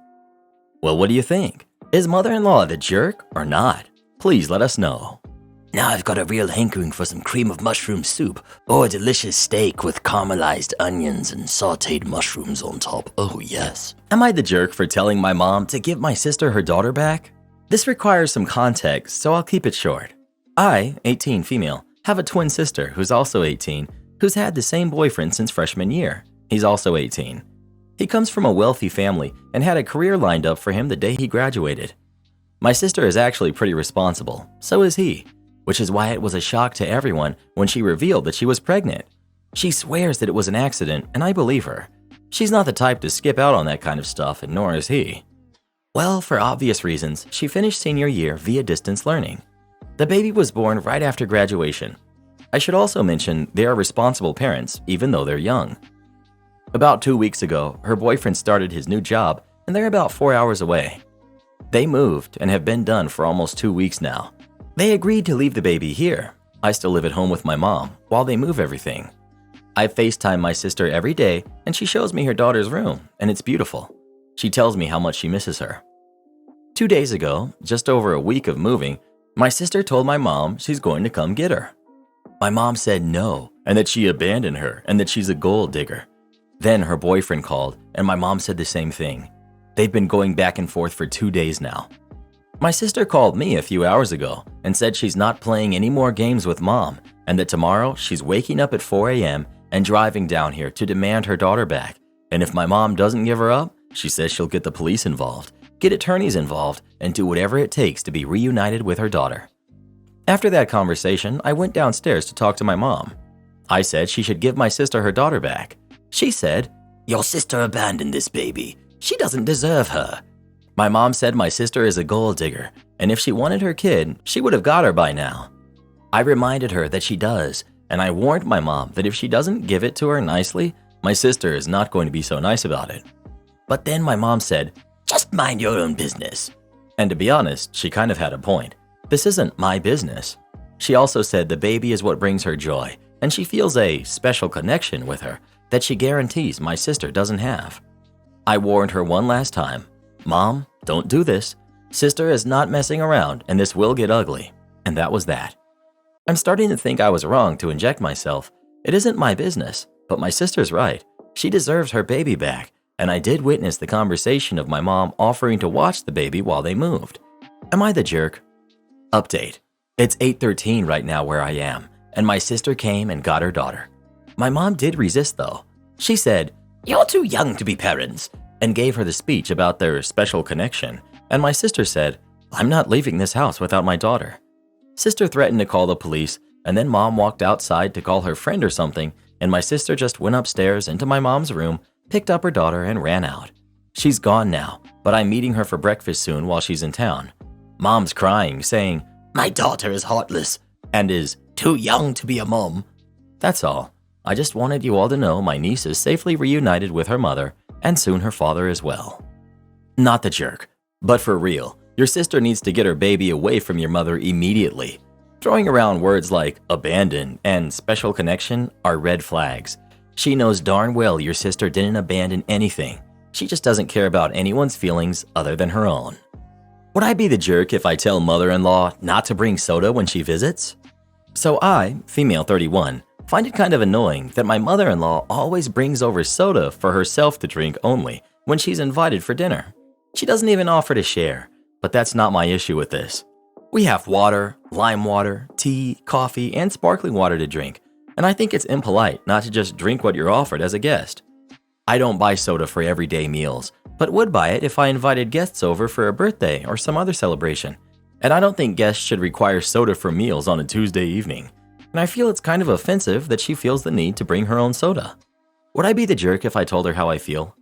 Well, what do you think? Is mother-in-law the jerk or not? Please let us know. Now I've got a real hankering for some cream of mushroom soup or a delicious steak with caramelized onions and sauteed mushrooms on top. Oh yes. Am I the jerk for telling my mom to give my sister her daughter back? This requires some context, so I'll keep it short. I, 18 female, have a twin sister who's also 18, who's had the same boyfriend since freshman year. He's also 18. He comes from a wealthy family and had a career lined up for him the day he graduated. My sister is actually pretty responsible, so is he, which is why it was a shock to everyone when she revealed that she was pregnant. She swears that it was an accident, and I believe her. She's not the type to skip out on that kind of stuff, and nor is he. Well, for obvious reasons, she finished senior year via distance learning. The baby was born right after graduation. I should also mention they are responsible parents, even though they're young. About 2 weeks ago, her boyfriend started his new job, and they're about 4 hours away. They moved and have been done for almost 2 weeks now. They agreed to leave the baby here. I still live at home with my mom while they move everything. I FaceTime my sister every day, and she shows me her daughter's room, and it's beautiful. She tells me how much she misses her. 2 days ago, just over a week of moving, my sister told my mom she's going to come get her. My mom said no, and that she abandoned her, and that she's a gold digger. Then her boyfriend called, and my mom said the same thing. They've been going back and forth for 2 days now. My sister called me a few hours ago and said she's not playing any more games with mom, and that tomorrow she's waking up at 4 a.m. and driving down here to demand her daughter back. And if my mom doesn't give her up, she says she'll get the police involved, get attorneys involved, and do whatever it takes to be reunited with her daughter. After that conversation, I went downstairs to talk to my mom. I said she should give my sister her daughter back. She said, "Your sister abandoned this baby. She doesn't deserve her." My mom said my sister is a gold digger, and if she wanted her kid, she would have got her by now. I reminded her that she does, and I warned my mom that if she doesn't give it to her nicely, my sister is not going to be so nice about it. But then my mom said, "Just mind your own business." And to be honest, she kind of had a point. This isn't my business. She also said the baby is what brings her joy, and she feels a special connection with her that she guarantees my sister doesn't have. I warned her one last time, "Mom, don't do this. Sister is not messing around and this will get ugly." And that was that. I'm starting to think I was wrong to inject myself. It isn't my business, but my sister's right. She deserves her baby back, and I did witness the conversation of my mom offering to watch the baby while they moved. Am I the jerk? Update. It's 8:13 right now where I am, and my sister came and got her daughter. My mom did resist though. She said, "You're too young to be parents," and gave her the speech about their special connection, and my sister said, "I'm not leaving this house without my daughter." Sister threatened to call the police, and then mom walked outside to call her friend or something, and my sister just went upstairs into my mom's room, picked up her daughter, and ran out. She's gone now, but I'm meeting her for breakfast soon while she's in town. Mom's crying, saying, "My daughter is heartless and is too young to be a mom." That's all. I just wanted you all to know my niece is safely reunited with her mother and soon her father as well. Not the jerk, but for real, your sister needs to get her baby away from your mother immediately. Throwing around words like abandon and special connection are red flags. She knows darn well your sister didn't abandon anything. She just doesn't care about anyone's feelings other than her own. Would I be the jerk if I tell mother-in-law not to bring soda when she visits? So I, female 31, find it kind of annoying that my mother-in-law always brings over soda for herself to drink only when she's invited for dinner. She doesn't even offer to share, but that's not my issue with this. We have water, lime water, tea, coffee, and sparkling water to drink, and I think it's impolite not to just drink what you're offered as a guest. I don't buy soda for everyday meals, but would buy it if I invited guests over for a birthday or some other celebration. And I don't think guests should require soda for meals on a Tuesday evening. And I feel it's kind of offensive that she feels the need to bring her own soda. Would I be the jerk if I told her how I feel?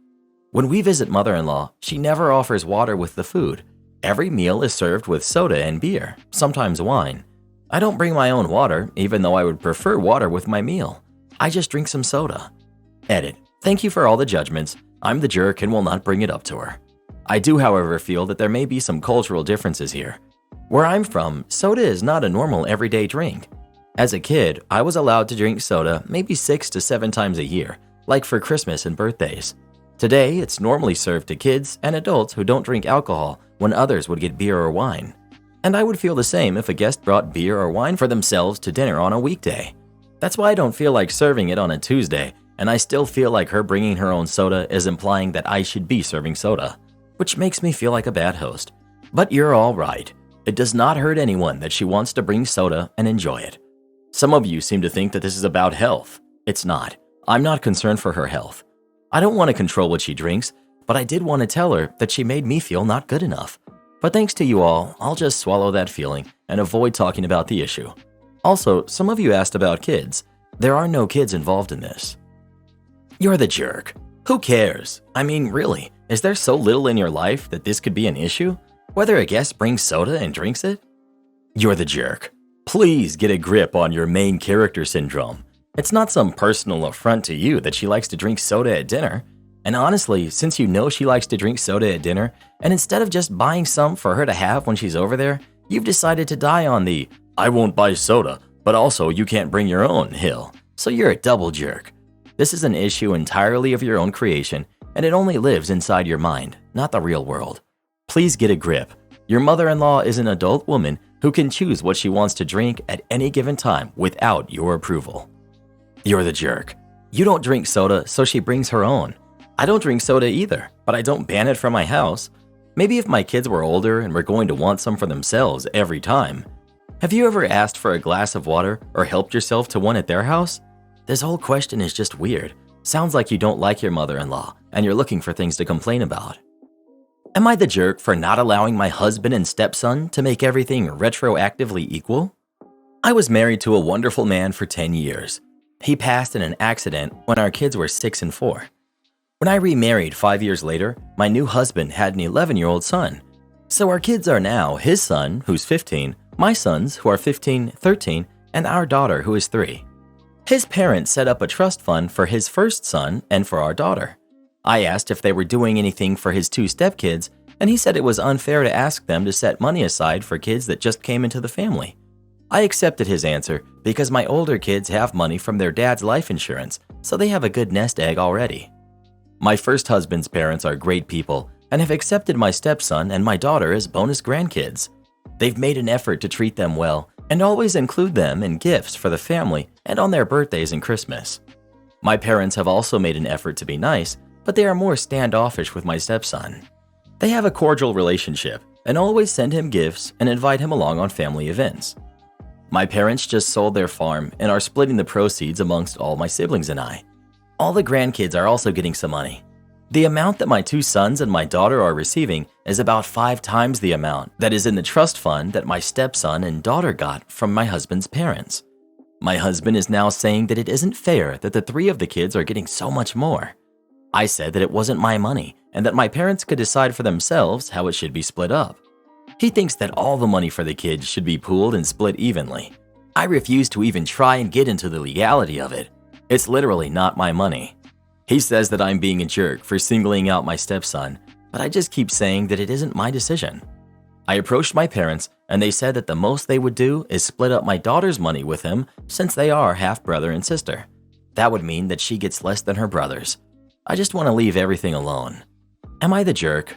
When we visit mother-in-law, she never offers water with the food. Every meal is served with soda and beer, sometimes wine. I don't bring my own water, even though I would prefer water with my meal. I just drink some soda. Edit. Thank you for all the judgments. I'm the jerk and will not bring it up to her. I do, however, feel that there may be some cultural differences here. Where I'm from, soda is not a normal everyday drink. As a kid, I was allowed to drink soda maybe 6 to 7 times a year, like for Christmas and birthdays. Today, it's normally served to kids and adults who don't drink alcohol when others would get beer or wine. And I would feel the same if a guest brought beer or wine for themselves to dinner on a weekday. That's why I don't feel like serving it on a Tuesday, and I still feel like her bringing her own soda is implying that I should be serving soda, which makes me feel like a bad host. But you're all right. It does not hurt anyone that she wants to bring soda and enjoy it. Some of you seem to think that this is about health. It's not. I'm not concerned for her health. I don't want to control what she drinks, but I did want to tell her that she made me feel not good enough. But thanks to you all, I'll just swallow that feeling and avoid talking about the issue. Also, some of you asked about kids. There are no kids involved in this. You're the jerk. Who cares? I mean, really, is there so little in your life that this could be an issue? Whether a guest brings soda and drinks it? You're the jerk. Please get a grip on your main character syndrome. It's not some personal affront to you that she likes to drink soda at dinner. And honestly, since you know she likes to drink soda at dinner, and instead of just buying some for her to have when she's over there, you've decided to die on the "I won't buy soda, but also you can't bring your own" hill. So you're a double jerk. This is an issue entirely of your own creation, and it only lives inside your mind, not the real world. Please get a grip. Your mother-in-law is an adult woman who can choose what she wants to drink at any given time without your approval. You're the jerk. You don't drink soda, so she brings her own. I don't drink soda either, but I don't ban it from my house. Maybe if my kids were older and were going to want some for themselves every time. Have you ever asked for a glass of water or helped yourself to one at their house? This whole question is just weird. Sounds like you don't like your mother-in-law and you're looking for things to complain about. Am I the jerk for not allowing my husband and stepson to make everything retroactively equal? I was married to a wonderful man for 10 years. He passed in an accident when our kids were 6 and 4. When I remarried 5 years later, my new husband had an 11-year-old son. So our kids are now his son, who's 15, my sons, who are 15, 13, and our daughter, who is 3. His parents set up a trust fund for his first son and for our daughter. I asked if they were doing anything for his 2 stepkids, and he said it was unfair to ask them to set money aside for kids that just came into the family. I accepted his answer because my older kids have money from their dad's life insurance, so they have a good nest egg already. My first husband's parents are great people and have accepted my stepson and my daughter as bonus grandkids. They've made an effort to treat them well and always include them in gifts for the family and on their birthdays and Christmas. My parents have also made an effort to be nice, but they are more standoffish with my stepson. They have a cordial relationship and always send him gifts and invite him along on family events. My parents just sold their farm and are splitting the proceeds amongst all my siblings and I. All the grandkids are also getting some money. The amount that my 2 sons and my daughter are receiving is about 5 times the amount that is in the trust fund that my stepson and daughter got from my husband's parents. My husband is now saying that it isn't fair that the 3 of the kids are getting so much more. I said that it wasn't my money and that my parents could decide for themselves how it should be split up. He thinks that all the money for the kids should be pooled and split evenly. I refuse to even try and get into the legality of it. It's literally not my money. He says that I'm being a jerk for singling out my stepson, but I just keep saying that it isn't my decision. I approached my parents and they said that the most they would do is split up my daughter's money with him since they are half brother and sister. That would mean that she gets less than her brothers. I just want to leave everything alone. Am I the jerk?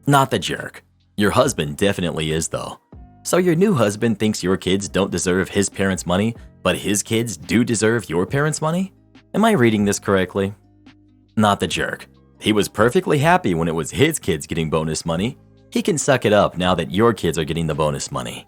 Not the jerk. Your husband definitely is though. So your new husband thinks your kids don't deserve his parents' money, but his kids do deserve your parents' money? Am I reading this correctly? Not the jerk. He was perfectly happy when it was his kids getting bonus money. He can suck it up now that your kids are getting the bonus money.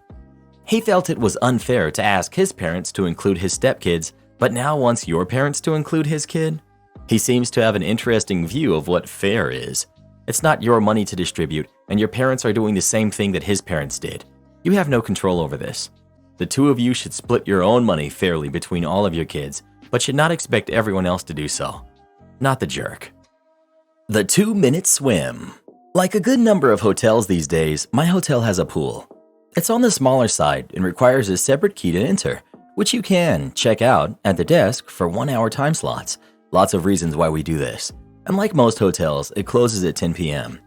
He felt it was unfair to ask his parents to include his stepkids, but now wants your parents to include his kid? He seems to have an interesting view of what fair is. It's not your money to distribute, and your parents are doing the same thing that his parents did. You have no control over this. The 2 of you should split your own money fairly between all of your kids, but should not expect everyone else to do so. Not the jerk. The 2-minute swim. Like a good number of hotels these days, my hotel has a pool. It's on the smaller side and requires a separate key to enter, which you can check out at the desk for 1-hour time slots. Lots of reasons why we do this. And like most hotels, it closes at 10 p.m.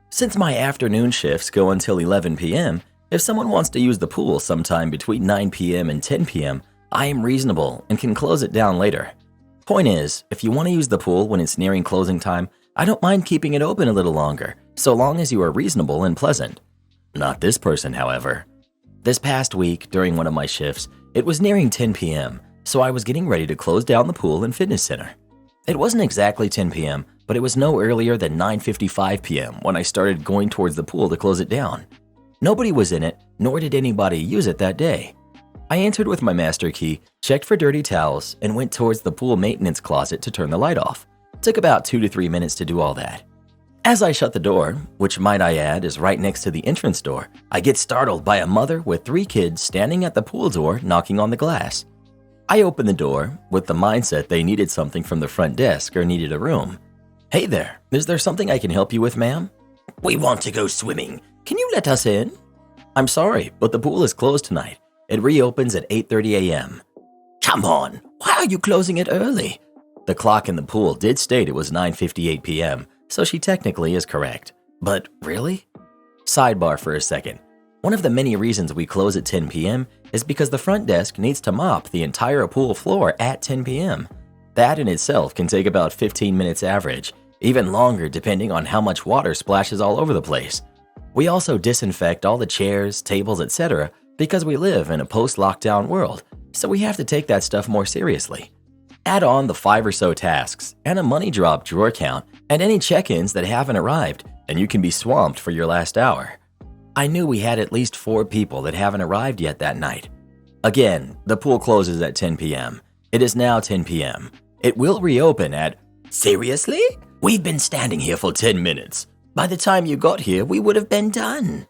Since my afternoon shifts go until 11 p.m., if someone wants to use the pool sometime between 9 p.m. and 10 p.m., I am reasonable and can close it down later. Point is, if you want to use the pool when it's nearing closing time, I don't mind keeping it open a little longer, so long as you are reasonable and pleasant. Not this person, however. This past week, during one of my shifts, it was nearing 10 p.m., so I was getting ready to close down the pool and fitness center. It wasn't exactly 10 p.m., but it was no earlier than 9:55 p.m. when I started going towards the pool to close it down. Nobody was in it, nor did anybody use it that day. I entered with my master key, checked for dirty towels, and went towards the pool maintenance closet to turn the light off. It took about 2 to 3 minutes to do all that. As I shut the door, which might I add is right next to the entrance door, I get startled by a mother with 3 kids standing at the pool door knocking on the glass. I opened the door with the mindset they needed something from the front desk or needed a room. "Hey there, is there something I can help you with, ma'am?" "We want to go swimming. Can you let us in?" "I'm sorry, but the pool is closed tonight. It reopens at 8:30 a.m. "Come on, why are you closing it early?" The clock in the pool did state it was 9:58 p.m., so she technically is correct. But really? Sidebar for a second. One of the many reasons we close at 10 p.m. is because the front desk needs to mop the entire pool floor at 10 p.m. That in itself can take about 15 minutes average, even longer depending on how much water splashes all over the place. We also disinfect all the chairs, tables, etc. because we live in a post-lockdown world, so we have to take that stuff more seriously. Add on the 5 or so tasks and a money drop drawer count and any check-ins that haven't arrived, and you can be swamped for your last hour. I knew we had at least 4 people that haven't arrived yet that night. Again, the pool closes at 10 p.m. It is now 10 p.m. It will reopen at... "Seriously? We've been standing here for 10 minutes. By the time you got here, we would have been done."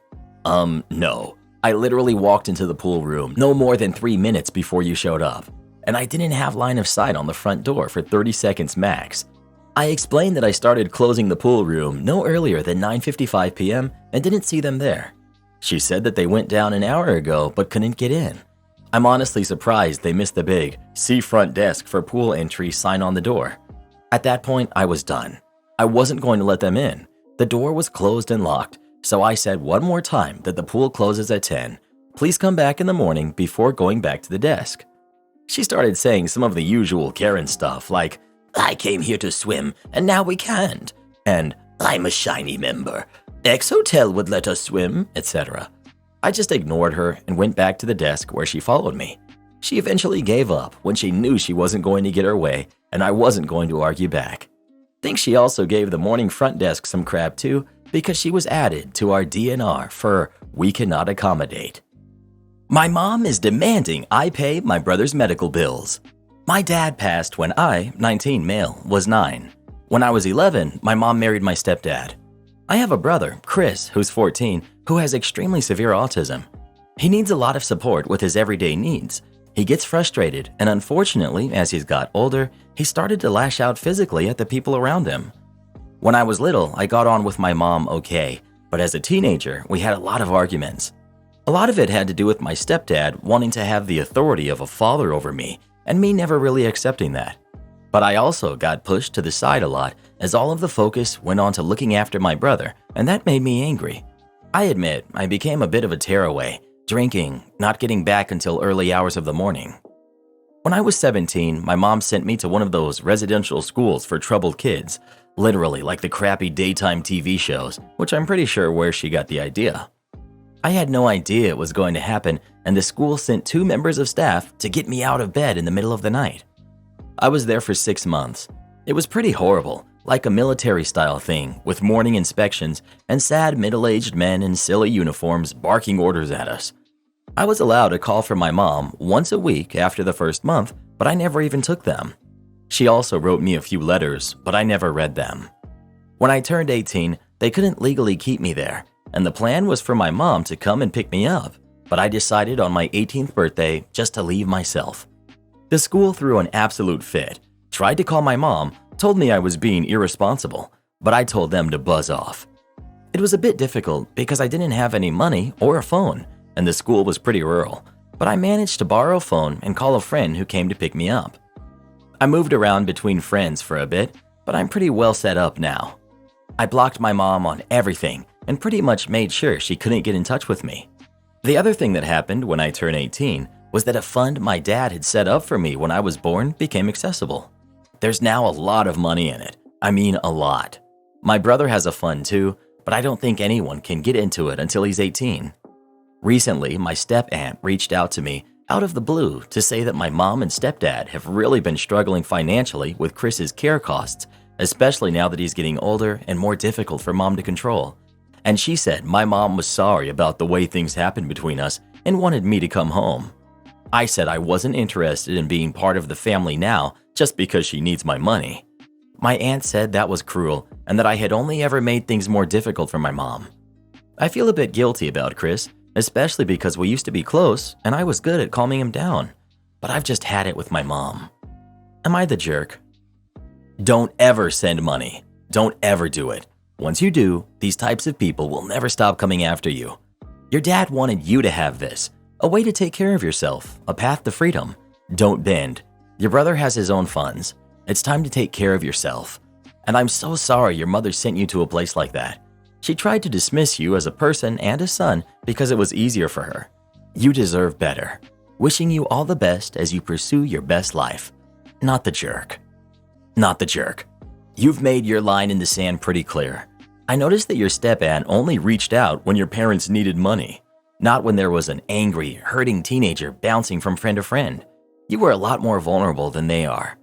No. I literally walked into the pool room no more than 3 minutes before you showed up, and I didn't have line of sight on the front door for 30 seconds max. I explained that I started closing the pool room no earlier than 9:55 p.m. and didn't see them there. She said that they went down an hour ago but couldn't get in. I'm honestly surprised they missed the big "See front desk for pool entry" sign on the door. At that point, I was done. I wasn't going to let them in. The door was closed and locked, so I said one more time that the pool closes at 10. Please come back in the morning before going back to the desk. She started saying some of the usual Karen stuff like, I came here to swim and now we can't, and I'm a shiny member. X Hotel would let us swim, etc. I just ignored her and went back to the desk where she followed me. She eventually gave up when she knew she wasn't going to get her way and I wasn't going to argue back. Think she also gave the morning front desk some crap too because she was added to our DNR for we cannot accommodate. My mom is demanding I pay my brother's medical bills. My dad passed when I, 19 male, was 9. When I was 11, my mom married my stepdad. I have a brother, Chris, who's 14, who has extremely severe autism. He needs a lot of support with his everyday needs. He gets frustrated, and unfortunately, as he's got older, he started to lash out physically at the people around him. When I was little, I got on with my mom okay, but as a teenager, we had a lot of arguments. A lot of it had to do with my stepdad wanting to have the authority of a father over me, and me never really accepting that. But I also got pushed to the side a lot as all of the focus went on to looking after my brother, and that made me angry. I admit I became a bit of a tearaway, drinking, not getting back until early hours of the morning. When I was 17, my mom sent me to one of those residential schools for troubled kids, literally like the crappy daytime TV shows, which I'm pretty sure where she got the idea. I had no idea it was going to happen, and the school sent 2 members of staff to get me out of bed in the middle of the night. I was there for 6 months. It was pretty horrible, like a military-style thing with morning inspections and sad middle-aged men in silly uniforms barking orders at us. I was allowed a call from my mom once a week after the first month, but I never even took them. She also wrote me a few letters, but I never read them. When I turned 18, they couldn't legally keep me there, and the plan was for my mom to come and pick me up, but I decided on my 18th birthday just to leave myself. The school threw an absolute fit, tried to call my mom, told me I was being irresponsible, but I told them to buzz off. It was a bit difficult because I didn't have any money or a phone, and the school was pretty rural, but I managed to borrow a phone and call a friend who came to pick me up. I moved around between friends for a bit, but I'm pretty well set up now. I blocked my mom on everything and pretty much made sure she couldn't get in touch with me. The other thing that happened when I turned 18 was that a fund my dad had set up for me when I was born became accessible. There's now a lot of money in it. I mean, a lot. My brother has a fund too, but I don't think anyone can get into it until he's 18. Recently, my step-aunt reached out to me out of the blue to say that my mom and stepdad have really been struggling financially with Chris's care costs, especially now that he's getting older and more difficult for mom to control. And she said my mom was sorry about the way things happened between us and wanted me to come home. I said I wasn't interested in being part of the family now just because she needs my money. My aunt said that was cruel and that I had only ever made things more difficult for my mom. I feel a bit guilty about Chris, especially because we used to be close and I was good at calming him down, but I've just had it with my mom. Am I the jerk? Don't ever send money. Don't ever do it. Once you do, these types of people will never stop coming after you. Your dad wanted you to have this, a way to take care of yourself, a path to freedom. Don't bend. Your brother has his own funds. It's time to take care of yourself. And I'm so sorry your mother sent you to a place like that. She tried to dismiss you as a person and a son because it was easier for her. You deserve better. Wishing you all the best as you pursue your best life. Not the jerk. Not the jerk. You've made your line in the sand pretty clear. I noticed that your step-aunt only reached out when your parents needed money, not when there was an angry, hurting teenager bouncing from friend to friend. You were a lot more vulnerable than they are.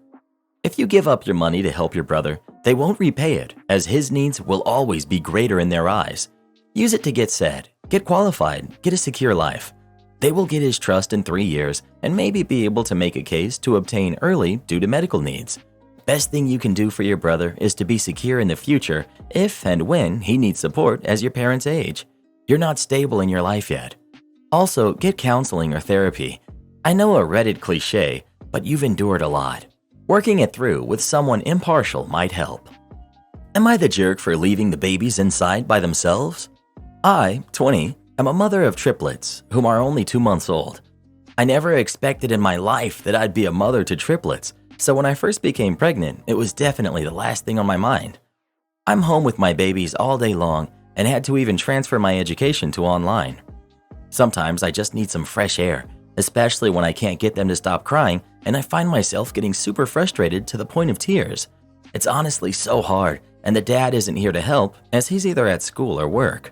If you give up your money to help your brother, they won't repay it, as his needs will always be greater in their eyes. Use it to get set, get qualified, get a secure life. They will get his trust in 3 years and maybe be able to make a case to obtain early due to medical needs. Best thing you can do for your brother is to be secure in the future if and when he needs support as your parents age. You're not stable in your life yet. Also, get counseling or therapy. I know a Reddit cliche, but you've endured a lot. Working it through with someone impartial might help. Am I the jerk for leaving the babies inside by themselves? I, 20, am a mother of triplets whom are only 2 months old. I never expected in my life that I'd be a mother to triplets, so when I first became pregnant, it was definitely the last thing on my mind. I'm home with my babies all day long and had to even transfer my education to online. Sometimes I just need some fresh air, especially when I can't get them to stop crying and I find myself getting super frustrated to the point of tears. It's honestly so hard, and the dad isn't here to help as he's either at school or work.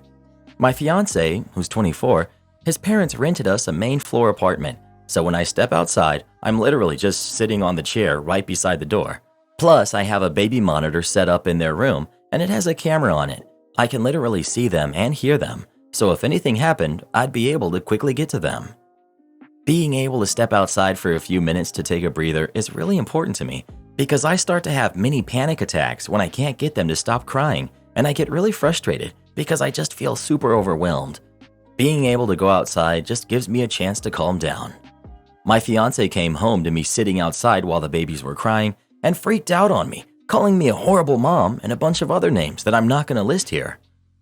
My fiance, who's 24, his parents rented us a main floor apartment, so when I step outside, I'm literally just sitting on the chair right beside the door. Plus, I have a baby monitor set up in their room, and it has a camera on it. I can literally see them and hear them, so if anything happened, I'd be able to quickly get to them. Being able to step outside for a few minutes to take a breather is really important to me because I start to have mini panic attacks when I can't get them to stop crying, and I get really frustrated because I just feel super overwhelmed. Being able to go outside just gives me a chance to calm down. My fiance came home to me sitting outside while the babies were crying and freaked out on me, calling me a horrible mom and a bunch of other names that I'm not going to list here.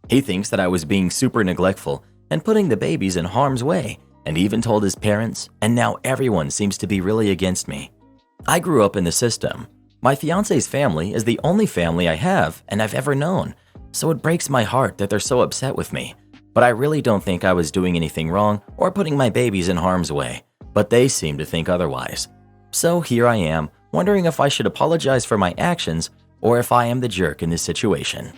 He thinks that I was being super neglectful and putting the babies in harm's way, and even told his parents, and now everyone seems to be really against me. I grew up in the system. My fiance's family is the only family I have and I've ever known, so it breaks my heart that they're so upset with me. But I really don't think I was doing anything wrong or putting my babies in harm's way, but they seem to think otherwise. So here I am, wondering if I should apologize for my actions or if I am the jerk in this situation.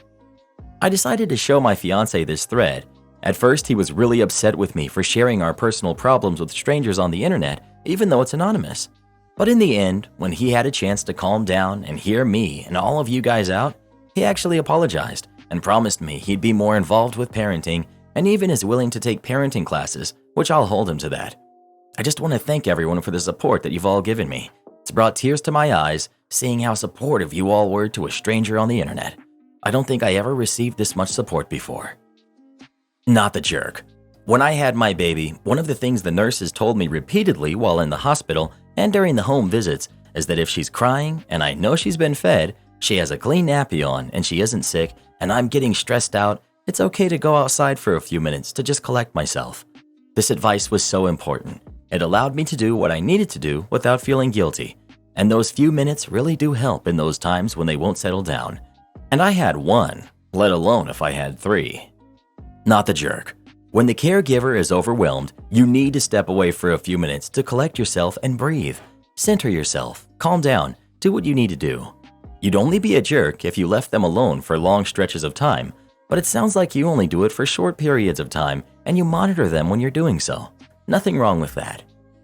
I decided to show my fiance this thread. At first, he was really upset with me for sharing our personal problems with strangers on the internet, even though it's anonymous. But in the end, when he had a chance to calm down and hear me and all of you guys out, he actually apologized and promised me he'd be more involved with parenting and even is willing to take parenting classes, which I'll hold him to that. I just want to thank everyone for the support that you've all given me. It's brought tears to my eyes seeing how supportive you all were to a stranger on the internet. I don't think I ever received this much support before. Not the jerk. When I had my baby, one of the things the nurses told me repeatedly while in the hospital and during the home visits is that if she's crying and I know she's been fed, she has a clean nappy on and she isn't sick and I'm getting stressed out, it's okay to go outside for a few minutes to just collect myself. This advice was so important. It allowed me to do what I needed to do without feeling guilty. And those few minutes really do help in those times when they won't settle down. And I had one, let alone if I had three. Not the jerk. When the caregiver is overwhelmed, you need to step away for a few minutes to collect yourself and breathe. Center yourself, calm down, do what you need to do. You'd only be a jerk if you left them alone for long stretches of time, but it sounds like you only do it for short periods of time and you monitor them when you're doing so. Nothing wrong with that.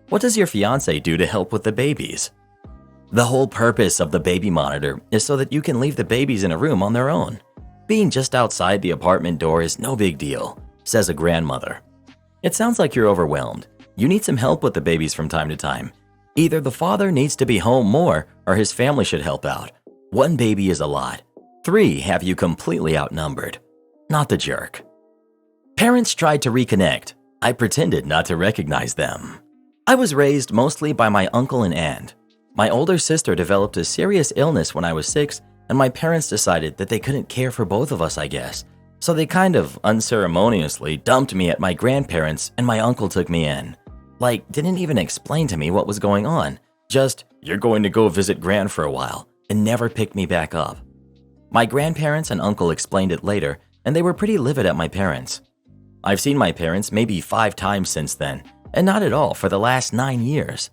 What does your fiance do to help with the babies? The whole purpose of the baby monitor is so that you can leave the babies in a room on their own. Being just outside the apartment door is no big deal, says a grandmother. It sounds like you're overwhelmed. You need some help with the babies from time to time. Either the father needs to be home more or his family should help out. One baby is a lot. 3 have you completely outnumbered. Not the jerk. Parents tried to reconnect. I pretended not to recognize them. I was raised mostly by my uncle and aunt. My older sister developed a serious illness when I was 6, and my parents decided that they couldn't care for both of us, I guess. So they kind of unceremoniously dumped me at my grandparents and my uncle took me in. Like, didn't even explain to me what was going on. Just, you're going to go visit Gran for a while, and never picked me back up. My grandparents and uncle explained it later, and they were pretty livid at my parents. I've seen my parents maybe 5 times since then, and not at all for the last 9 years.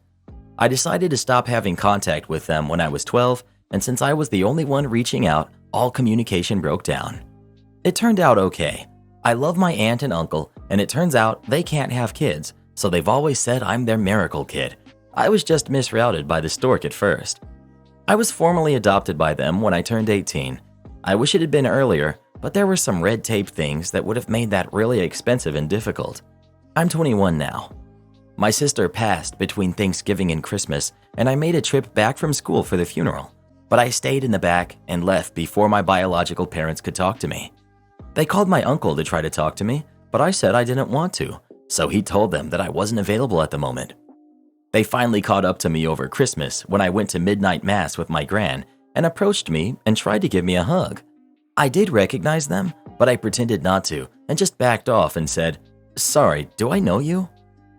I decided to stop having contact with them when I was 12, and since I was the only one reaching out, all communication broke down. It turned out okay. I love my aunt and uncle, and it turns out they can't have kids, so they've always said I'm their miracle kid. I was just misrouted by the stork at first. I was formally adopted by them when I turned 18. I wish it had been earlier, but there were some red tape things that would have made that really expensive and difficult. I'm 21 now. My sister passed between Thanksgiving and Christmas, and I made a trip back from school for the funeral. But I stayed in the back and left before my biological parents could talk to me. They called my uncle to try to talk to me, but I said I didn't want to, so he told them that I wasn't available at the moment. They finally caught up to me over Christmas when I went to midnight mass with my gran and approached me and tried to give me a hug. I did recognize them, but I pretended not to and just backed off and said, "Sorry, do I know you?"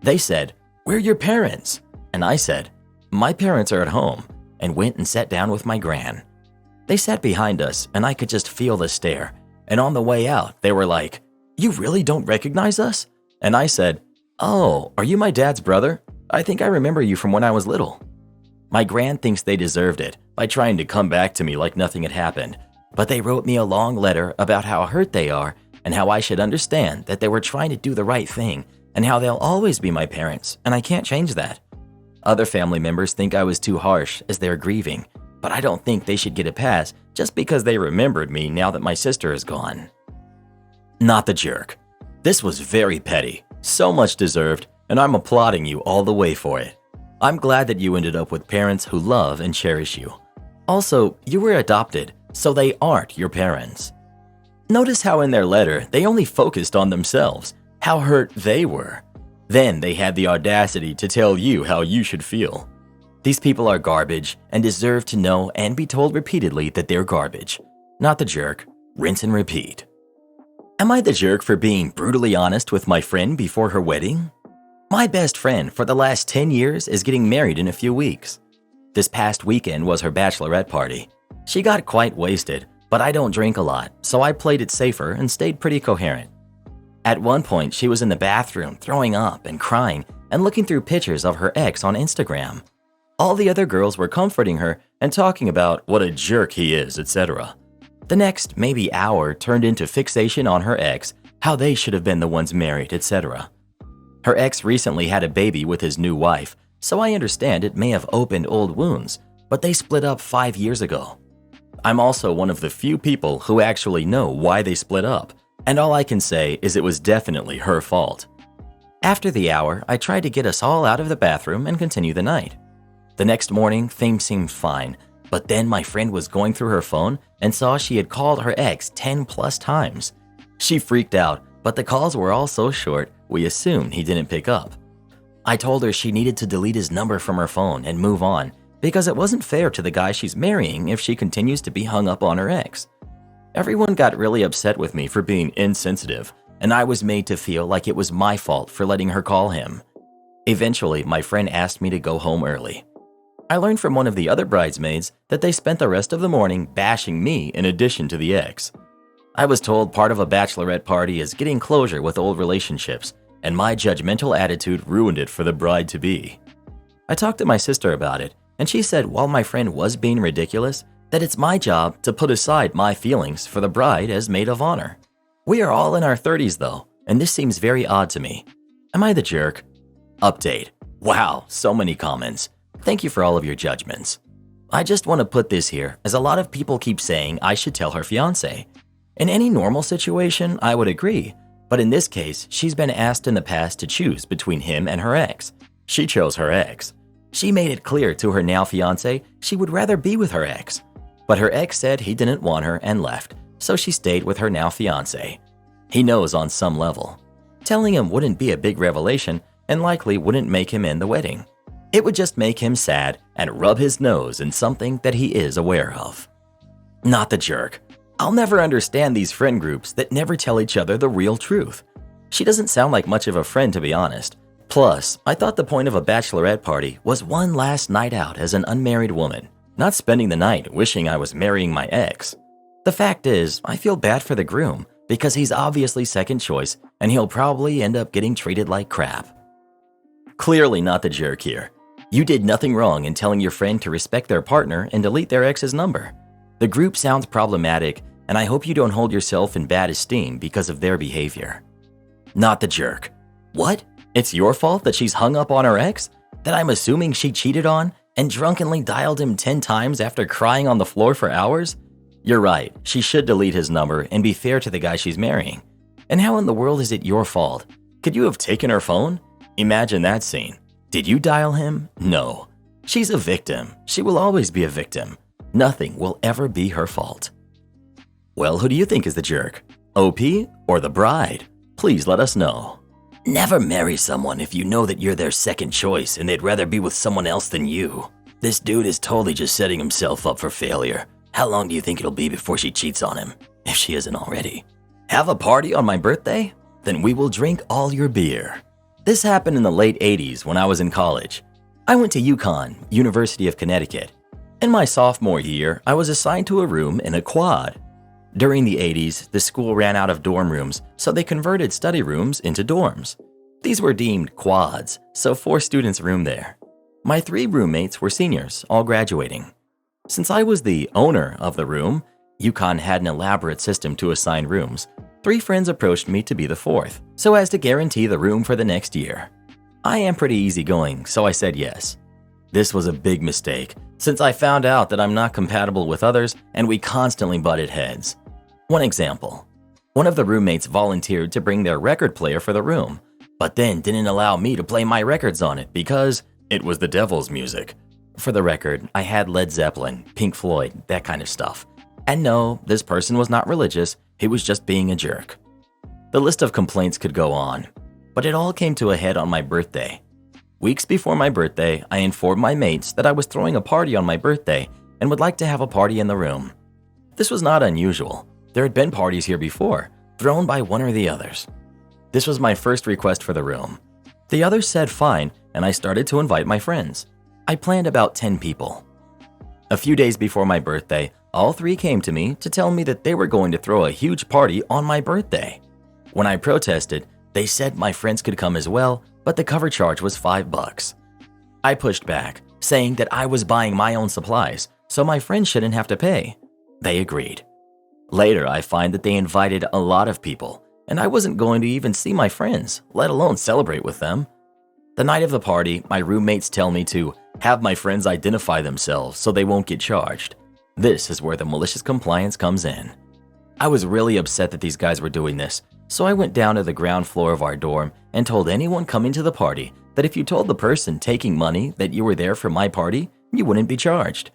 They said, "We're your parents." And I said, "My parents are at home," and went and sat down with my gran. They sat behind us and I could just feel the stare. And on the way out, they were like, "You really don't recognize us?" And I said, "Oh, are you my dad's brother? I think I remember you from when I was little." My gran thinks they deserved it by trying to come back to me like nothing had happened, but they wrote me a long letter about how hurt they are and how I should understand that they were trying to do the right thing and how they'll always be my parents and I can't change that. Other family members think I was too harsh as they're grieving, but I don't think they should get a pass just because they remembered me now that my sister is gone. Not the jerk. This was very petty, so much deserved, and I'm applauding you all the way for it. I'm glad that you ended up with parents who love and cherish you. Also, you were adopted, so they aren't your parents. Notice how in their letter they only focused on themselves, how hurt they were. Then they had the audacity to tell you how you should feel. These people are garbage and deserve to know and be told repeatedly that they're garbage. Not the jerk. Rinse and repeat. Am I the jerk for being brutally honest with my friend before her wedding? My best friend for the last 10 years is getting married in a few weeks. This past weekend was her bachelorette party. She got quite wasted, but I don't drink a lot, so I played it safer and stayed pretty coherent. At one point, she was in the bathroom throwing up and crying and looking through pictures of her ex on Instagram. All the other girls were comforting her and talking about what a jerk he is, etc. The next maybe hour turned into fixation on her ex, how they should have been the ones married, etc. Her ex recently had a baby with his new wife, so I understand it may have opened old wounds, but they split up 5 years ago. I'm also one of the few people who actually know why they split up, and all I can say is it was definitely her fault. After the hour, I tried to get us all out of the bathroom and continue the night. The next morning, things seemed fine, but then my friend was going through her phone and saw she had called her ex 10 plus times. She freaked out, but the calls were all so short, we assumed he didn't pick up. I told her she needed to delete his number from her phone and move on because it wasn't fair to the guy she's marrying if she continues to be hung up on her ex. Everyone got really upset with me for being insensitive, and I was made to feel like it was my fault for letting her call him. Eventually, my friend asked me to go home early. I learned from one of the other bridesmaids that they spent the rest of the morning bashing me in addition to the ex. I was told part of a bachelorette party is getting closure with old relationships, and my judgmental attitude ruined it for the bride-to-be. I talked to my sister about it, and she said while my friend was being ridiculous, that it's my job to put aside my feelings for the bride as maid of honor. We are all in our 30s though, and this seems very odd to me. Am I the jerk? Update. Wow, so many comments. Thank you for all of your judgments. I just want to put this here as a lot of people keep saying I should tell her fiance. In any normal situation, I would agree, but in this case, she's been asked in the past to choose between him and her ex. She chose her ex. She made it clear to her now fiance she would rather be with her ex. But her ex said he didn't want her and left, so she stayed with her now fiance. He knows on some level. Telling him wouldn't be a big revelation and likely wouldn't make him end the wedding. It would just make him sad and rub his nose in something that he is aware of. Not the jerk. I'll never understand these friend groups that never tell each other the real truth. She doesn't sound like much of a friend, to be honest. Plus, I thought the point of a bachelorette party was one last night out as an unmarried woman, not spending the night wishing I was marrying my ex. The fact is, I feel bad for the groom because he's obviously second choice and he'll probably end up getting treated like crap. Clearly not the jerk here. You did nothing wrong in telling your friend to respect their partner and delete their ex's number. The group sounds problematic, and I hope you don't hold yourself in bad esteem because of their behavior. Not the jerk. What? It's your fault that she's hung up on her ex? That I'm assuming she cheated on and drunkenly dialed him 10 times after crying on the floor for hours? You're right, she should delete his number and be fair to the guy she's marrying. And how in the world is it your fault? Could you have taken her phone? Imagine that scene. Did you dial him? No. She's a victim. She will always be a victim. Nothing will ever be her fault. Well, who do you think is the jerk? OP or the bride? Please let us know. Never marry someone if you know that you're their second choice and they'd rather be with someone else than you. This dude is totally just setting himself up for failure. How long do you think it'll be before she cheats on him, if she isn't already? Have a party on my birthday? Then we will drink all your beer. This happened in the late 80s when I was in college. I went to UConn, University of Connecticut. In my sophomore year, I was assigned to a room in a quad. During the 80s, the school ran out of dorm rooms, so they converted study rooms into dorms. These were deemed quads, so 4 students roomed there. My 3 roommates were seniors, all graduating. Since I was the owner of the room, UConn had an elaborate system to assign rooms. 3 friends approached me to be the 4th, so as to guarantee the room for the next year. I am pretty easygoing, so I said yes. This was a big mistake, since I found out that I'm not compatible with others and we constantly butted heads. One example. One of the roommates volunteered to bring their record player for the room, but then didn't allow me to play my records on it because it was the devil's music. For the record, I had Led Zeppelin, Pink Floyd, that kind of stuff. And no, this person was not religious, he was just being a jerk. The list of complaints could go on, but it all came to a head on my birthday. Weeks before my birthday, I informed my mates that I was throwing a party on my birthday and would like to have a party in the room. This was not unusual. There had been parties here before, thrown by one or the others. This was my first request for the room. The others said fine, and I started to invite my friends. I planned about 10 people. A few days before my birthday, all 3 came to me to tell me that they were going to throw a huge party on my birthday. When I protested, they said my friends could come as well, but the cover charge was $5. I pushed back, saying that I was buying my own supplies, so my friends shouldn't have to pay. They agreed. Later, I find that they invited a lot of people, and I wasn't going to even see my friends, let alone celebrate with them. The night of the party, my roommates tell me to have my friends identify themselves so they won't get charged. This is where the malicious compliance comes in. I was really upset that these guys were doing this, so I went down to the ground floor of our dorm and told anyone coming to the party that if you told the person taking money that you were there for my party, you wouldn't be charged.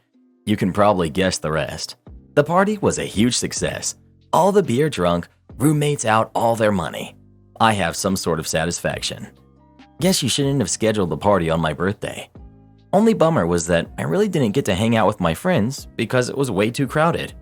You can probably guess the rest. The party was a huge success. All the beer drunk, roommates out all their money. I have some sort of satisfaction. Guess you shouldn't have scheduled the party on my birthday. Only bummer was that I really didn't get to hang out with my friends because it was way too crowded.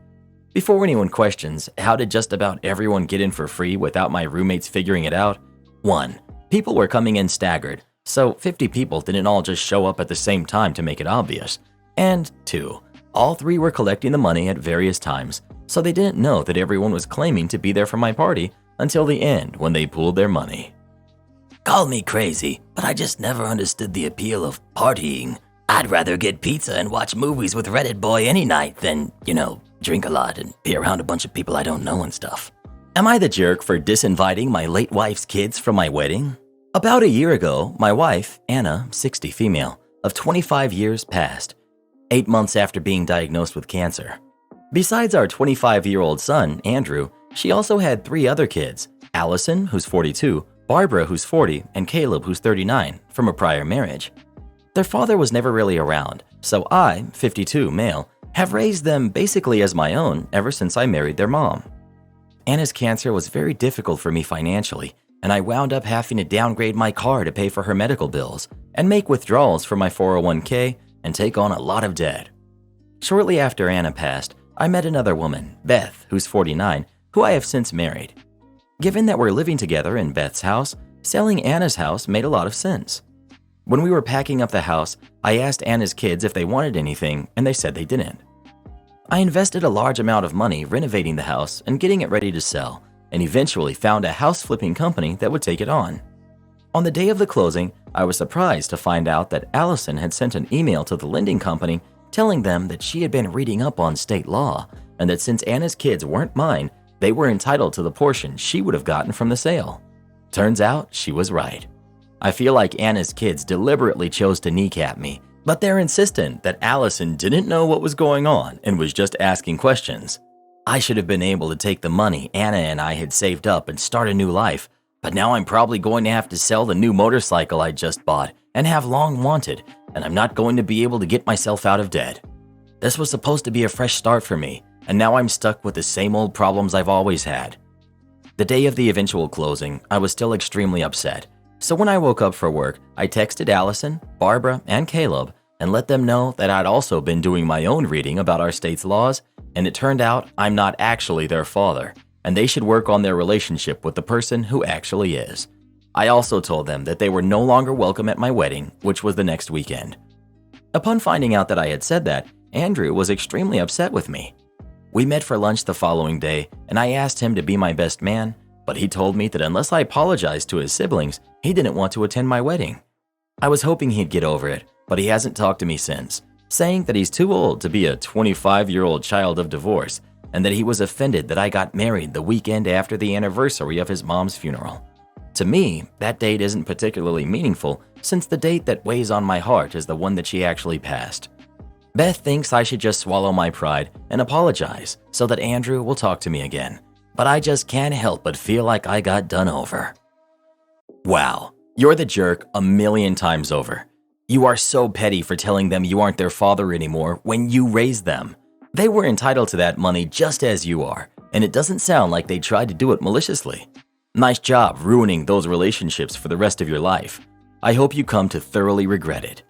Before anyone questions, how did just about everyone get in for free without my roommates figuring it out? 1. People were coming in staggered, so 50 people didn't all just show up at the same time to make it obvious. And 2. All 3 were collecting the money at various times, so they didn't know that everyone was claiming to be there for my party until the end when they pooled their money. Call me crazy, but I just never understood the appeal of partying. I'd rather get pizza and watch movies with Reddit boy any night than, drink a lot and be around a bunch of people I don't know and stuff. Am I the jerk for disinviting my late wife's kids from my wedding? About a year ago, my wife, Anna, 60 female, of 25 years passed, 8 months after being diagnosed with cancer. Besides our 25-year-old son, Andrew, she also had 3 other kids, Allison, who's 42, Barbara, who's 40, and Caleb, who's 39, from a prior marriage. Their father was never really around, so I, 52, male, have raised them basically as my own ever since I married their mom. Anna's cancer was very difficult for me financially, and I wound up having to downgrade my car to pay for her medical bills and make withdrawals for my 401k and take on a lot of debt. Shortly after Anna passed, I met another woman, Beth, who's 49, who I have since married. Given that we're living together in Beth's house, selling Anna's house made a lot of sense. When we were packing up the house, I asked Anna's kids if they wanted anything, and they said they didn't. I invested a large amount of money renovating the house and getting it ready to sell, and eventually found a house flipping company that would take it on. On the day of the closing, I was surprised to find out that Allison had sent an email to the lending company telling them that she had been reading up on state law and that since Anna's kids weren't mine, they were entitled to the portion she would have gotten from the sale. Turns out she was right. I feel like Anna's kids deliberately chose to kneecap me, but they're insistent that Allison didn't know what was going on and was just asking questions. I should have been able to take the money Anna and I had saved up and start a new life, but now I'm probably going to have to sell the new motorcycle I just bought and have long wanted, and I'm not going to be able to get myself out of debt. This was supposed to be a fresh start for me, and now I'm stuck with the same old problems I've always had. The day of the eventual closing, I was still extremely upset. So when I woke up for work, I texted Allison, Barbara, and Caleb and let them know that I'd also been doing my own reading about our state's laws, and it turned out I'm not actually their father, and they should work on their relationship with the person who actually is. I also told them that they were no longer welcome at my wedding, which was the next weekend. Upon finding out that I had said that, Andrew was extremely upset with me. We met for lunch the following day, and I asked him to be my best man, but he told me that unless I apologized to his siblings, he didn't want to attend my wedding. I was hoping he'd get over it, but he hasn't talked to me since, saying that he's too old to be a 25-year-old child of divorce, and that he was offended that I got married the weekend after the anniversary of his mom's funeral. To me, that date isn't particularly meaningful since the date that weighs on my heart is the one that she actually passed. Beth thinks I should just swallow my pride and apologize so that Andrew will talk to me again, but I just can't help but feel like I got done over. Wow, you're the jerk a million times over. You are so petty for telling them you aren't their father anymore when you raised them. They were entitled to that money just as you are, and it doesn't sound like they tried to do it maliciously. Nice job ruining those relationships for the rest of your life. I hope you come to thoroughly regret it.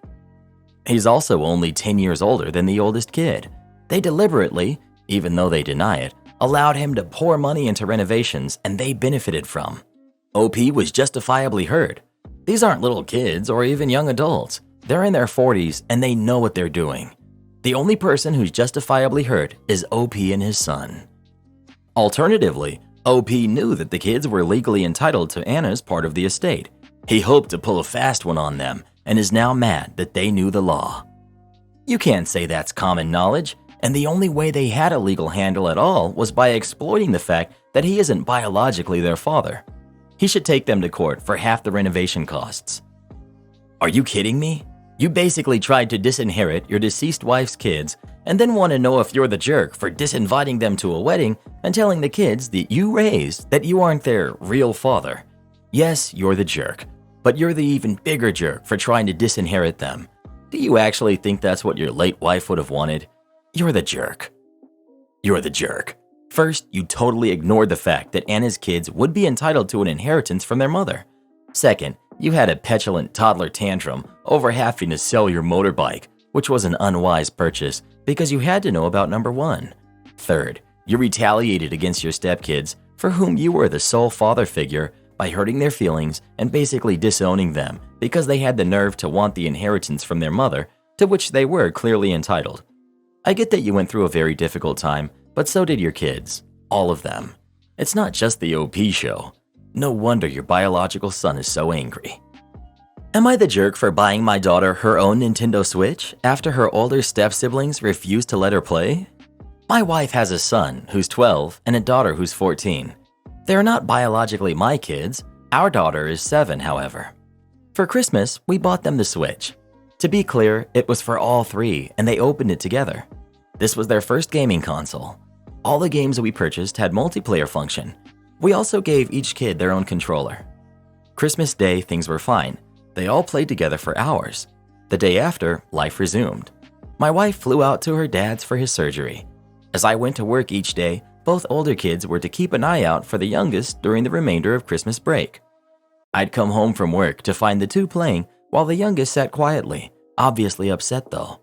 He's also only 10 years older than the oldest kid. They deliberately, even though they deny it, allowed him to pour money into renovations and they benefited from. OP was justifiably hurt. These aren't little kids or even young adults. They're in their 40s and they know what they're doing. The only person who's justifiably hurt is OP and his son. Alternatively, OP knew that the kids were legally entitled to Anna's part of the estate. He hoped to pull a fast one on them and is now mad that they knew the law. You can't say that's common knowledge, and the only way they had a legal handle at all was by exploiting the fact that he isn't biologically their father. He should take them to court for half the renovation costs. Are you kidding me? You basically tried to disinherit your deceased wife's kids and then want to know if you're the jerk for disinviting them to a wedding and telling the kids that you raised that you aren't their real father. Yes, you're the jerk, but you're the even bigger jerk for trying to disinherit them. Do you actually think that's what your late wife would have wanted? You're the jerk. You're the jerk. First, you totally ignored the fact that Anna's kids would be entitled to an inheritance from their mother. Second, you had a petulant toddler tantrum over having to sell your motorbike, which was an unwise purchase because you had to know about number one. Third, you retaliated against your stepkids for whom you were the sole father figure by hurting their feelings and basically disowning them because they had the nerve to want the inheritance from their mother, to which they were clearly entitled. I get that you went through a very difficult time, but so did your kids. All of them. It's not just the OP show. No wonder your biological son is so angry. Am I the jerk for buying my daughter her own Nintendo Switch after her older step-siblings refused to let her play? My wife has a son who's 12 and a daughter who's 14. They're not biologically my kids. Our daughter is 7, however. For Christmas, we bought them the Switch. To be clear, it was for all three and they opened it together. This was their first gaming console. All the games we purchased had multiplayer function. We also gave each kid their own controller. Christmas Day, things were fine. They all played together for hours. The day after, life resumed. My wife flew out to her dad's for his surgery. As I went to work each day, both older kids were to keep an eye out for the youngest during the remainder of Christmas break. I'd come home from work to find the two playing while the youngest sat quietly, obviously upset though.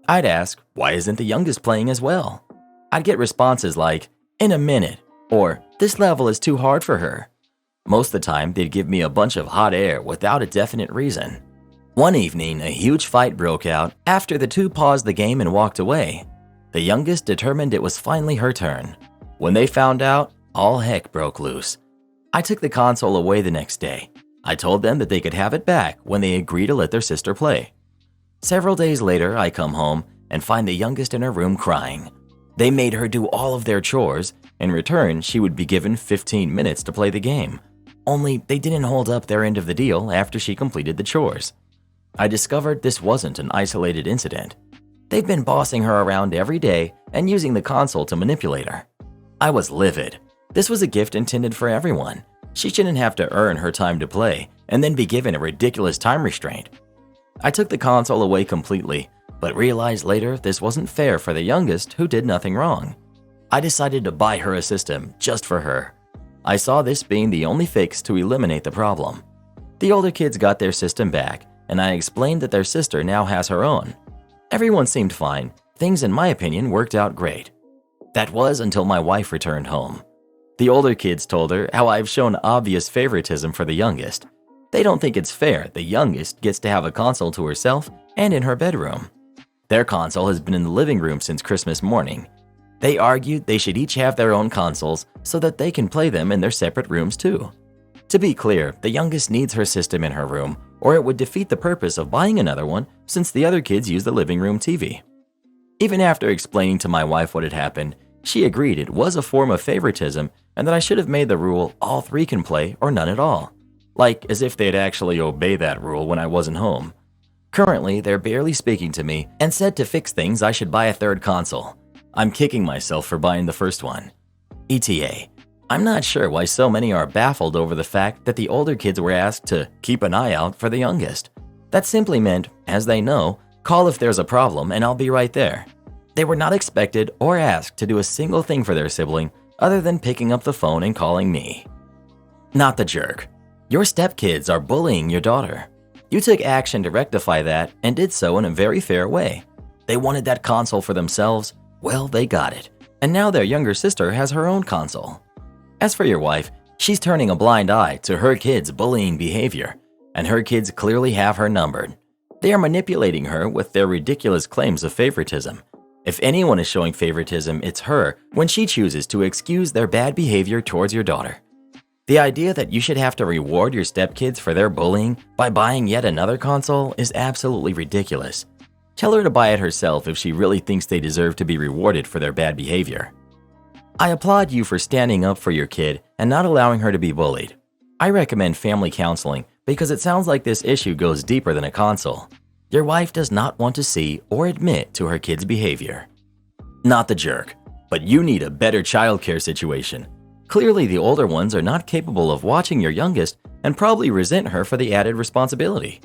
I'd ask, why isn't the youngest playing as well? I'd get responses like, in a minute, or this level is too hard for her. Most of the time, they'd give me a bunch of hot air without a definite reason. One evening, a huge fight broke out after the two paused the game and walked away. The youngest determined it was finally her turn. When they found out, all heck broke loose. I took the console away the next day. I told them that they could have it back when they agreed to let their sister play. Several days later, I come home and find the youngest in her room crying. They made her do all of their chores. In return, she would be given 15 minutes to play the game. Only they didn't hold up their end of the deal after she completed the chores. I discovered this wasn't an isolated incident. They've been bossing her around every day and using the console to manipulate her. I was livid. This was a gift intended for everyone. She shouldn't have to earn her time to play and then be given a ridiculous time restraint. I took the console away completely, but realized later this wasn't fair for the youngest who did nothing wrong. I decided to buy her a system just for her. I saw this being the only fix to eliminate the problem. The older kids got their system back, and I explained that their sister now has her own. Everyone seemed fine. Things, in my opinion, worked out great. That was until my wife returned home. The older kids told her how I've shown obvious favoritism for the youngest. They don't think it's fair the youngest gets to have a console to herself and in her bedroom. Their console has been in the living room since Christmas morning. They argued they should each have their own consoles so that they can play them in their separate rooms too. To be clear, the youngest needs her system in her room, or it would defeat the purpose of buying another one since the other kids use the living room TV. Even after explaining to my wife what had happened, she agreed it was a form of favoritism and that I should have made the rule all three can play or none at all. Like as if they'd actually obey that rule when I wasn't home. Currently, they're barely speaking to me and said to fix things I should buy a third console. I'm kicking myself for buying the first one. ETA. I'm not sure why so many are baffled over the fact that the older kids were asked to keep an eye out for the youngest. That simply meant, as they know, call if there's a problem and I'll be right there. They were not expected or asked to do a single thing for their sibling other than picking up the phone and calling me. Not the jerk. Your stepkids are bullying your daughter. You took action to rectify that and did so in a very fair way. They wanted that console for themselves. Well, they got it. And now their younger sister has her own console. As for your wife, she's turning a blind eye to her kids' bullying behavior, and her kids clearly have her numbered. They are manipulating her with their ridiculous claims of favoritism. If anyone is showing favoritism, it's her when she chooses to excuse their bad behavior towards your daughter. The idea that you should have to reward your stepkids for their bullying by buying yet another console is absolutely ridiculous. Tell her to buy it herself if she really thinks they deserve to be rewarded for their bad behavior. I applaud you for standing up for your kid and not allowing her to be bullied. I recommend family counseling because it sounds like this issue goes deeper than a console. Your wife does not want to see or admit to her kid's behavior. Not the jerk, but you need a better childcare situation. Clearly, the older ones are not capable of watching your youngest and probably resent her for the added responsibility.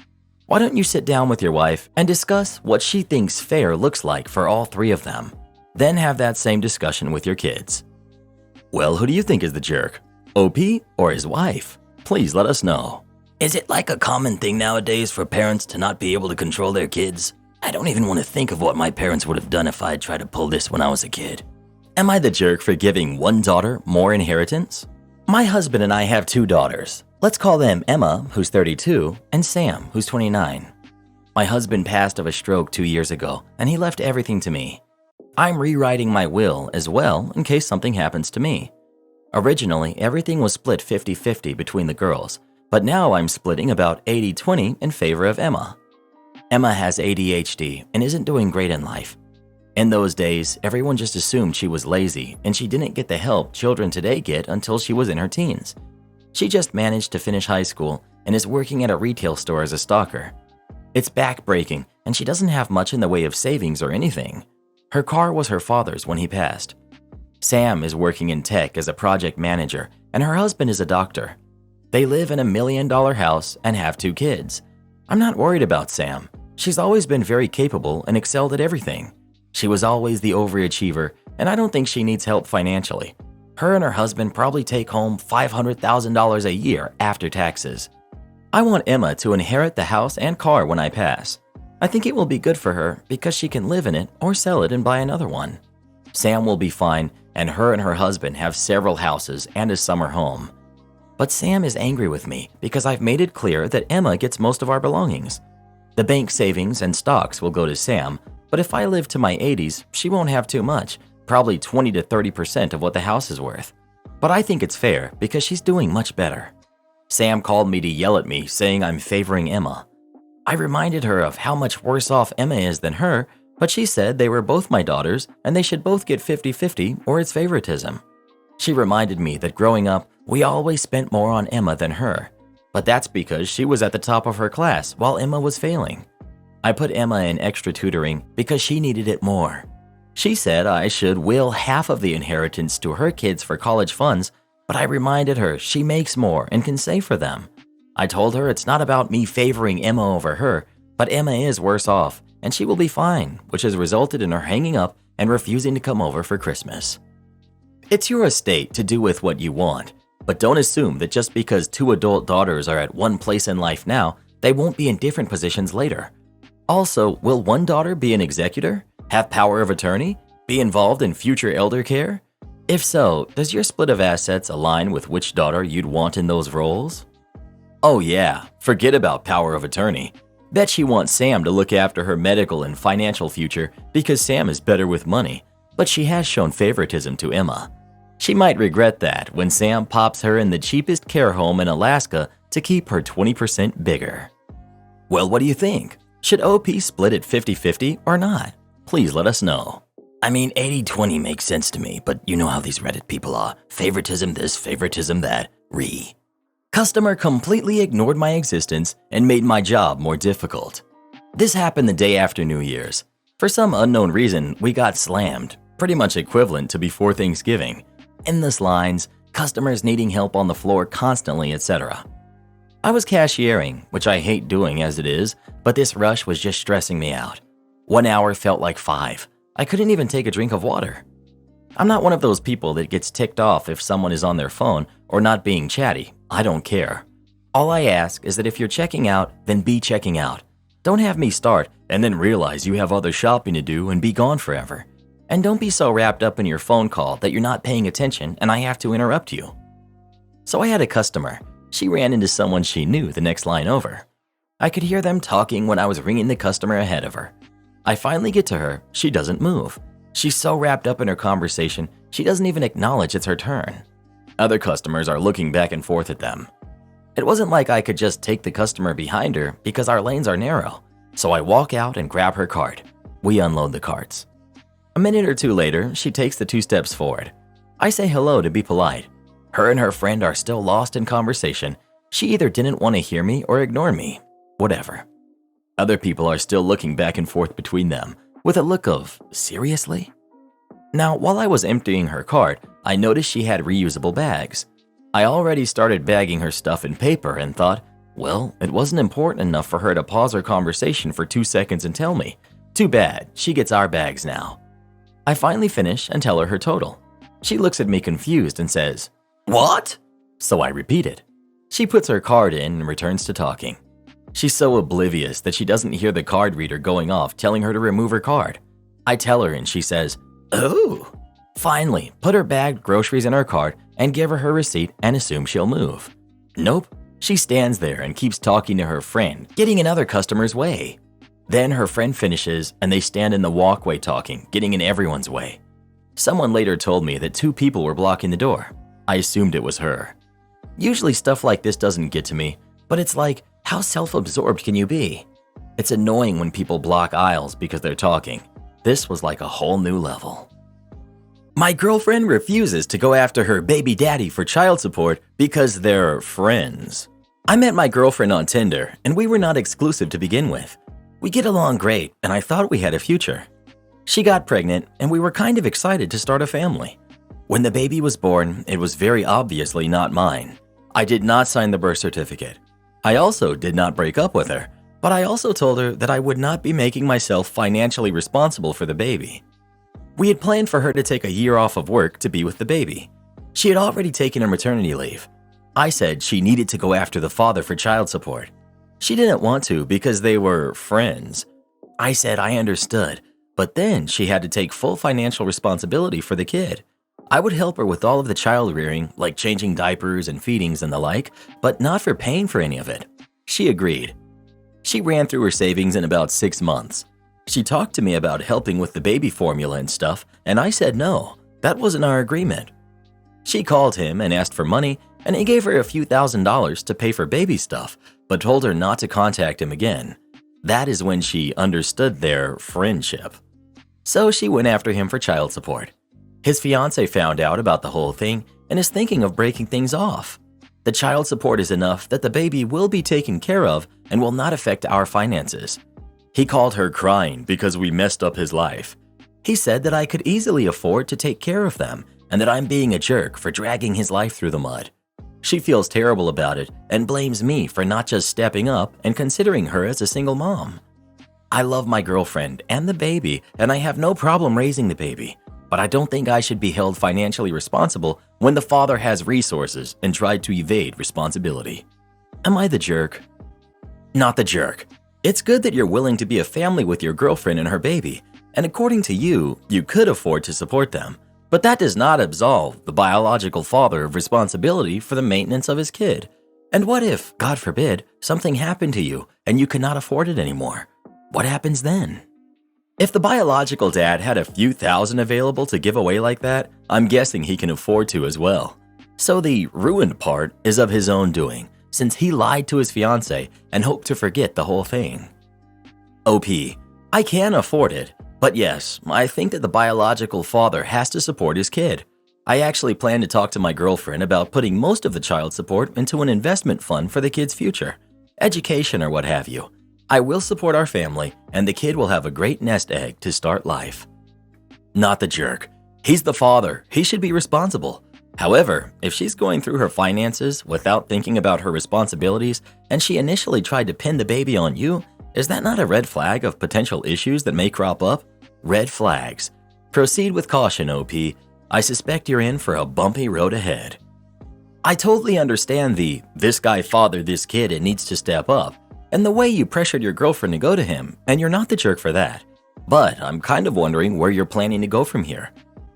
Why don't you sit down with your wife and discuss what she thinks fair looks like for all three of them? Then have that same discussion with your kids. Well, who do you think is the jerk? OP or his wife? Please let us know. Is it like a common thing nowadays for parents to not be able to control their kids? I don't even want to think of what my parents would have done if I had tried to pull this when I was a kid. Am I the jerk for giving one daughter more inheritance? My husband and I have two daughters. Let's call them Emma, who's 32, and Sam, who's 29. My husband passed of a stroke 2 years ago, and he left everything to me. I'm rewriting my will as well in case something happens to me. Originally, everything was split 50-50 between the girls, but now I'm splitting about 80-20 in favor of Emma. Emma has ADHD and isn't doing great in life. In those days, everyone just assumed she was lazy and she didn't get the help children today get until she was in her teens. She just managed to finish high school and is working at a retail store as a stalker. It's backbreaking and she doesn't have much in the way of savings or anything. Her car was her father's when he passed. Sam is working in tech as a project manager and her husband is a doctor. They live in a $1 million house and have 2 kids. I'm not worried about Sam. She's always been very capable and excelled at everything. She was always the overachiever, and I don't think she needs help financially. Her and her husband probably take home $500,000 a year after taxes. I want Emma to inherit the house and car when I pass. I think it will be good for her because she can live in it or sell it and buy another one. Sam will be fine, and her husband have several houses and a summer home. But Sam is angry with me because I've made it clear that Emma gets most of our belongings. The bank savings and stocks will go to Sam, but if I live to my 80s, she won't have too much, probably 20 to 30% of what the house is worth. But I think it's fair because she's doing much better. Sam called me to yell at me, saying I'm favoring Emma. I reminded her of how much worse off Emma is than her, but she said they were both my daughters and they should both get 50-50 or it's favoritism. She reminded me that growing up, we always spent more on Emma than her, but that's because she was at the top of her class while Emma was failing. I put Emma in extra tutoring because she needed it more. She said I should will half of the inheritance to her kids for college funds, but I reminded her she makes more and can save for them. I told her it's not about me favoring Emma over her, but Emma is worse off, and she will be fine, which has resulted in her hanging up and refusing to come over for Christmas. It's your estate to do with what you want, but don't assume that just because 2 adult daughters are at one place in life now, they won't be in different positions later. Also, will one daughter be an executor, have power of attorney, be involved in future elder care? If so, does your split of assets align with which daughter you'd want in those roles? Oh yeah, forget about power of attorney. Bet she wants Sam to look after her medical and financial future because Sam is better with money, but she has shown favoritism to Emma. She might regret that when Sam pops her in the cheapest care home in Alaska to keep her 20% bigger. Well, what do you think? Should OP split it 50-50 or not? Please let us know. I mean, 80-20 makes sense to me, but you know how these Reddit people are. Favoritism this, favoritism that. Customer completely ignored my existence and made my job more difficult. This happened the day after New Year's. For some unknown reason, we got slammed, pretty much equivalent to before Thanksgiving. Endless lines, customers needing help on the floor constantly, etc. I was cashiering, which I hate doing as it is, but this rush was just stressing me out. 1 hour felt like 5. I couldn't even take a drink of water. I'm not one of those people that gets ticked off if someone is on their phone or not being chatty. I don't care. All I ask is that if you're checking out, then be checking out. Don't have me start and then realize you have other shopping to do and be gone forever. And don't be so wrapped up in your phone call that you're not paying attention and I have to interrupt you. So I had a customer. She ran into someone she knew the next line over. I could hear them talking when I was ringing the customer ahead of her. I finally get to her. She doesn't move. She's so wrapped up in her conversation, she doesn't even acknowledge it's her turn. Other customers are looking back and forth at them. It wasn't like I could just take the customer behind her because our lanes are narrow. So I walk out and grab her cart. We unload the carts. A minute or two later, she takes the 2 steps forward. I say hello to be polite. Her and her friend are still lost in conversation. She either didn't want to hear me or ignore me. Whatever. Other people are still looking back and forth between them with a look of, seriously? Now, while I was emptying her cart, I noticed she had reusable bags. I already started bagging her stuff in paper and thought, well, it wasn't important enough for her to pause her conversation for 2 seconds and tell me. Too bad, she gets our bags now. I finally finish and tell her her total. She looks at me confused and says, "What?" So I repeat it. She puts her card in and returns to talking. She's so oblivious that she doesn't hear the card reader going off telling her to remove her card. I tell her and she says, "Oh." Finally, put her bagged groceries in her cart and give her her receipt and assume she'll move. Nope, she stands there and keeps talking to her friend, getting in other customers' way. Then her friend finishes and they stand in the walkway talking, getting in everyone's way. Someone later told me that 2 people were blocking the door. I assumed it was her. Usually stuff like this doesn't get to me, but it's like, how self-absorbed can you be? It's annoying when people block aisles because they're talking. This was like a whole new level. My girlfriend refuses to go after her baby daddy for child support because they're friends. I met my girlfriend on Tinder and we were not exclusive to begin with. We get along great and I thought we had a future. She got pregnant and we were kind of excited to start a family. When the baby was born, it was very obviously not mine. I did not sign the birth certificate. I also did not break up with her, but I also told her that I would not be making myself financially responsible for the baby. We had planned for her to take a year off of work to be with the baby. She had already taken her maternity leave. I said she needed to go after the father for child support. She didn't want to because they were friends. I said I understood, but then she had to take full financial responsibility for the kid. I would help her with all of the child rearing, like changing diapers and feedings and the like, but not for paying for any of it. She agreed. She ran through her savings in about 6 months. She talked to me about helping with the baby formula and stuff, and I said no, that wasn't our agreement. She called him and asked for money, and he gave her a few $1,000s to pay for baby stuff, but told her not to contact him again. That is when she understood their friendship. So she went after him for child support. His fiance found out about the whole thing and is thinking of breaking things off. The child support is enough that the baby will be taken care of and will not affect our finances. He called her crying because we messed up his life. He said that I could easily afford to take care of them and that I'm being a jerk for dragging his life through the mud. She feels terrible about it and blames me for not just stepping up and considering her as a single mom. I love my girlfriend and the baby, and I have no problem raising the baby, but I don't think I should be held financially responsible when the father has resources and tried to evade responsibility. Am I the jerk? Not the jerk. It's good that you're willing to be a family with your girlfriend and her baby, and according to you, you could afford to support them. But that does not absolve the biological father of responsibility for the maintenance of his kid. And what if, God forbid, something happened to you and you could not afford it anymore? What happens then? If the biological dad had a few thousand available to give away like that, I'm guessing he can afford to as well. So the ruined part is of his own doing, since he lied to his fiancée and hoped to forget the whole thing. OP, I can afford it, but yes, I think that the biological father has to support his kid. I actually plan to talk to my girlfriend about putting most of the child support into an investment fund for the kid's future, education or what have you. I will support our family, and the kid will have a great nest egg to start life. Not the jerk. He's the father. He should be responsible. However, if she's going through her finances without thinking about her responsibilities and she initially tried to pin the baby on you, is that not a red flag of potential issues that may crop up? Red flags. Proceed with caution, OP. I suspect you're in for a bumpy road ahead. I totally understand this guy fathered this kid and needs to step up, and the way you pressured your girlfriend to go to him, and you're not the jerk for that. But I'm kind of wondering where you're planning to go from here.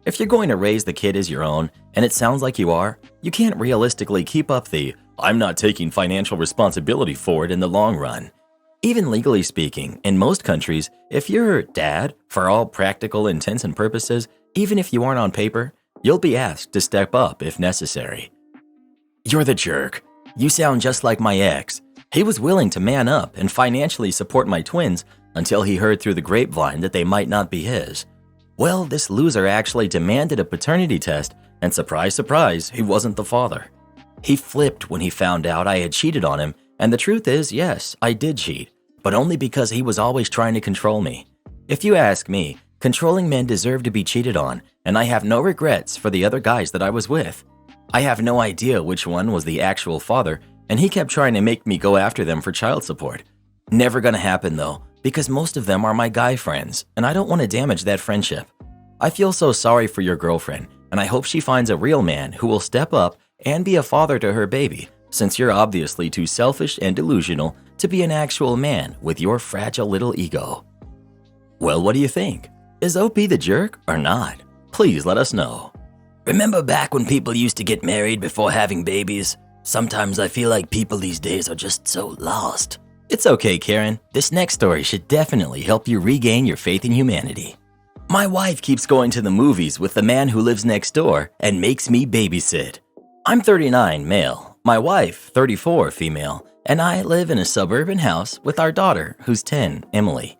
If you're going to raise the kid as your own, and it sounds like you are, you can't realistically keep up I'm not taking financial responsibility for it in the long run. Even legally speaking, in most countries, if you're dad, for all practical intents and purposes, even if you aren't on paper, you'll be asked to step up if necessary. You're the jerk. You sound just like my ex. He was willing to man up and financially support my twins until he heard through the grapevine that they might not be his. Well, this loser actually demanded a paternity test, and surprise, surprise, he wasn't the father. He flipped when he found out I had cheated on him, and the truth is, yes, I did cheat, but only because he was always trying to control me. If you ask me, controlling men deserve to be cheated on, and I have no regrets for the other guys that I was with. I have no idea which one was the actual father, and he kept trying to make me go after them for child support. Never gonna happen though, because most of them are my guy friends, and I don't want to damage that friendship. I feel so sorry for your girlfriend, and I hope she finds a real man who will step up and be a father to her baby, since you're obviously too selfish and delusional to be an actual man with your fragile little ego. Well, what do you think? Is OP the jerk or not? Please let us know. Remember back when people used to get married before having babies? Sometimes I feel like people these days are just so lost. It's okay, Karen. This next story should definitely help you regain your faith in humanity. My wife keeps going to the movies with the man who lives next door and makes me babysit. I'm 39, male. My wife, 34, female, and I live in a suburban house with our daughter, who's 10, Emily.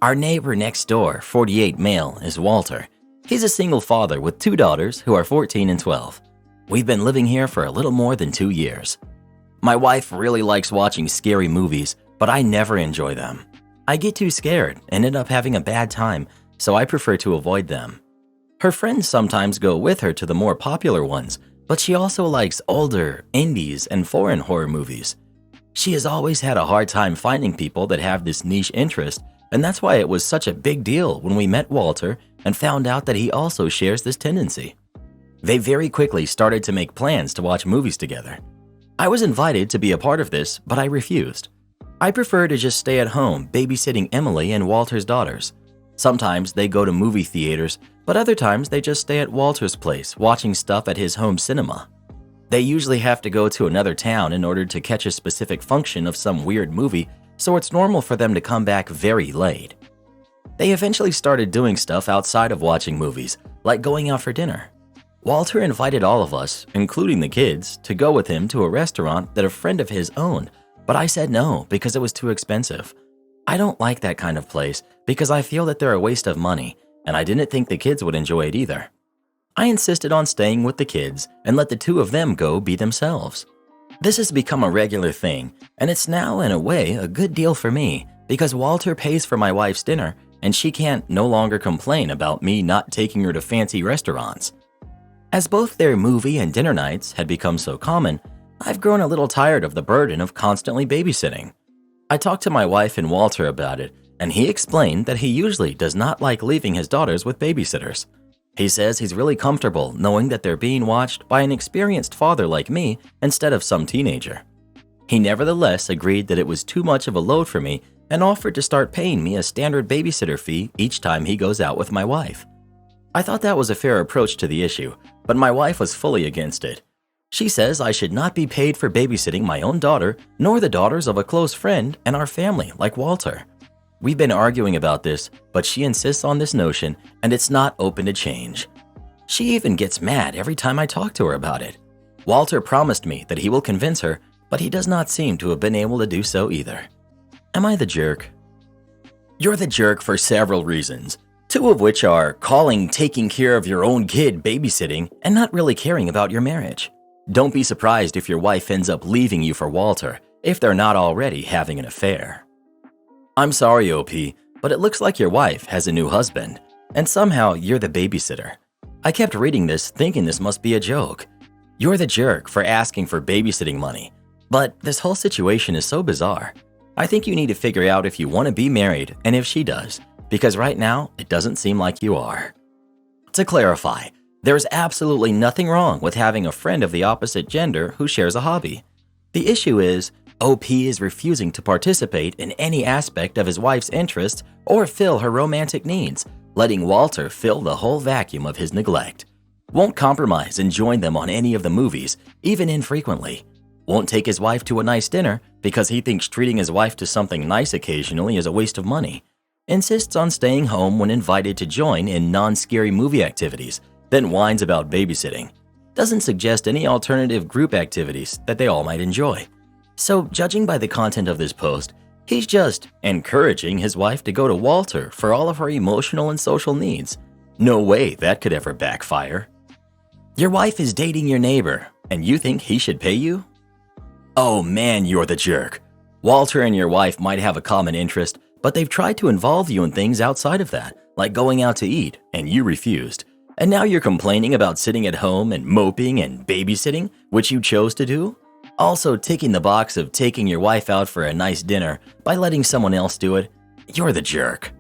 Our neighbor next door, 48, male, is Walter. He's a single father with 2 daughters who are 14 and 12. We've been living here for a little more than 2 years. My wife really likes watching scary movies, but I never enjoy them. I get too scared and end up having a bad time, so I prefer to avoid them. Her friends sometimes go with her to the more popular ones, but she also likes older, indies, and foreign horror movies. She has always had a hard time finding people that have this niche interest, and that's why it was such a big deal when we met Walter and found out that he also shares this tendency. They very quickly started to make plans to watch movies together. I was invited to be a part of this, but I refused. I prefer to just stay at home babysitting Emily and Walter's daughters. Sometimes they go to movie theaters, but other times they just stay at Walter's place watching stuff at his home cinema. They usually have to go to another town in order to catch a specific function of some weird movie, so it's normal for them to come back very late. They eventually started doing stuff outside of watching movies, like going out for dinner. Walter invited all of us, including the kids, to go with him to a restaurant that a friend of his owned, but I said no because it was too expensive. I don't like that kind of place because I feel that they're a waste of money, and I didn't think the kids would enjoy it either. I insisted on staying with the kids and let the 2 of them go be themselves. This has become a regular thing, and it's now, in a way, a good deal for me because Walter pays for my wife's dinner and she can't no longer complain about me not taking her to fancy restaurants. As both their movie and dinner nights had become so common, I've grown a little tired of the burden of constantly babysitting. I talked to my wife and Walter about it, and he explained that he usually does not like leaving his daughters with babysitters. He says he's really comfortable knowing that they're being watched by an experienced father like me instead of some teenager. He nevertheless agreed that it was too much of a load for me and offered to start paying me a standard babysitter fee each time he goes out with my wife. I thought that was a fair approach to the issue, but my wife was fully against it. She says I should not be paid for babysitting my own daughter, nor the daughters of a close friend and our family like Walter. We've been arguing about this, but she insists on this notion and it's not open to change. She even gets mad every time I talk to her about it. Walter promised me that he will convince her, but he does not seem to have been able to do so either. Am I the jerk? You're the jerk for several reasons, two of which are calling taking care of your own kid babysitting and not really caring about your marriage. Don't be surprised if your wife ends up leaving you for Walter if they're not already having an affair. I'm sorry, OP, but it looks like your wife has a new husband, and somehow you're the babysitter. I kept reading this thinking this must be a joke. You're the jerk for asking for babysitting money, but this whole situation is so bizarre. I think you need to figure out if you want to be married and if she does, because right now it doesn't seem like you are. To clarify, there's absolutely nothing wrong with having a friend of the opposite gender who shares a hobby. The issue is, OP is refusing to participate in any aspect of his wife's interests or fill her romantic needs, letting Walter fill the whole vacuum of his neglect. Won't compromise and join them on any of the movies, even infrequently. Won't take his wife to a nice dinner because he thinks treating his wife to something nice occasionally is a waste of money. Insists on staying home when invited to join in non-scary movie activities, then whines about babysitting. Doesn't suggest any alternative group activities that they all might enjoy. So, judging by the content of this post, he's just encouraging his wife to go to Walter for all of her emotional and social needs. No way that could ever backfire. Your wife is dating your neighbor, and you think he should pay you? Oh man, you're the jerk. Walter and your wife might have a common interest, but they've tried to involve you in things outside of that, like going out to eat, and you refused. And now you're complaining about sitting at home and moping and babysitting, which you chose to do? Also ticking the box of taking your wife out for a nice dinner by letting someone else do it? You're the jerk.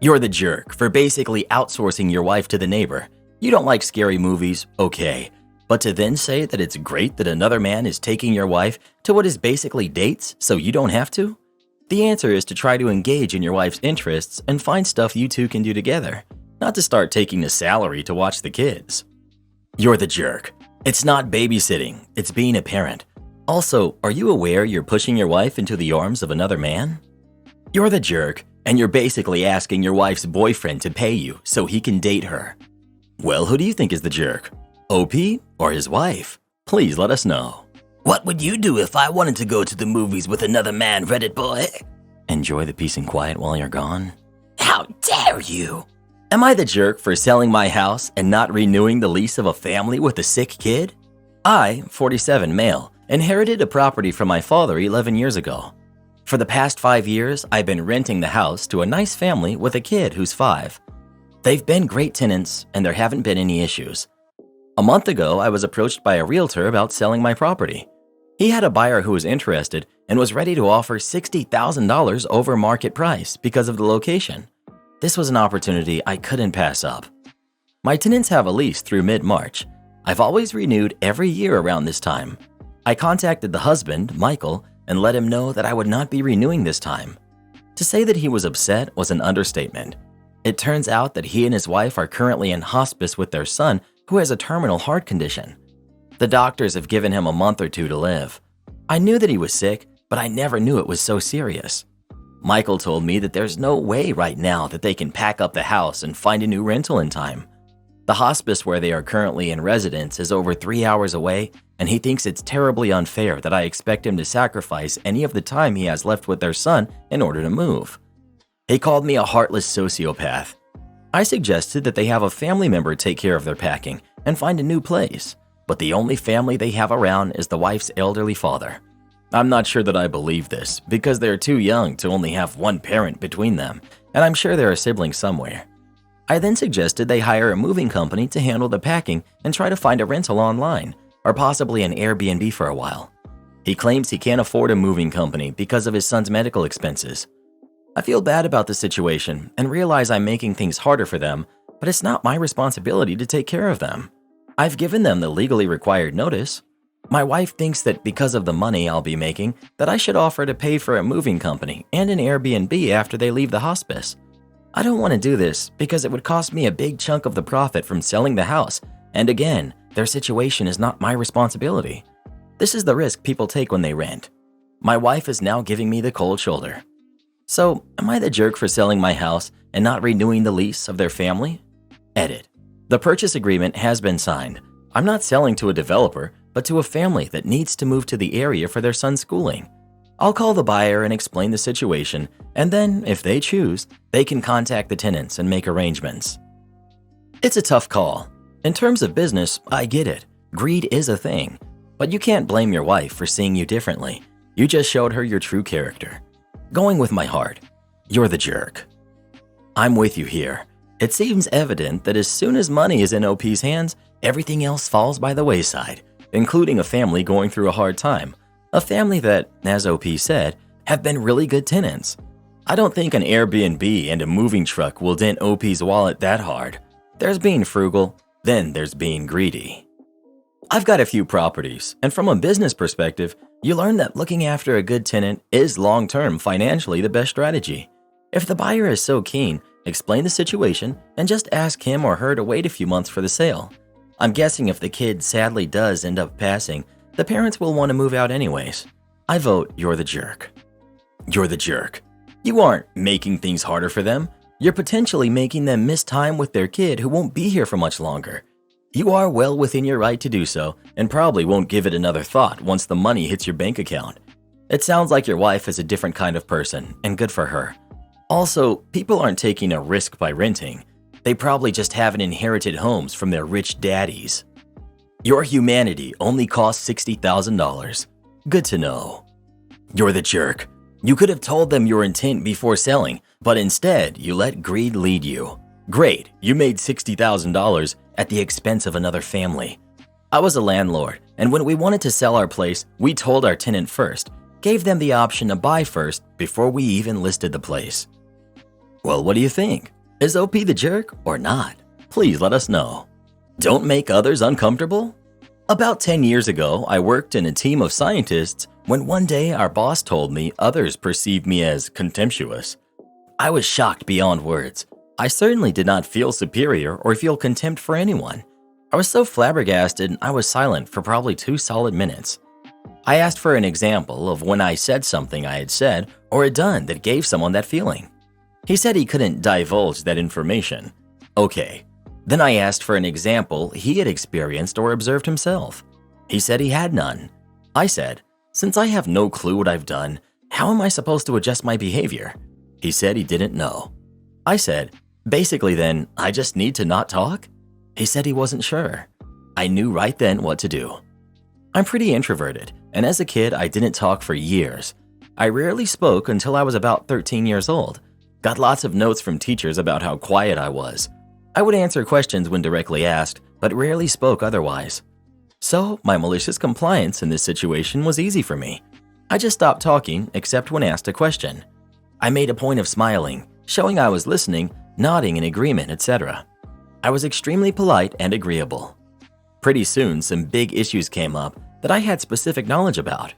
You're the jerk for basically outsourcing your wife to the neighbor. You don't like scary movies, okay. But to then say that it's great that another man is taking your wife to what is basically dates so you don't have to? The answer is to try to engage in your wife's interests and find stuff you two can do together, not to start taking the salary to watch the kids. You're the jerk. It's not babysitting, it's being a parent. Also, are you aware you're pushing your wife into the arms of another man? You're the jerk, and you're basically asking your wife's boyfriend to pay you so he can date her. Well, who do you think is the jerk? OP or his wife? Please let us know. What would you do if I wanted to go to the movies with another man, Reddit boy? Enjoy the peace and quiet while you're gone? How dare you! Am I the jerk for selling my house and not renewing the lease of a family with a sick kid? I, 47 male, inherited a property from my father 11 years ago. For the past 5 years, I've been renting the house to a nice family with a kid who's 5. They've been great tenants and there haven't been any issues. A month ago, I was approached by a realtor about selling my property. He had a buyer who was interested and was ready to offer $60,000 over market price because of the location. This was an opportunity I couldn't pass up. My tenants have a lease through mid-March. I've always renewed every year around this time. I contacted the husband, Michael, and let him know that I would not be renewing this time. To say that he was upset was an understatement. It turns out that he and his wife are currently in hospice with their son who has a terminal heart condition. The doctors have given him a month or 2 to live. I knew that he was sick, but I never knew it was so serious. Michael told me that there's no way right now that they can pack up the house and find a new rental in time. The hospice where they are currently in residence is over 3 hours away, and he thinks it's terribly unfair that I expect him to sacrifice any of the time he has left with their son in order to move. He called me a heartless sociopath. I suggested that they have a family member take care of their packing and find a new place, but the only family they have around is the wife's elderly father. I'm not sure that I believe this because they're too young to only have one parent between them, and I'm sure there are siblings somewhere. I then suggested they hire a moving company to handle the packing and try to find a rental online, or possibly an Airbnb for a while. He claims he can't afford a moving company because of his son's medical expenses. I feel bad about the situation and realize I'm making things harder for them, but it's not my responsibility to take care of them. I've given them the legally required notice. My wife thinks that because of the money I'll be making, that I should offer to pay for a moving company and an Airbnb after they leave the hospice. I don't want to do this because it would cost me a big chunk of the profit from selling the house, And again, their situation is not my responsibility. This is the risk people take when they rent. My wife is now giving me the cold shoulder. So, am I the jerk for selling my house and not renewing the lease of their family? Edit. The purchase agreement has been signed. I'm not selling to a developer, but to a family that needs to move to the area for their son's schooling. I'll call the buyer and explain the situation, and then, if they choose, they can contact the tenants and make arrangements. It's a tough call. In terms of business, I get it. Greed is a thing. But you can't blame your wife for seeing you differently. You just showed her your true character. Going with my heart, you're the jerk. I'm with you here. It seems evident that as soon as money is in OP's hands, everything else falls by the wayside, including a family going through a hard time. A family that, as OP said, have been really good tenants. I don't think an Airbnb and a moving truck will dent OP's wallet that hard. There's being frugal, then there's being greedy. I've got a few properties, and from a business perspective, you learn that looking after a good tenant is long-term financially the best strategy. If the buyer is so keen, explain the situation and just ask him or her to wait a few months for the sale. I'm guessing if the kid sadly does end up passing, the parents will want to move out anyways. I vote you're the jerk. You're the jerk. You aren't making things harder for them. You're potentially making them miss time with their kid who won't be here for much longer. You are well within your right to do so and probably won't give it another thought once the money hits your bank account. It sounds like your wife is a different kind of person, and good for her. Also, people aren't taking a risk by renting. They probably just haven't inherited homes from their rich daddies. Your humanity only costs $60,000. Good to know. You're the jerk. You could have told them your intent before selling, but instead you let greed lead you. Great, you made $60,000 at the expense of another family. I was a landlord, and when we wanted to sell our place, we told our tenant first, gave them the option to buy first before we even listed the place. Well, what do you think? Is OP the jerk or not? Please let us know. Don't make others uncomfortable? About 10 years ago, I worked in a team of scientists when one day our boss told me others perceived me as contemptuous. I was shocked beyond words. I certainly did not feel superior or feel contempt for anyone. I was so flabbergasted I was silent for probably 2 solid minutes. I asked for an example of when I said something I had said or had done that gave someone that feeling. He said he couldn't divulge that information. Okay. Then I asked for an example he had experienced or observed himself. He said he had none. I said, since I have no clue what I've done, how am I supposed to adjust my behavior? He said he didn't know. I said, basically then, I just need to not talk? He said he wasn't sure. I knew right then what to do. I'm pretty introverted, and as a kid, I didn't talk for years. I rarely spoke until I was about 13 years old. Got lots of notes from teachers about how quiet I was. I would answer questions when directly asked, but rarely spoke otherwise. So, my malicious compliance in this situation was easy for me. I just stopped talking except when asked a question. I made a point of smiling, showing I was listening, nodding in agreement, etc. I was extremely polite and agreeable. Pretty soon, some big issues came up that I had specific knowledge about.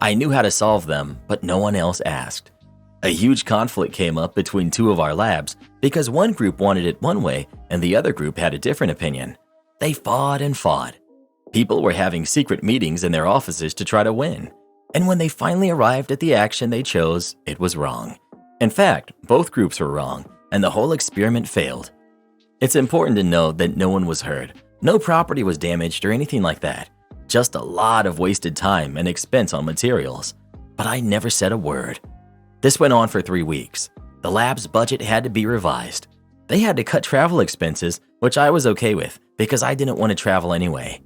I knew how to solve them, but no one else asked. A huge conflict came up between 2 of our labs because one group wanted it one way and the other group had a different opinion. They fought and fought. People were having secret meetings in their offices to try to win. And when they finally arrived at the action they chose, it was wrong. In fact, both groups were wrong, and the whole experiment failed. It's important to note that no one was hurt. No property was damaged or anything like that. Just a lot of wasted time and expense on materials. But I never said a word. This went on for 3 weeks. The lab's budget had to be revised. They had to cut travel expenses, which I was okay with because I didn't want to travel anyway.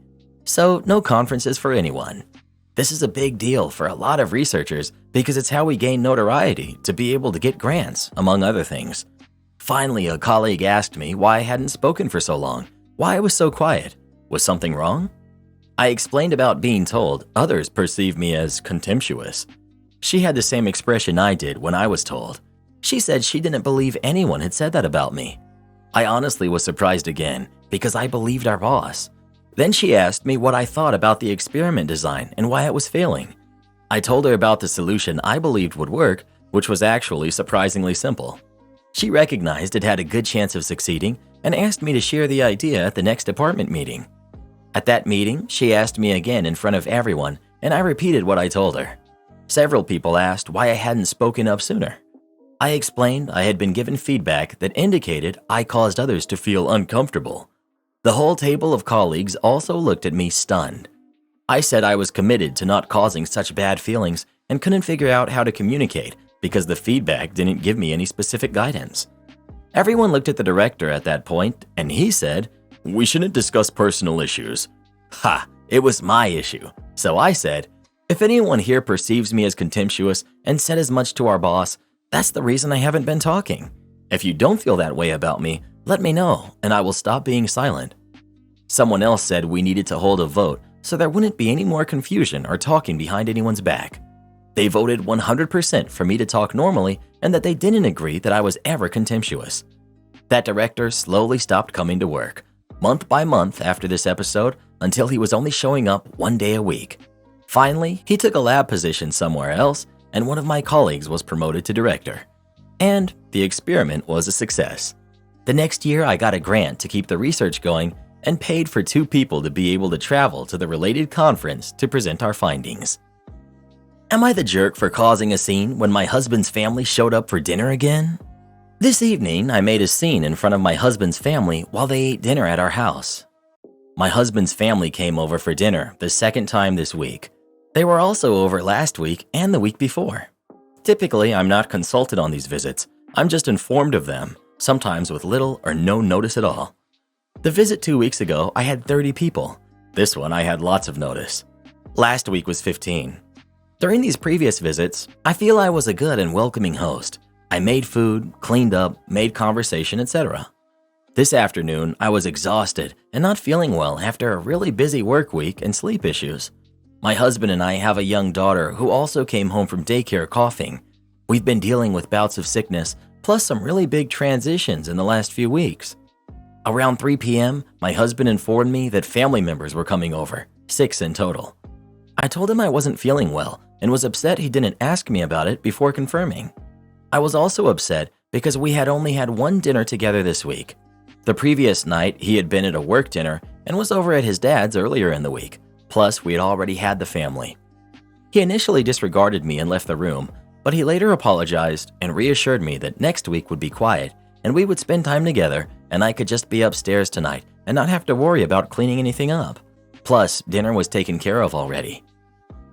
So, no conferences for anyone. This is a big deal for a lot of researchers because it's how we gain notoriety to be able to get grants, among other things. Finally, a colleague asked me why I hadn't spoken for so long, why I was so quiet. Was something wrong? I explained about being told others perceive me as contemptuous. She had the same expression I did when I was told. She said she didn't believe anyone had said that about me. I honestly was surprised again because I believed our boss. Then she asked me what I thought about the experiment design and why it was failing. I told her about the solution I believed would work, which was actually surprisingly simple. She recognized it had a good chance of succeeding and asked me to share the idea at the next department meeting. At that meeting, she asked me again in front of everyone, and I repeated what I told her. Several people asked why I hadn't spoken up sooner. I explained I had been given feedback that indicated I caused others to feel uncomfortable. The whole table of colleagues also looked at me stunned. I said I was committed to not causing such bad feelings and couldn't figure out how to communicate because the feedback didn't give me any specific guidance. Everyone looked at the director at that point, and he said, "We shouldn't discuss personal issues." Ha! It was my issue. So I said, "If anyone here perceives me as contemptuous and said as much to our boss, that's the reason I haven't been talking. If you don't feel that way about me, let me know, and I will stop being silent." Someone else said we needed to hold a vote so there wouldn't be any more confusion or talking behind anyone's back. They voted 100% for me to talk normally and that they didn't agree that I was ever contemptuous. That director slowly stopped coming to work, month by month after this episode, until he was only showing up 1 day a week. Finally, he took a lab position somewhere else, and one of my colleagues was promoted to director. And the experiment was a success. The next year, I got a grant to keep the research going and paid for 2 people to be able to travel to the Related conference to present our findings. Am I the jerk for causing a scene when my husband's family showed up for dinner again? This evening, I made a scene in front of my husband's family while they ate dinner at our house. My husband's family came over for dinner the second time this week. They were also over last week and the week before. Typically, I'm not consulted on these visits. I'm just informed of them, sometimes with little or no notice at all. The visit 2 weeks ago, I had 30 people. This one, I had lots of notice. Last week was 15. During these previous visits, I feel I was a good and welcoming host. I made food, cleaned up, made conversation, etc. This afternoon, I was exhausted and not feeling well after a really busy work week and sleep issues. My husband and I have a young daughter who also came home from daycare coughing. We've been dealing with bouts of sickness, plus some really big transitions in the last few weeks. Around 3 p.m., my husband informed me that family members were coming over, 6 in total. I told him I wasn't feeling well and was upset he didn't ask me about it before confirming. I was also upset because we had only had 1 dinner together this week. The previous night, he had been at a work dinner and was over at his dad's earlier in the week. Plus, we had already had the family. He initially disregarded me and left the room, but he later apologized and reassured me that next week would be quiet and we would spend time together and I could just be upstairs tonight and not have to worry about cleaning anything up. Plus, dinner was taken care of already.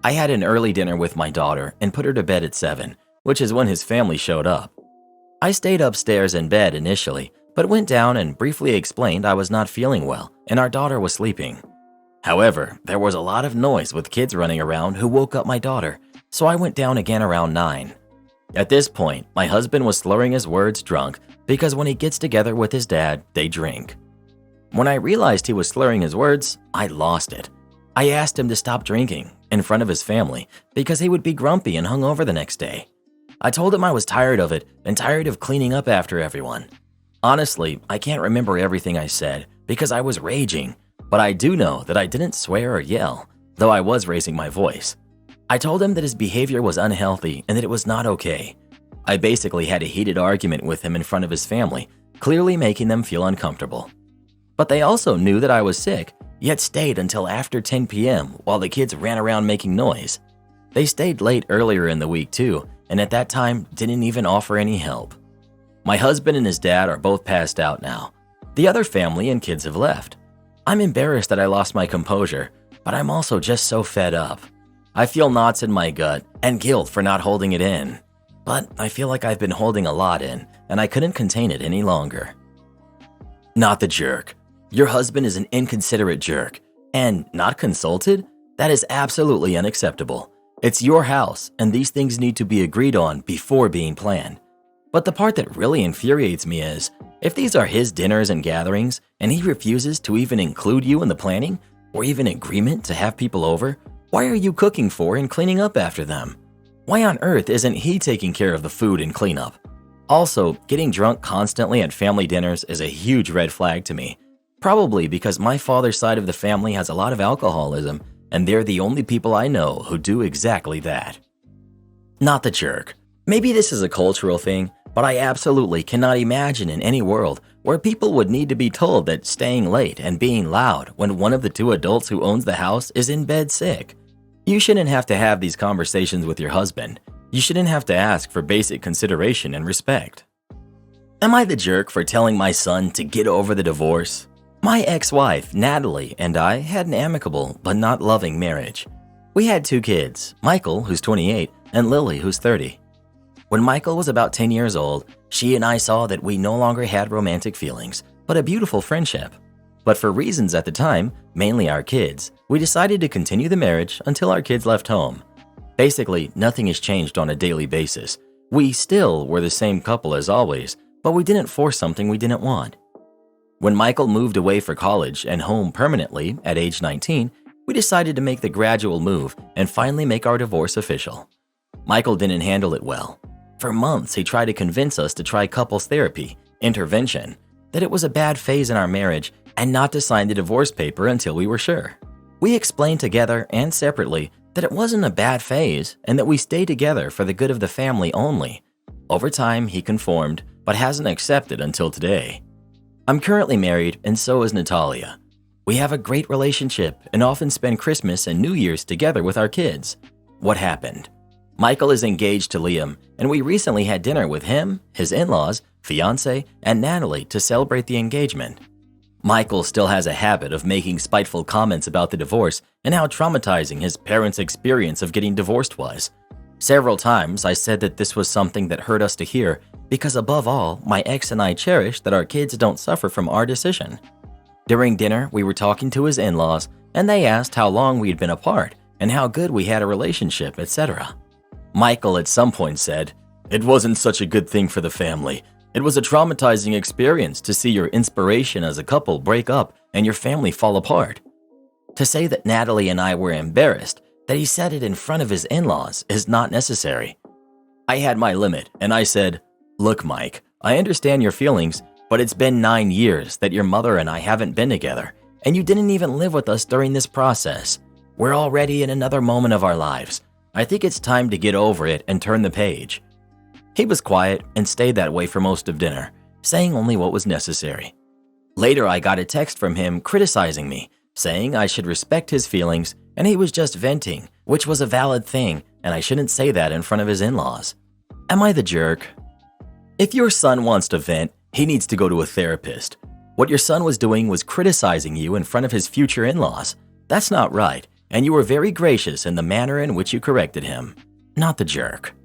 I had an early dinner with my daughter and put her to bed at 7, which is when his family showed up. I stayed upstairs in bed initially, but went down and briefly explained I was not feeling well and our daughter was sleeping. However, there was a lot of noise with kids running around who woke up my daughter, so I went down again around 9. At this point, my husband was slurring his words drunk because when he gets together with his dad, they drink. When I realized he was slurring his words, I lost it. I asked him to stop drinking in front of his family because he would be grumpy and hungover the next day. I told him I was tired of it and tired of cleaning up after everyone. Honestly, I can't remember everything I said because I was raging, but I do know that I didn't swear or yell, though I was raising my voice. I told him that his behavior was unhealthy and that it was not okay. I basically had a heated argument with him in front of his family, clearly making them feel uncomfortable. But they also knew that I was sick, yet stayed until after 10 p.m. while the kids ran around making noise. They stayed late earlier in the week too, and at that time didn't even offer any help. My husband and his dad are both passed out now. The other family and kids have left. I'm embarrassed that I lost my composure, but I'm also just so fed up. I feel knots in my gut and guilt for not holding it in. But I feel like I've been holding a lot in, and I couldn't contain it any longer. Not the jerk. Your husband is an inconsiderate jerk. And not consulted? That is absolutely unacceptable. It's your house, and these things need to be agreed on before being planned. But the part that really infuriates me is, if these are his dinners and gatherings, and he refuses to even include you in the planning, or even agreement to have people over, why are you cooking for and cleaning up after them? Why on earth isn't he taking care of the food and cleanup? Also, getting drunk constantly at family dinners is a huge red flag to me. Probably because my father's side of the family has a lot of alcoholism, and they're the only people I know who do exactly that. Not the jerk. Maybe this is a cultural thing, but I absolutely cannot imagine in any world where people would need to be told that staying late and being loud when one of the two adults who owns the house is in bed sick. You shouldn't have to have these conversations with your husband. You shouldn't have to ask for basic consideration and respect. Am I the jerk for telling my son to get over the divorce? My ex-wife, Natalie, and I had an amicable but not loving marriage. We had 2 kids, Michael, who's 28, and Lily, who's 30. When Michael was about 10 years old, she and I saw that we no longer had romantic feelings, but a beautiful friendship. But for reasons at the time, mainly our kids, we decided to continue the marriage until our kids left home. Basically, nothing has changed on a daily basis. We still were the same couple as always, but we didn't force something we didn't want. When Michael moved away for college and home permanently at age 19, we decided to make the gradual move and finally make our divorce official. Michael didn't handle it well. For months, he tried to convince us to try couples therapy, intervention, that it was a bad phase in our marriage and not to sign the divorce paper until we were sure. We explained together and separately that it wasn't a bad phase and that we stay together for the good of the family only. Over time, he conformed, but hasn't accepted until today. I'm currently married and so is Natalia. We have a great relationship and often spend Christmas and New Year's together with our kids. What happened? Michael is engaged to Liam, and we recently had dinner with him, his in-laws, fiancé, and Natalie to celebrate the engagement. Michael still has a habit of making spiteful comments about the divorce and how traumatizing his parents' experience of getting divorced was. Several times I said that this was something that hurt us to hear because above all, my ex and I cherish that our kids don't suffer from our decision. During dinner, we were talking to his in-laws and they asked how long we'd been apart and how good we had a relationship, etc. Michael at some point said, "It wasn't such a good thing for the family. It was a traumatizing experience to see your inspiration as a couple break up and your family fall apart." To say that Natalie and I were embarrassed that he said it in front of his in-laws is not necessary. I had my limit and I said, "Look, Mike, I understand your feelings, but it's been 9 years that your mother and I haven't been together, and you didn't even live with us during this process. We're already in another moment of our lives. I think it's time to get over it and turn the page." He was quiet and stayed that way for most of dinner, saying only what was necessary. Later, I got a text from him criticizing me, saying I should respect his feelings and he was just venting, which was a valid thing, and I shouldn't say that in front of his in-laws. Am I the jerk? If your son wants to vent, he needs to go to a therapist. What your son was doing was criticizing you in front of his future in-laws. That's not right, and you were very gracious in the manner in which you corrected him. Not the jerk.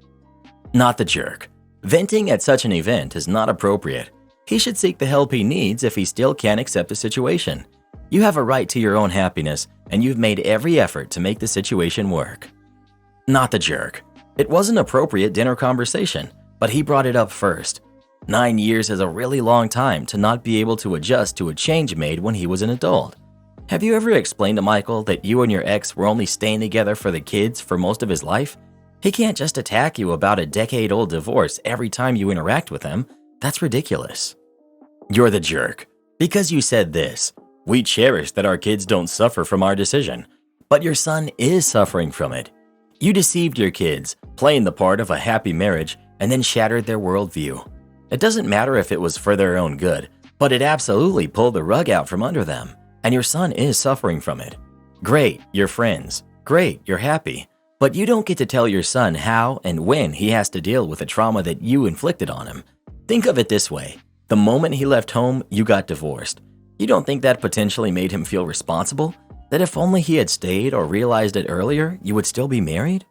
Not the jerk. Venting at such an event is not appropriate. He should seek the help he needs if he still can't accept the situation. You have a right to your own happiness, and you've made every effort to make the situation work. Not the jerk. It was an appropriate dinner conversation, but he brought it up first. 9 years is a really long time to not be able to adjust to a change made when he was an adult. Have you ever explained to Michael that you and your ex were only staying together for the kids for most of his life? He can't just attack you about a decade-old divorce every time you interact with him. That's ridiculous. You're the jerk. Because you said this, "We cherish that our kids don't suffer from our decision," but your son is suffering from it. You deceived your kids, playing the part of a happy marriage, and then shattered their worldview. It doesn't matter if it was for their own good, but it absolutely pulled the rug out from under them, and your son is suffering from it. Great, you're friends. Great, you're happy. But you don't get to tell your son how and when he has to deal with the trauma that you inflicted on him. Think of it this way. The moment he left home, you got divorced. You don't think that potentially made him feel responsible? That if only he had stayed or realized it earlier, you would still be married?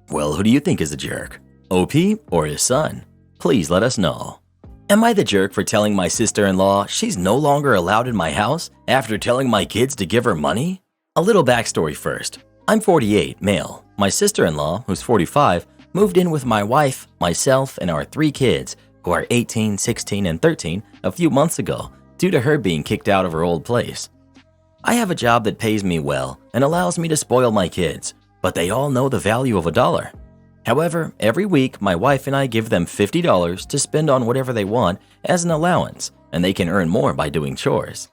Well, who do you think is the jerk? OP or his son? Please let us know. Am I the jerk for telling my sister-in-law she's no longer allowed in my house after telling my kids to give her money? A little backstory first. I'm 48, male. My sister-in-law, who's 45, moved in with my wife, myself, and our 3 kids, who are 18, 16, and 13, a few months ago, due to her being kicked out of her old place. I have a job that pays me well and allows me to spoil my kids, but they all know the value of $1. However, every week my wife and I give them $50 to spend on whatever they want as an allowance, and they can earn more by doing chores.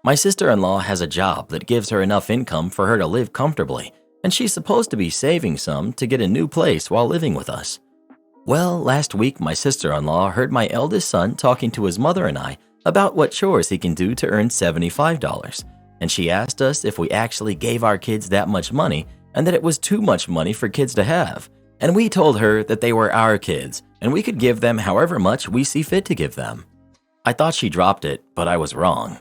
My sister-in-law has a job that gives her enough income for her to live comfortably, and she's supposed to be saving some to get a new place while living with us. Well, last week my sister-in-law heard my eldest son talking to his mother and I about what chores he can do to earn $75, and she asked us if we actually gave our kids that much money and that it was too much money for kids to have. And we told her that they were our kids and we could give them however much we see fit to give them. I thought she dropped it, but I was wrong.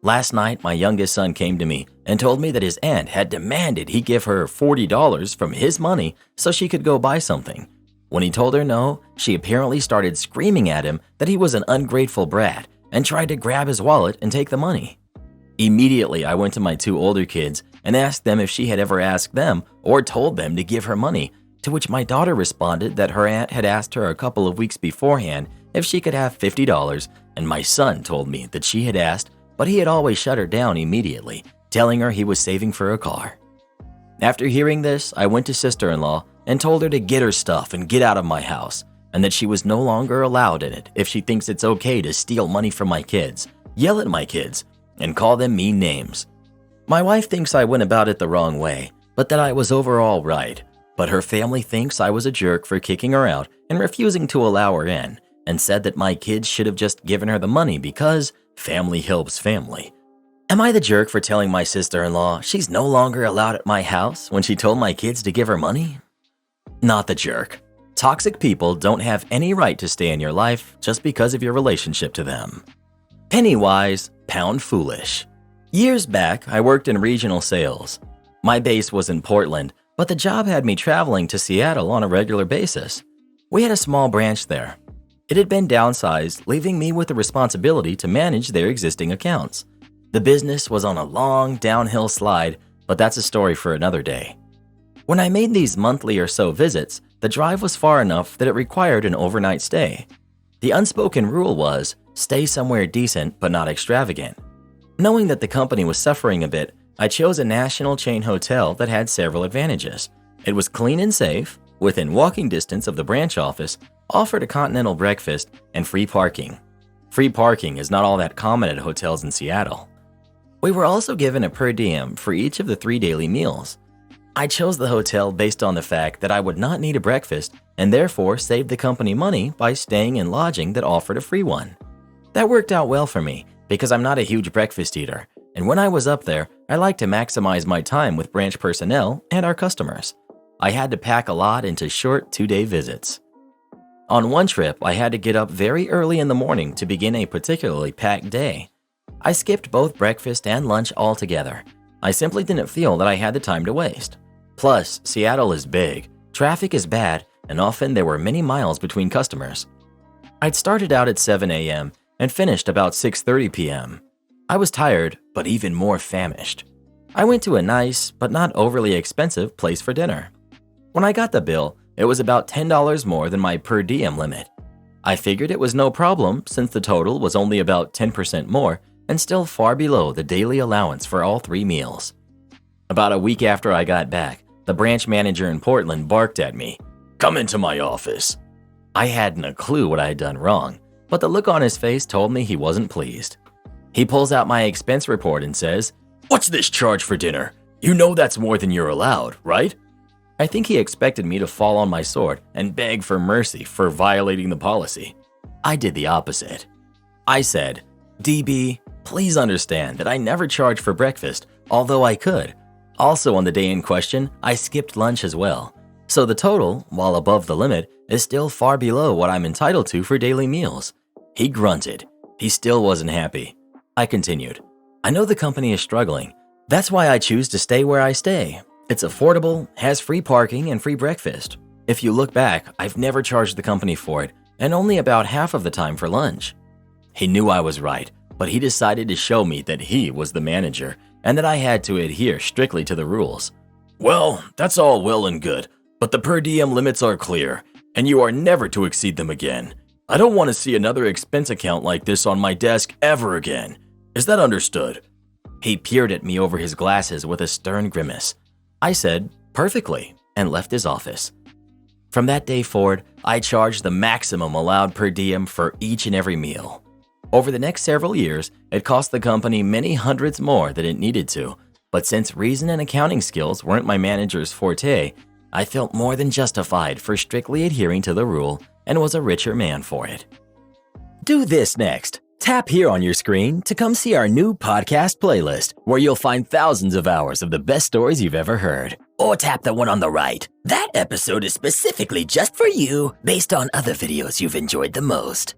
Last night, my youngest son came to me and told me that his aunt had demanded he give her $40 from his money so she could go buy something. When he told her no, she apparently started screaming at him that he was an ungrateful brat and tried to grab his wallet and take the money. Immediately, I went to my two older kids and asked them if she had ever asked them or told them to give her money, to which my daughter responded that her aunt had asked her a couple of weeks beforehand if she could have $50, and my son told me that she had asked, but he had always shut her down immediately, telling her he was saving for a car. After hearing this, I went to sister-in-law and told her to get her stuff and get out of my house, and that she was no longer allowed in it if she thinks it's okay to steal money from my kids, yell at my kids, and call them mean names. My wife thinks I went about it the wrong way, but that I was overall right. But her family thinks I was a jerk for kicking her out and refusing to allow her in, and said that my kids should have just given her the money because family helps family. Am I the jerk for telling my sister-in-law she's no longer allowed at my house when she told my kids to give her money? Not the jerk. Toxic people don't have any right to stay in your life just because of your relationship to them. Penny wise, pound foolish. Years back, I worked in regional sales. My base was in Portland, but the job had me traveling to Seattle on a regular basis. We had a small branch there. It had been downsized, leaving me with the responsibility to manage their existing accounts. The business was on a long downhill slide, but that's a story for another day. When I made these monthly or so visits, the drive was far enough that it required an overnight stay. The unspoken rule was, stay somewhere decent but not extravagant. Knowing that the company was suffering a bit, I chose a national chain hotel that had several advantages. It was clean and safe, within walking distance of the branch office, offered a continental breakfast, and free parking. Free parking is not all that common at hotels in Seattle. We were also given a per diem for each of the 3 daily meals. I chose the hotel based on the fact that I would not need a breakfast and therefore saved the company money by staying in lodging that offered a free one. That worked out well for me because I'm not a huge breakfast eater, and when I was up there, I liked to maximize my time with branch personnel and our customers. I had to pack a lot into short 2-day visits. On one trip, I had to get up very early in the morning to begin a particularly packed day. I skipped both breakfast and lunch altogether. I simply didn't feel that I had the time to waste. Plus, Seattle is big, traffic is bad, and often there were many miles between customers. I'd started out at 7 a.m. and finished about 6:30 p.m. I was tired, but even more famished. I went to a nice, but not overly expensive place for dinner. When I got the bill, it was about $10 more than my per diem limit. I figured it was no problem since the total was only about 10% more and still far below the daily allowance for all 3 meals. About a week after I got back, the branch manager in Portland barked at me, "Come into my office." I hadn't a clue what I had done wrong, but the look on his face told me he wasn't pleased. He pulls out my expense report and says, "What's this charge for dinner? You know that's more than you're allowed, right?" I think he expected me to fall on my sword and beg for mercy for violating the policy. I did the opposite. I said, "DB, please understand that I never charge for breakfast, although I could. Also on the day in question, I skipped lunch as well. So the total, while above the limit, is still far below what I'm entitled to for daily meals." He grunted. He still wasn't happy. I continued, "I know the company is struggling. That's why I choose to stay where I stay. It's affordable, has free parking and free breakfast. If you look back, I've never charged the company for it, and only about half of the time for lunch." He knew I was right, but he decided to show me that he was the manager and that I had to adhere strictly to the rules. "Well, that's all well and good, but the per diem limits are clear, and you are never to exceed them again. I don't want to see another expense account like this on my desk ever again. Is that understood?" He peered at me over his glasses with a stern grimace. I said, "Perfectly," and left his office. From that day forward, I charged the maximum allowed per diem for each and every meal. Over the next several years, it cost the company many hundreds more than it needed to, but since reason and accounting skills weren't my manager's forte, I felt more than justified for strictly adhering to the rule and was a richer man for it. Do this next. Tap here on your screen to come see our new podcast playlist, where you'll find thousands of hours of the best stories you've ever heard. Or tap the one on the right. That episode is specifically just for you, based on other videos you've enjoyed the most.